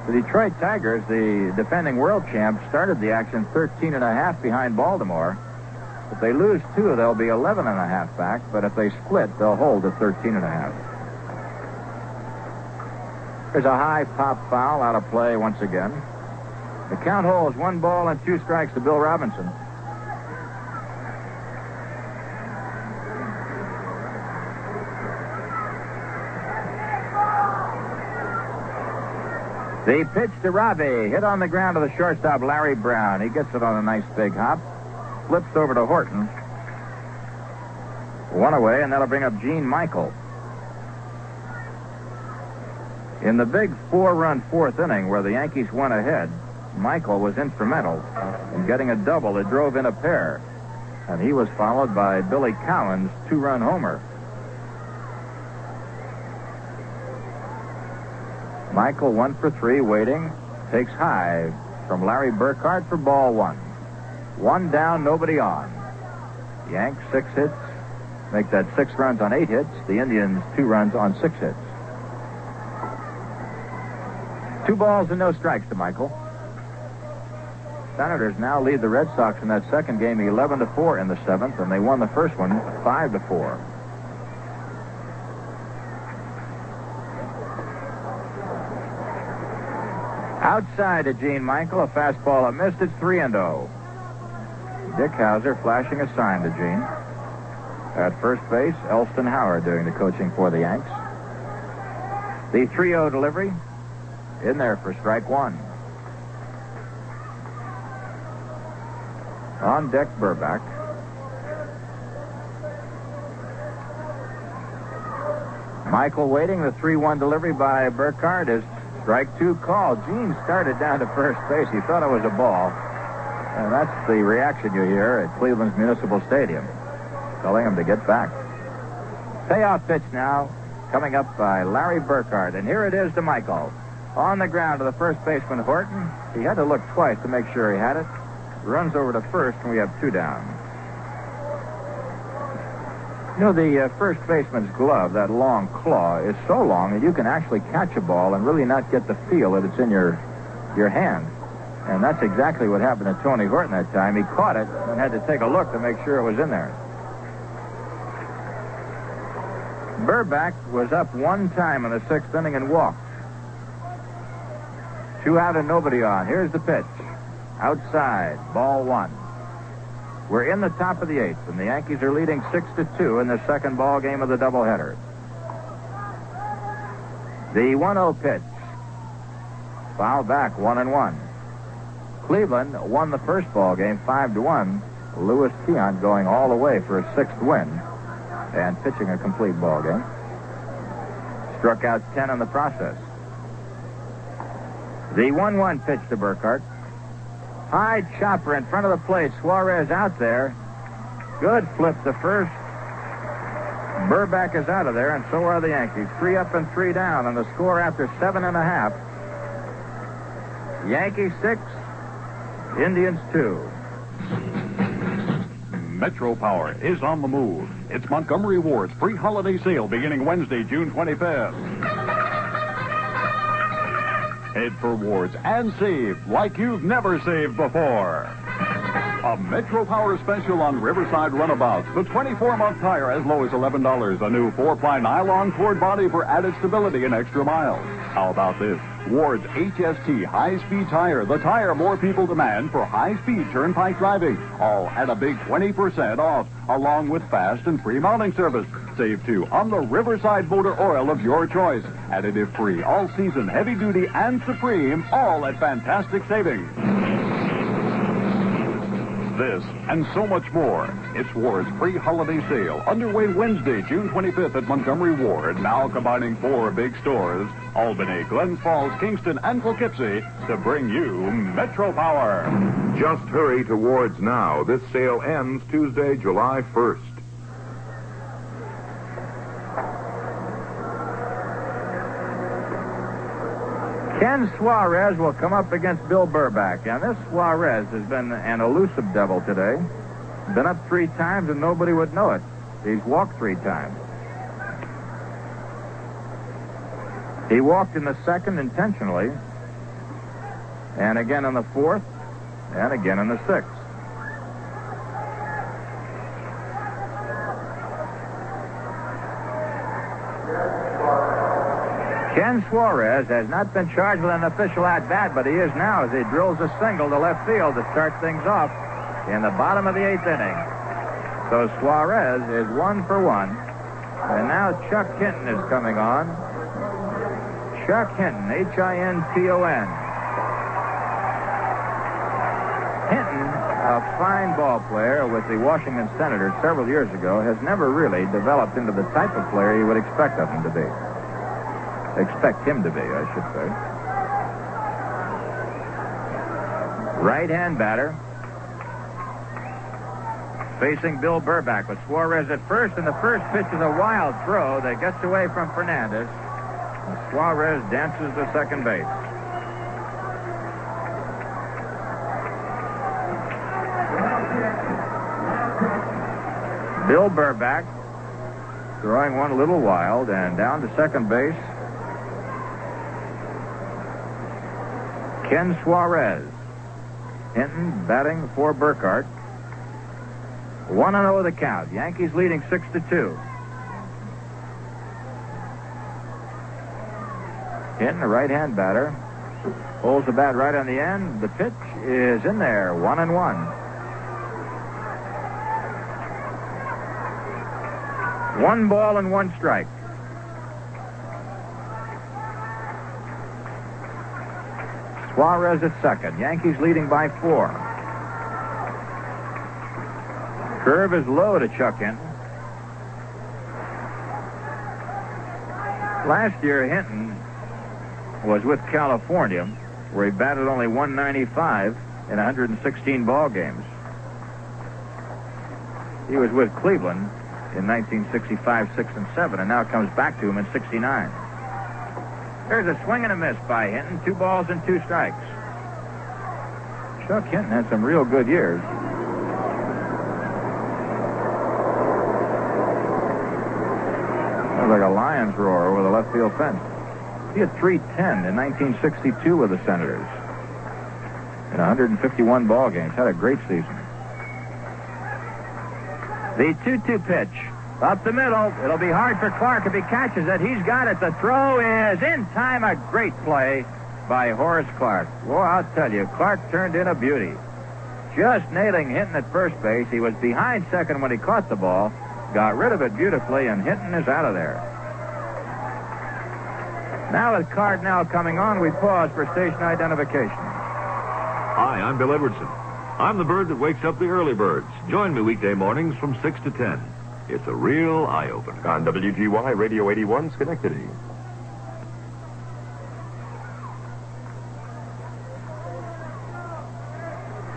The Detroit Tigers, the defending world champs, started the action 13.5 behind Baltimore. If they lose 2, they'll be 11.5 back, but if they split, they'll hold at 13.5. There's a high pop foul out of play once again. The count holds 1 ball and 2 strikes to Bill Robinson. The pitch to Robbie, hit on the ground to the shortstop, Larry Brown. He gets it on a nice big hop, flips over to Horton. 1 away, and that'll bring up Gene Michael. In the big 4-run 4th inning where the Yankees went ahead, Michael was instrumental in getting a double that drove in a pair, and he was followed by Billy Cowan's 2-run homer. Michael 1 for 3, waiting, takes high from Larry Burkhart for ball 1. 1 down, nobody on. Yanks 6 hits, make that 6 runs on 8 hits. The Indians 2 runs on 6 hits. 2 balls and no strikes to Michael. Senators now lead the Red Sox in that second game 11-4 in the 7th, and they won the first one 5-4. Outside to Gene Michael, a fastball that missed. It's 3-0. Dick Hauser flashing a sign to Gene. At first base, Elston Howard doing the coaching for the Yanks. The 3-0 delivery in there for strike 1. On deck, Burback. Michael waiting. The 3-1 delivery by Burkhart is strike 2 call. Gene started down to first base. He thought it was a ball. And that's the reaction you hear at Cleveland's Municipal Stadium, telling him to get back. Payoff pitch now coming up by Larry Burkhart. And here it is to Michael. On the ground to the first baseman, Horton. He had to look twice to make sure he had it. Runs over to first, and we have 2 down. You know, the first baseman's glove, that long claw, is so long that you can actually catch a ball and really not get the feel that it's in your hand. And that's exactly what happened to Tony Horton that time. He caught it and had to take a look to make sure it was in there. Burback was up 1 time in the 6th inning and walked. 2 out and nobody on. Here's the pitch. Outside, ball 1. We're in the top of the 8th, and the Yankees are leading 6-2 in the second ball game of the doubleheader. The 1-0 pitch. Foul back, 1-1. Cleveland won the first ball game 5-1. Louis Keon going all the way for a 6th win and pitching a complete ball game. Struck out 10 in the process. The 1-1 pitch to Burkhart. High chopper in front of the plate. Suarez out there. Good flip to first. Burback is out of there, and so are the Yankees. 3 up and 3 down, and the score after 7.5. Yankees 6, Indians 2. Metro Power is on the move. It's Montgomery Ward's pre-holiday sale beginning Wednesday, June 25th. Head for Ward's and save like you've never saved before. A Metro Power special on Riverside Runabouts. The 24-month tire as low as $11. A new 4-ply nylon cord body for added stability and extra miles. How about this? Ward's HST high-speed tire. The tire more people demand for high-speed turnpike driving. All at a big 20% off, along with fast and free mounting service. Save, too, on the Riverside motor oil of your choice. Additive-free, all-season, heavy-duty, and supreme, all at fantastic savings. This and so much more. It's Ward's pre-holiday sale, underway Wednesday, June 25th at Montgomery Ward, now combining 4 big stores, Albany, Glens Falls, Kingston, and Poughkeepsie, to bring you Metro Power. Just hurry to Ward's now. This sale ends Tuesday, July 1st. Ken Suarez will come up against Bill Burback. And this Suarez has been an elusive devil today. Been up 3 times and nobody would know it. He's walked 3 times. He walked in the 2nd intentionally. And again in the 4th. And again in the 6th. Ken Suarez has not been charged with an official at-bat, but he is now as he drills a single to left field to start things off in the bottom of the 8th inning. So Suarez is 1 for 1. And now Chuck Hinton is coming on. Chuck Hinton, Hinton. Hinton, a fine ball player with the Washington Senators several years ago, has never really developed into the type of player you would expect of him to be. Expect him to be, I should say. Right-hand batter. Facing Bill Burback with Suarez at first, and the first pitch is a wild throw that gets away from Fernandez. And Suarez dances to second base. Bill Burback throwing one a little wild, and down to second base. Ken Suarez. Hinton batting for Burkhart. 1-0 the count. Yankees leading 6-2. Hinton, a right-hand batter, holds the bat right on the end. The pitch is in there. 1-1. 1 ball and 1 strike. Suarez at second. Yankees leading by 4. Curve is low to Chuck Hinton. Last year, Hinton was with California, where he batted only 195 in 116 ball games. He was with Cleveland in 1965, 6, and 7, and now comes back to him in 69. There's a swing and a miss by Hinton. 2 balls and 2 strikes. Chuck Hinton had some real good years. That was like a lion's roar over the left field fence. He had 310 in 1962 with the Senators in 151 ball games. Had a great season. The 2-2 pitch. Up the middle. It'll be hard for Clark if he catches it. He's got it. The throw is in time. A great play by Horace Clark. Well, I'll tell you, Clark turned in a beauty. Just nailing Hinton at first base. He was behind second when he caught the ball. Got rid of it beautifully, and Hinton is out of there. Now with Cardinal coming on, we pause for station identification. Hi, I'm Bill Edwardson. I'm the bird that wakes up the early birds. Join me weekday mornings from 6 to 10. It's a real eye-opener. On WGY Radio 81 Schenectady.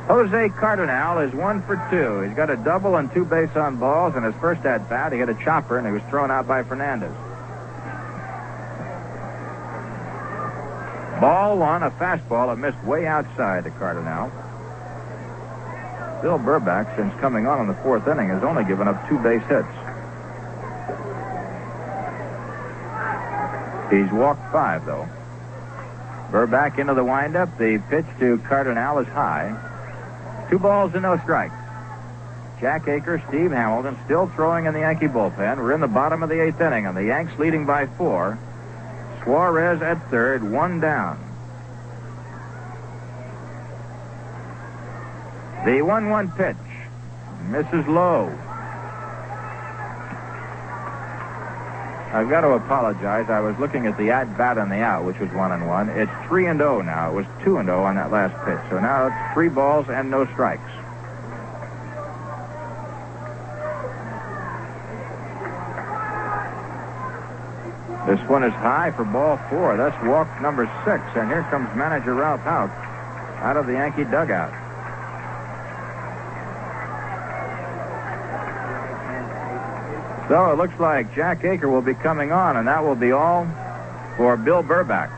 Jose Cardinal is 1 for 2. He's got a double and 2 base on balls. In his first at-bat, he hit a chopper, and he was thrown out by Fernandez. Ball 1, a fastball that missed way outside to Cardinal. Bill Burback, since coming on in the 4th inning, has only given up 2 base hits. He's walked 5, though. Burback into the windup. The pitch to Cardinal is high. 2 balls and no strikes. Jack Aker, Steve Hamilton still throwing in the Yankee bullpen. We're in the bottom of the 8th inning, and the Yanks leading by 4. Suarez at third, 1 down. The 1-1 pitch. Misses low. I've got to apologize. I was looking at the at-bat on the out, which was 1-1. It's 3-0 now. It was 2-0 on that last pitch. So now it's 3 balls and no strikes. This one is high for ball 4. That's walk number 6. And here comes manager Ralph Houk out of the Yankee dugout. So it looks like Jack Aker will be coming on, and that will be all for Bill Burback.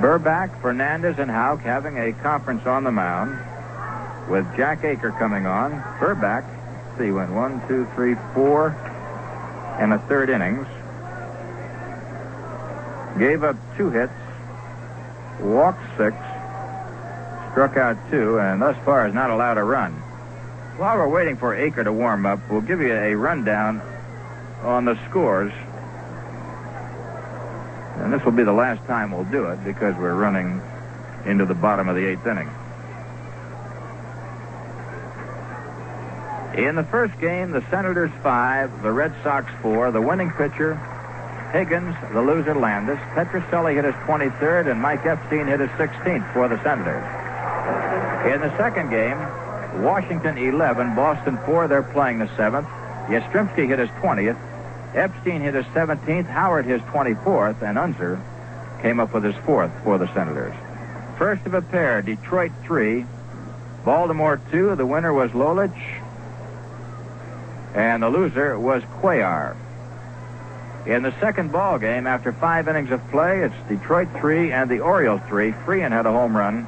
Burback, Fernandez, and Houk having a conference on the mound with Jack Aker coming on. Burback, let's see, went 1, 2, 3, 4 and a third innings. Gave up 2 hits, walked 6, struck out 2, and thus far has not allowed a run. While we're waiting for Aker to warm up, we'll give you a rundown on the scores. And this will be the last time we'll do it because we're running into the bottom of the 8th inning. In the first game, the Senators 5, the Red Sox 4. The winning pitcher, Higgins, the loser, Landis. Petrocelli hit his 23rd, and Mike Epstein hit his 16th for the Senators. In the second game, Washington 11, Boston 4. They're playing the 7th. Yastrzemski hit his 20th. Epstein hit his 17th, Howard his 24th, and Unser came up with his 4th for the Senators. First of a pair, Detroit 3, Baltimore 2. The winner was Lolich, and the loser was Cuellar. In the second ball game, after 5 innings of play, it's Detroit 3 and the Orioles 3. Freehan had a home run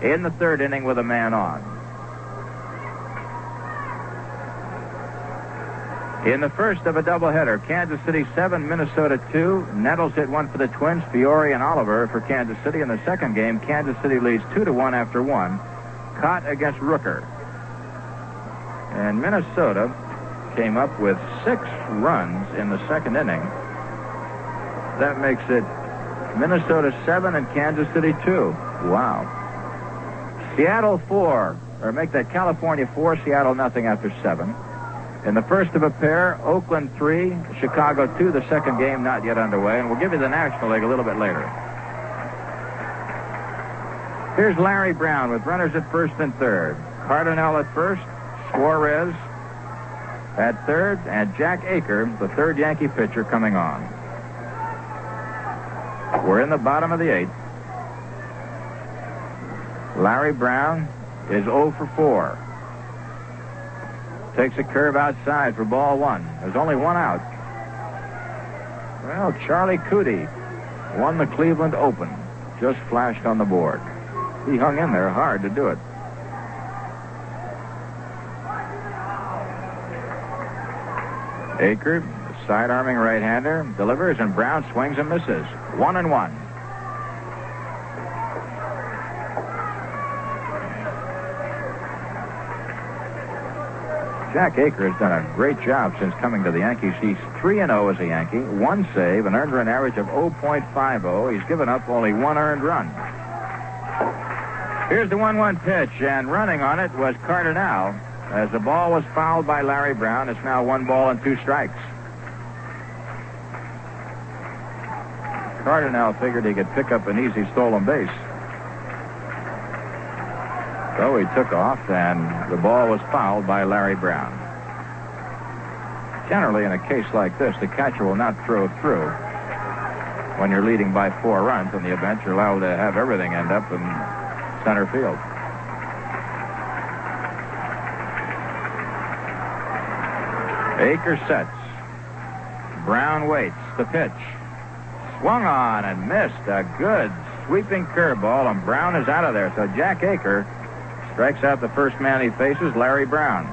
in the third inning with a man on. In the first of a doubleheader, Kansas City 7, Minnesota 2. Nettles hit 1 for the Twins, Fiore and Oliver for Kansas City. In the second game, Kansas City leads 2-1 after 1. Cott against Rooker. And Minnesota came up with 6 runs in the second inning. That makes it Minnesota 7 and Kansas City 2. Wow. Seattle 4, or make that California 4, Seattle nothing after 7. In the first of a pair, Oakland 3, Chicago 2. The second game not yet underway, and we'll give you the National League a little bit later. Here's Larry Brown with runners at first and third. Cardinal at first, Suarez at third, and Jack Aker, the third Yankee pitcher, coming on. We're in the bottom of the 8th. Larry Brown is 0 for 4. takes a curve outside for ball one. There's only one out. Well, Charlie Cootie won the Cleveland Open. Just flashed on the board. He hung in there hard to do it. Aker, the side-arming right-hander, delivers, and Brown swings and misses. 1-1. Jack Aker has done a great job since coming to the Yankees. He's 3-0 as a Yankee, one save, an earned run average of 0.50. He's given up only one earned run. Here's the 1-1 pitch, and running on it was Cardinal. As the ball was fouled by Larry Brown, it's now 1 ball and 2 strikes. Cardinal figured he could pick up an easy stolen base. So he took off, and the ball was fouled by Larry Brown. Generally, in a case like this, the catcher will not throw through when you're leading by 4 runs. On the bench, you're allowed to have everything end up in center field. Aker sets. Brown waits. The pitch. Swung on and missed. A good sweeping curveball, and Brown is out of there. So Jack Aker strikes out the first man he faces, Larry Brown.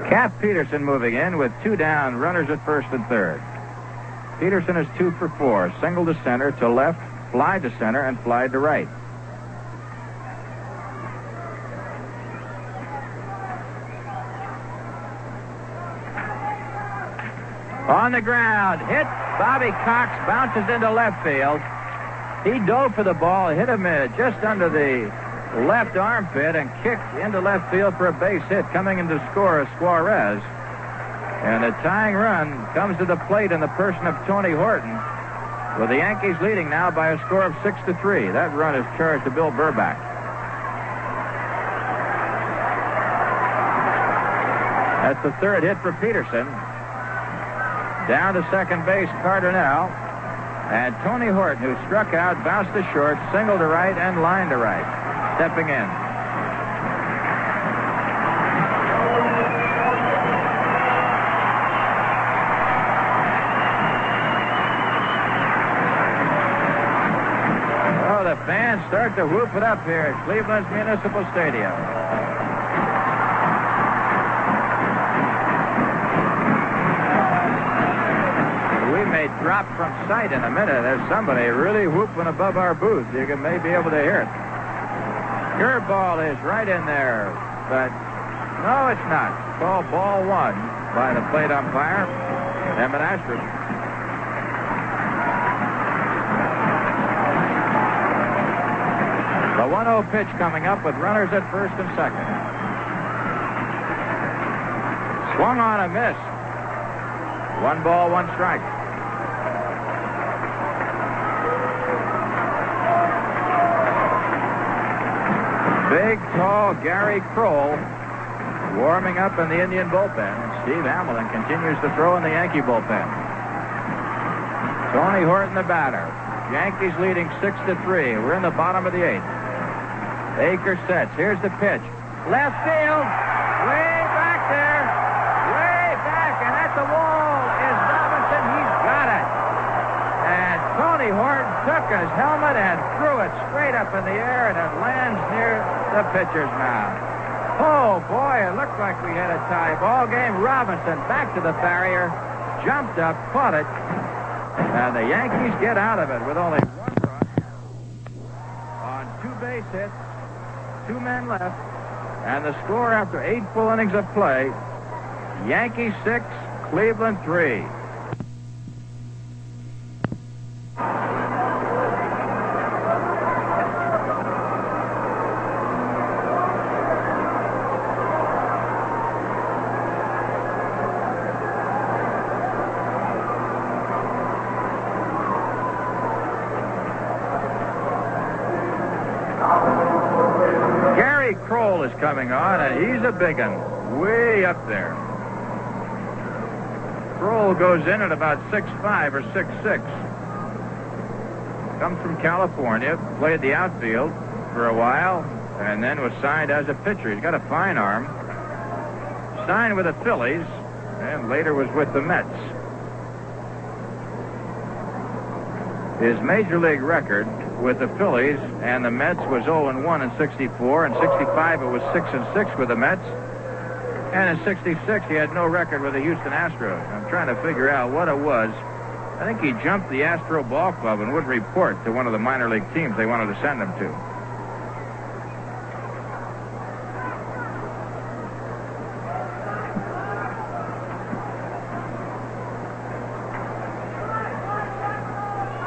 Cap Peterson moving in with 2 down, runners at first and third. Peterson is 2 for 4. Single to center, to left, fly to center, and fly to right. On the ground, hit. Bobby Cox bounces into left field. He dove for the ball, hit him just under the left armpit, and kicked into left field for a base hit. Coming in to score is Suarez. And the tying run comes to the plate in the person of Tony Horton, with the Yankees leading now by a score of 6-3. That run is charged to Bill Burbach. That's the third hit for Peterson. Down to second base, Cardinal. And Tony Horton, who struck out, bounced to short, single to right, and line to right. Stepping in. Oh, the fans start to whoop it up here at Cleveland's Municipal Stadium. Drop from sight in a minute. There's somebody really whooping above our booth. You may be able to hear it. Curveball is right in there, but no, it's not. Called ball 1 by the plate umpire, Emmett Astrid. The 1-0 pitch coming up with runners at first and second. Swung on a miss. 1 ball, 1 strike. Big, tall Gary Kroll warming up in the Indian bullpen. Steve Hamilton continues to throw in the Yankee bullpen. Tony Horton, the batter. Yankees leading 6-3. We're in the bottom of the 8th. Aker sets. Here's the pitch. Left field. Way back there. Way back. And at the wall is Robinson. He's got it. And Tony Horton took his helmet and threw it straight up in the air, and it lands near the pitcher's mound. Oh, boy, it looked like we had a tie ball game. Robinson back to the barrier, jumped up, caught it, and the Yankees get out of it with only 1 run on 2 base hits, 2 men left, and the score after 8 full innings of play, Yankees 6, Cleveland 3. Kroll is coming on, and he's a big one, way up there. Kroll goes in at about 6'5" or 6'6". Comes from California, played the outfield for a while, and then was signed as a pitcher. He's got a fine arm. Signed with the Phillies, and later was with the Mets. His major league record with the Phillies and the Mets was 0-1 in 64. In 65, it was 6-6 with the Mets. And in 66, he had no record with the Houston Astros. I'm trying to figure out what it was. I think he jumped the Astro Ball Club and would report to one of the minor league teams they wanted to send him to.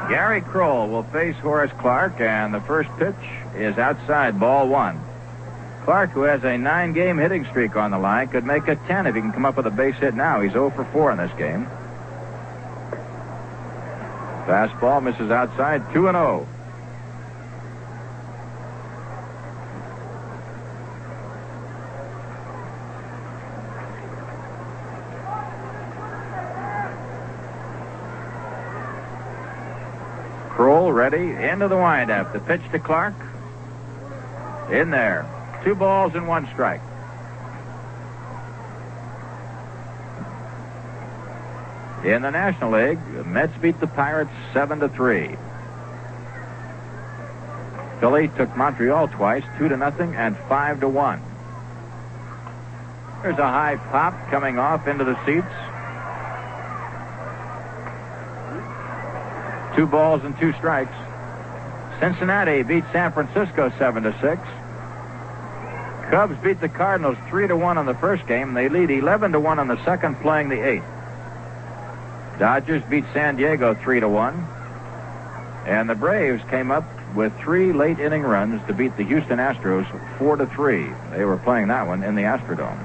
Gary Kroll will face Horace Clarke, and the first pitch is outside, ball 1. Clarke, who has a 9-game hitting streak on the line, could make it 10 if he can come up with a base hit now. He's 0 for 4 in this game. Fastball misses outside, 2-0. Kroll ready, into the windup. The pitch to Clarke. In there. 2 balls and 1 strike. In the National League, the Mets beat the Pirates 7-3. Philly took Montreal twice, 2-0 and 5-1. There's a high pop coming off into the seats. 2 balls and 2 strikes. Cincinnati beat San Francisco 7-6. Cubs beat the Cardinals 3-1 on the first game. They lead 11-1 on the second, playing the 8th. Dodgers beat San Diego 3-1. And the Braves came up with 3 late inning runs to beat the Houston Astros 4-3. They were playing that one in the Astrodome.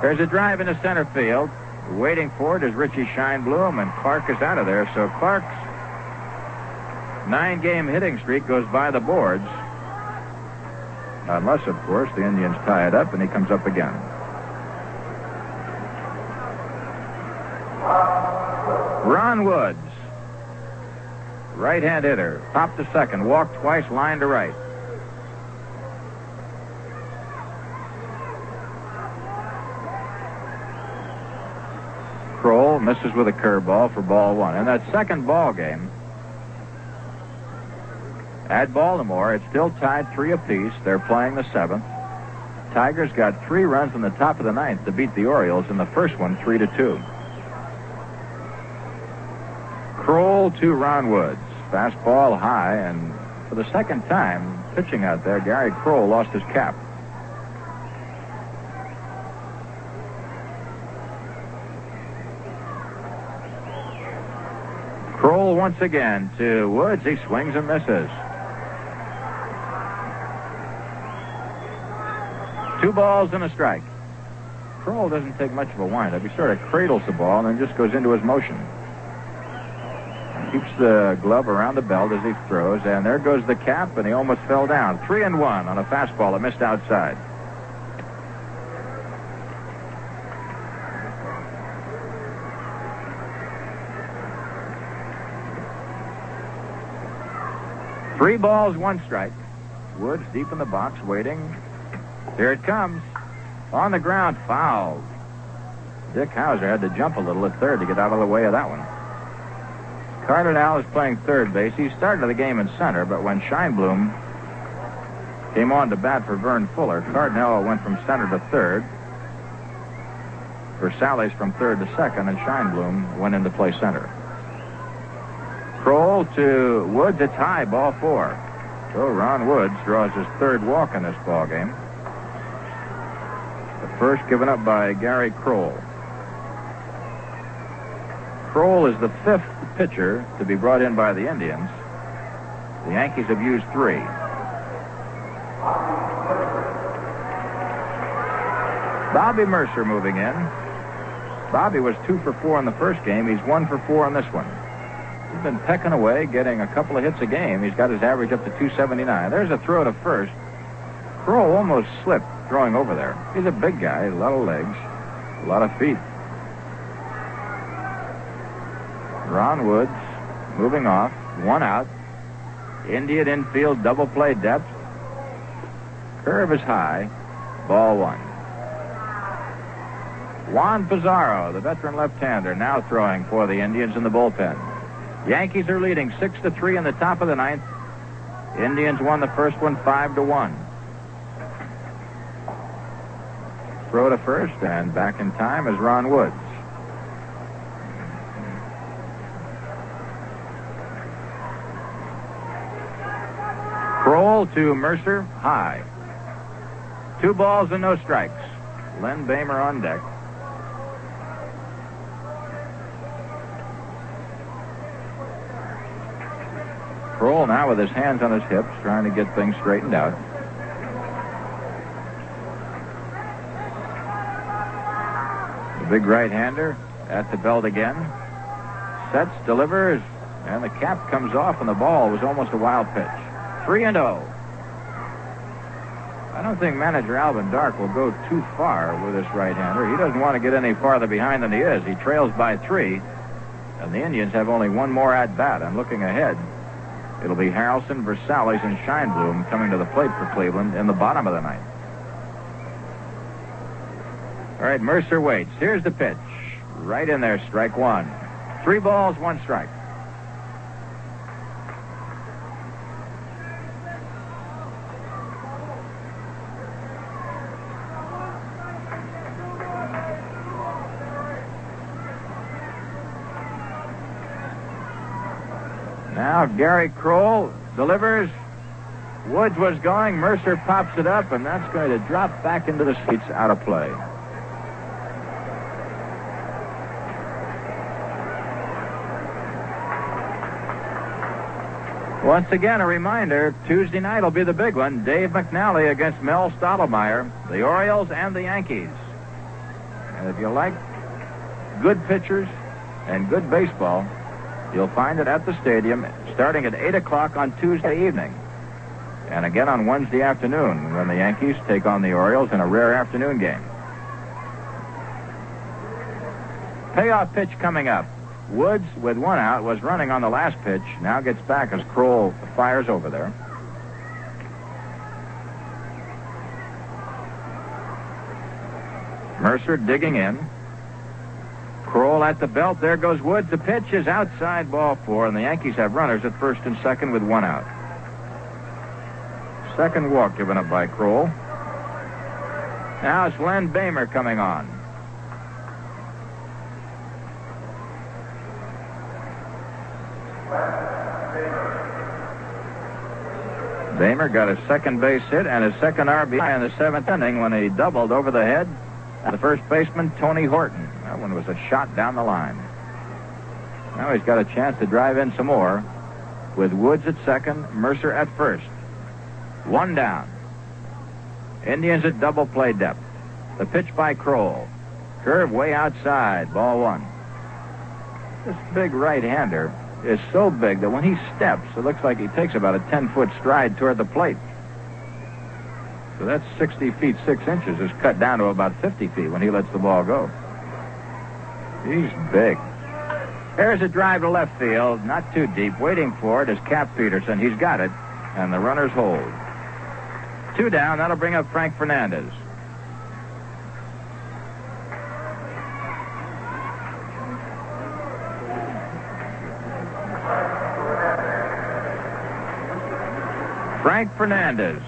There's a drive into center field. Waiting for it is Richie Scheinblum, and Clarke is out of there. So Clarke's 9-game hitting streak goes by the boards. Unless, of course, the Indians tie it up and he comes up again. Ron Woods, right-hand hitter, popped to second, walked twice, line to right. Kroll misses with a curveball for ball 1. In that second ball game at Baltimore, it's still tied 3 apiece. They're playing the 7th. Tigers got 3 runs in the top of the 9th to beat the Orioles in the first one, 3-2. Kroll to Ron Woods. Fastball high, and for the second time pitching out there, Gary Kroll lost his cap. Kroll once again to Woods. He swings and misses. 2 balls and a strike. Kroll doesn't take much of a windup. He sort of cradles the ball and then just goes into his motion. Keeps the glove around the belt as he throws, and there goes the cap, and he almost fell down. 3-1 on a fastball that missed outside. Three balls, 1 strike. Woods deep in the box, waiting. Here it comes. On the ground, fouled. Dick Hauser had to jump a little at third to get out of the way of that one. Cardinal is playing third base. He started the game in center, but when Scheinblum came on to bat for Vern Fuller, Cardinal went from center to third. Versales from third to second, and Scheinblum went in to play center. Kroll to Woods. It's high, ball 4. So Ron Woods draws his 3rd walk in this ball game. The first given up by Gary Kroll. Kroll is the 5th pitcher to be brought in by the Indians. The Yankees have used 3. Bobby Mercer moving in. Bobby was 2 for 4 in the first game. He's 1 for 4 in this one. He's been pecking away, getting a couple of hits a game. He's got his average up to 279. There's a throw to first. Kroll almost slipped throwing over there. He's a big guy, a lot of legs, a lot of feet. Ron Woods moving off. 1 out. Indian infield double play depth. Curve is high. Ball 1. Juan Pizarro, the veteran left-hander, now throwing for the Indians in the bullpen. Yankees are leading 6-3 in the top of the 9th. Indians won the first one 5-1. Throw to first, and back in time is Ron Woods. Kroll to Mercer, high. 2 balls and no strikes. Len Bamer on deck. Kroll now with his hands on his hips, trying to get things straightened out. The big right-hander at the belt again. Sets, delivers, and the cap comes off, and the ball was almost a wild pitch. 3-0. I don't think manager Alvin Dark will go too far with this right-hander. He doesn't want to get any farther behind than he is. He trails by 3, and the Indians have only 1 more at-bat. I'm looking ahead. It'll be Harrelson, Versalles, and Scheinblum coming to the plate for Cleveland in the bottom of the 9th. All right, Mercer waits. Here's the pitch. Right in there, strike 1. 3 balls, 1 strike. Now Gary Kroll delivers. Woods was going. Mercer pops it up, and that's going to drop back into the seats out of play. Once again, a reminder, Tuesday night will be the big one. Dave McNally against Mel Stottlemyre, the Orioles and the Yankees. And if you like good pitchers and good baseball, you'll find it at the stadium starting at 8 o'clock on Tuesday evening. And again on Wednesday afternoon when the Yankees take on the Orioles in a rare afternoon game. Payoff pitch coming up. Woods, with 1 out, was running on the last pitch. Now gets back as Kroll fires over there. Mercer digging in. Kroll at the belt. There goes Woods. The pitch is outside, ball 4, and the Yankees have runners at first and second with 1 out. Second walk given up by Kroll. Now it's Len Bamer coming on. Bamer got his second base hit and his second RBI in the 7th inning when he doubled over the head of the first baseman, Tony Horton. That one was a shot down the line. Now he's got a chance to drive in some more with Woods at second, Mercer at first. 1 down. Indians at double play depth. The pitch by Kroll. Curve way outside, ball 1. This big right-hander is so big that when he steps, it looks like he takes about a 10-foot stride toward the plate. So that's 60 feet 6 inches is cut down to about 50 feet when he lets the ball go. He's big. There's a drive to left field, not too deep. Waiting for it is Cap Peterson. He's got it, and the runners hold. 2 down. That'll bring up Frank Fernandez. Frank Fernandez.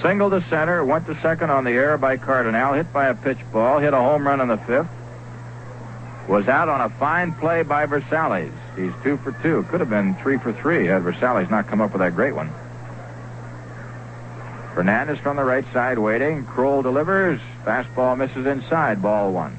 Single to center, went to second on the air by Cardinal, hit by a pitch ball, hit a home run in the 5th. Was out on a fine play by Versalles. He's 2 for 2. Could have been 3 for 3 had Versalles not come up with that great one. Fernandez from the right side waiting. Kroll delivers. Fastball misses inside, ball 1.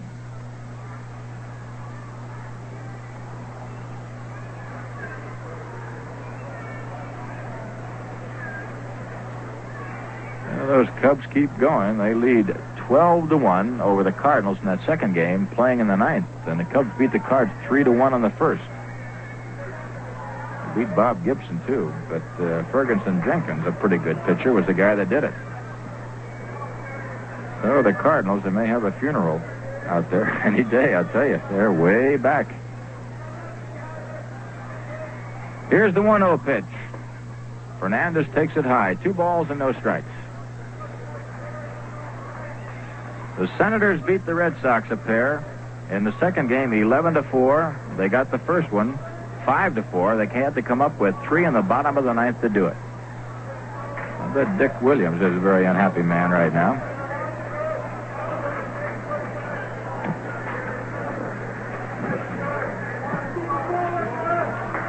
Those Cubs keep going. They lead 12-1 over the Cardinals in that second game, playing in the 9th. And the Cubs beat the Cards 3-1 on the first. They beat Bob Gibson, too. But Ferguson Jenkins, a pretty good pitcher, was the guy that did it. So the Cardinals, they may have a funeral out there any day, I'll tell you. They're way back. Here's the 1-0 pitch. Fernandez takes it high. 2 balls and no strikes. The Senators beat the Red Sox a pair in the second game, 11-4. They got the first one, 5-4. They had to come up with 3 in the bottom of the ninth to do it. I bet Dick Williams is a very unhappy man right now.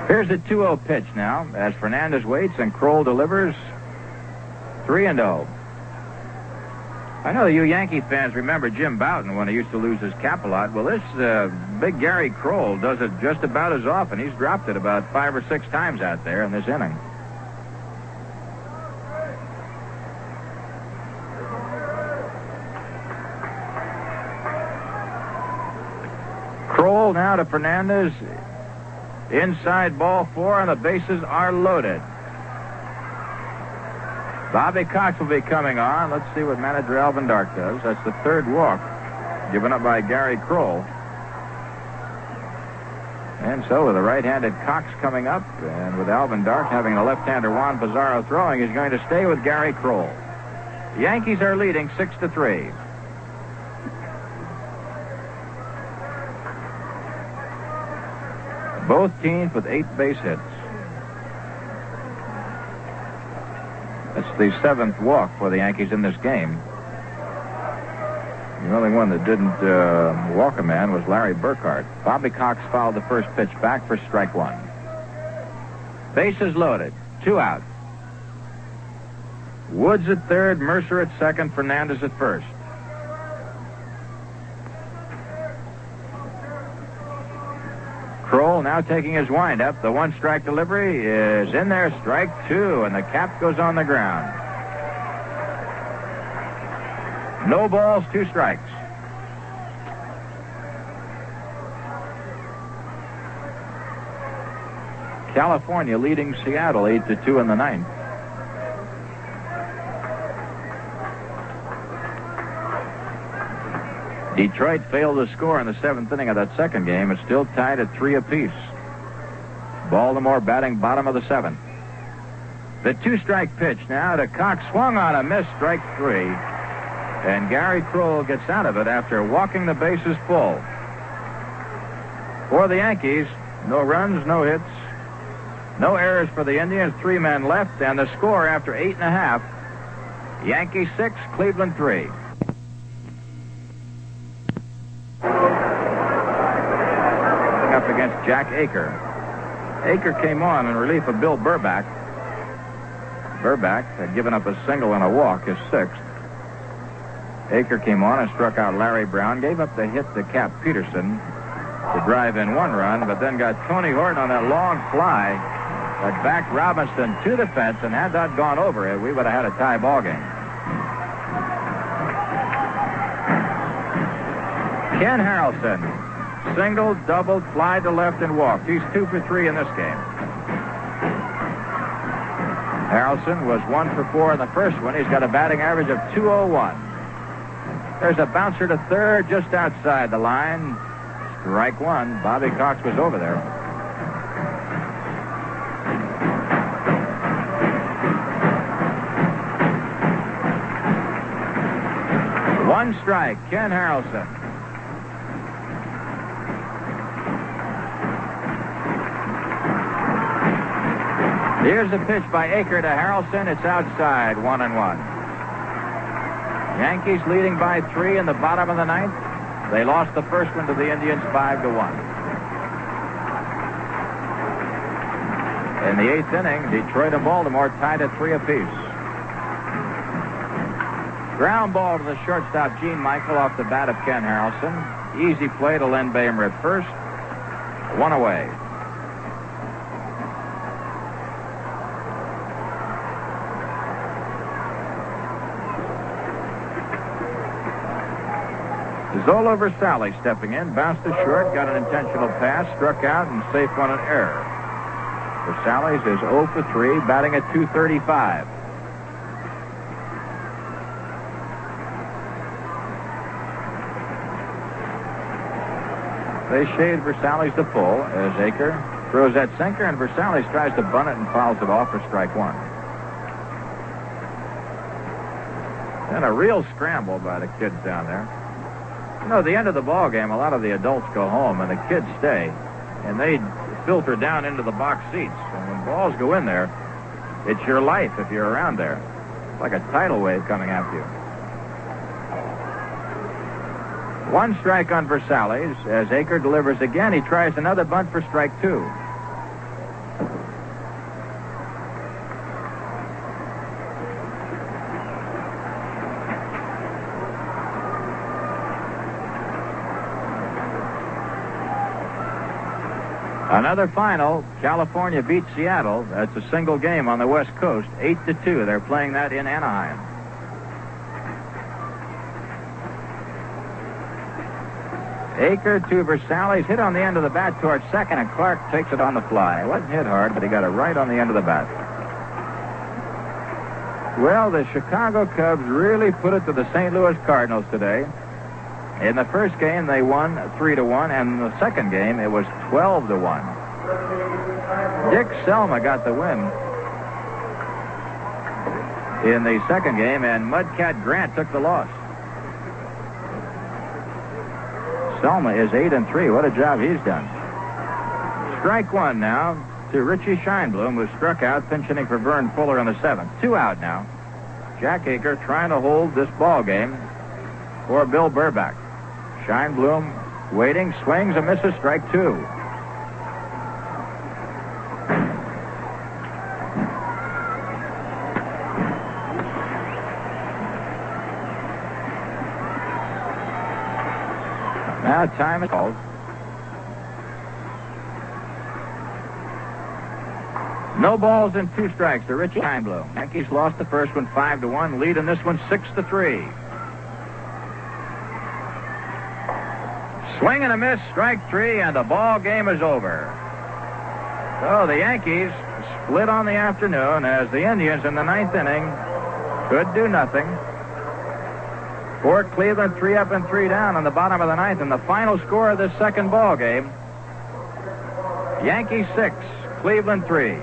Here's the 2-0 pitch now as Fernandez waits and Kroll delivers. 3-0. I know you Yankee fans remember Jim Bouton when he used to lose his cap a lot. Well, this big Gary Kroll does it just about as often. He's dropped it about 5 or 6 times out there in this inning. Kroll now to Fernandez. Inside ball 4, and the bases are loaded. Bobby Cox will be coming on. Let's see what manager Alvin Dark does. That's the 3rd walk given up by Gary Kroll. And so with the right-handed Cox coming up, and with Alvin Dark having the left-hander Juan Pizarro throwing, he's going to stay with Gary Kroll. The Yankees are leading 6-3. Both teams with 8 base hits. That's the 7th walk for the Yankees in this game. The only one that didn't walk a man was Larry Burkhart. Bobby Cox fouled the first pitch back for strike 1. Bases loaded. 2 out. Woods at 3rd, Mercer at 2nd, Fernandez at 1st. Kroll now taking his windup. The 1-strike delivery is in there, strike 2, and the cap goes on the ground. No balls, 2 strikes. California leading Seattle 8-2 in the 9th. Detroit failed to score in the 7th inning of that second game. It's still tied at 3 apiece. Baltimore batting bottom of the 7th. The 2-strike pitch now to Cox. Swung on a miss, strike 3. And Gary Kroll gets out of it after walking the bases full. For the Yankees, no runs, no hits, no errors for the Indians. 3 men left, and the score after 8.5. Yankees 6, Cleveland 3. Up against Jack Aker. Aker came on in relief of Bill Burback. Burback had given up a single and a walk, his 6th. Aker came on and struck out Larry Brown, gave up the hit to Cap Peterson to drive in 1 run, but then got Tony Horton on that long fly that backed Robinson to the fence, and had that gone over it, we would have had a tie ball game. Ken Harrelson. Single, doubled, fly to left, and walked. He's 2 for 3 in this game. Harrelson was 1 for 4 in the first one. He's got a batting average of .201. There's a bouncer to 3rd just outside the line. Strike 1. Bobby Cox was over there. One strike, Ken Harrelson. Here's a pitch by Aker to Harrelson. It's outside, 1-1. Yankees leading by 3 in the bottom of the 9th. They lost the first one to the Indians 5-1. In the 8th inning, Detroit and Baltimore tied at 3 apiece. Ground ball to the shortstop, Gene Michael, off the bat of Ken Harrelson. Easy play to Len Bamer at first. 1 away. Zola Versali stepping in, bounced to short, got an intentional pass, struck out, and safe on an error. Versali's is 0 for 3, batting at .235. They shade Versailles to pull as Aker throws that sinker, and Versailles tries to bunt it and fouls it off for strike one. And a real scramble by the kids down there. You know, at the end of the ball game, a lot of the adults go home and the kids stay, and they filter down into the box seats. And when balls go in there, it's your life if you're around there. It's like a tidal wave coming after you. One strike on Versailles as Aker delivers again. He tries another bunt for strike two. Another final. California beats Seattle. That's a single game on the West Coast, 8-2. They're playing that in Anaheim. Aker to Versailles, hit on the end of the bat towards second, and Clark takes it on the fly. It wasn't hit hard, but he got it right on the end of the bat. Well, the Chicago Cubs really put it to the St. Louis Cardinals today. In the first game, they won 3-1, and in the second game, it was 12-1. Dick Selma got the win in the second game, and Mudcat Grant took the loss. Selma is 8-3. What a job he's done. Strike one now to Richie Scheinblum, who struck out, pinch hitting for Vern Fuller in the seventh. 2 out now. Jack Aker trying to hold this ball game for Bill Burback. Scheinblum waiting, swings and misses, strike two. Now time is called. No balls and 2 strikes to Richie Scheinblum. Yankees lost the first one 5-1, lead in this one 6-3. Swing and a miss, strike 3, and the ball game is over. So the Yankees split on the afternoon as the Indians in the 9th inning could do nothing. Fort Cleveland 3 up and 3 down in the bottom of the 9th, and the final score of this second ball game, Yankees 6, Cleveland 3.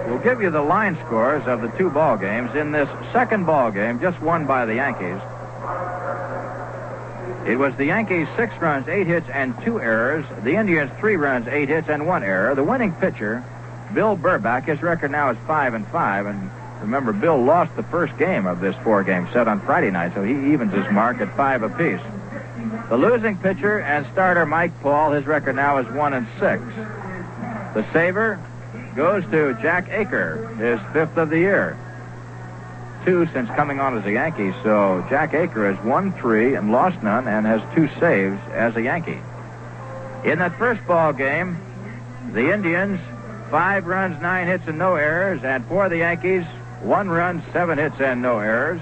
We'll give you the line scores of the 2 ball games. In this second ball game, just won by the Yankees, it was the Yankees 6 runs, 8 hits, and 2 errors. The Indians 3 runs, 8 hits, and 1 error. The winning pitcher, Bill Burback, his record now is 5-5, and remember, Bill lost the first game of this 4-game set on Friday night, so he evens his mark at 5 apiece. The losing pitcher and starter, Mike Paul, his record now is 1-6. The saver goes to Jack Aker, his 5th of the year. 2 since coming on as a Yankee, so Jack Aker has won 3 and lost none and has 2 saves as a Yankee. In that first ball game, the Indians, 5 runs, 9 hits, and no errors, and for the Yankees, 1 run, 7 hits, and no errors.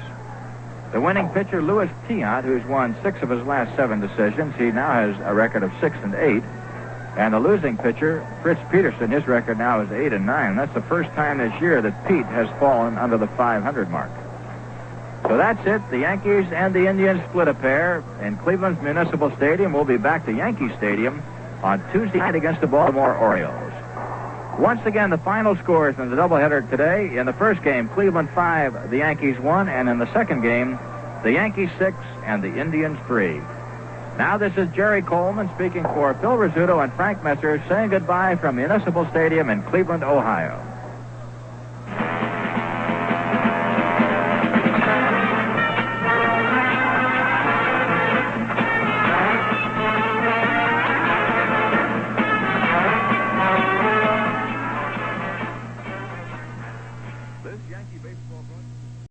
The winning pitcher, Louis Tiant, who's won 6 of his last 7 decisions, he now has a record of 6-8. And the losing pitcher, Fritz Peterson, his record now is 8-9. That's the first time this year that Pete has fallen under the 500 mark. So that's it. The Yankees and the Indians split a pair in Cleveland's Municipal Stadium. We'll be back to Yankee Stadium on Tuesday night against the Baltimore Orioles. Once again, the final scores in the doubleheader today. In the first game, Cleveland 5, the Yankees 1, and in the second game, the Yankees 6 and the Indians 3. Now this is Jerry Coleman speaking for Phil Rizzuto and Frank Messer, saying goodbye from Municipal Stadium in Cleveland, Ohio.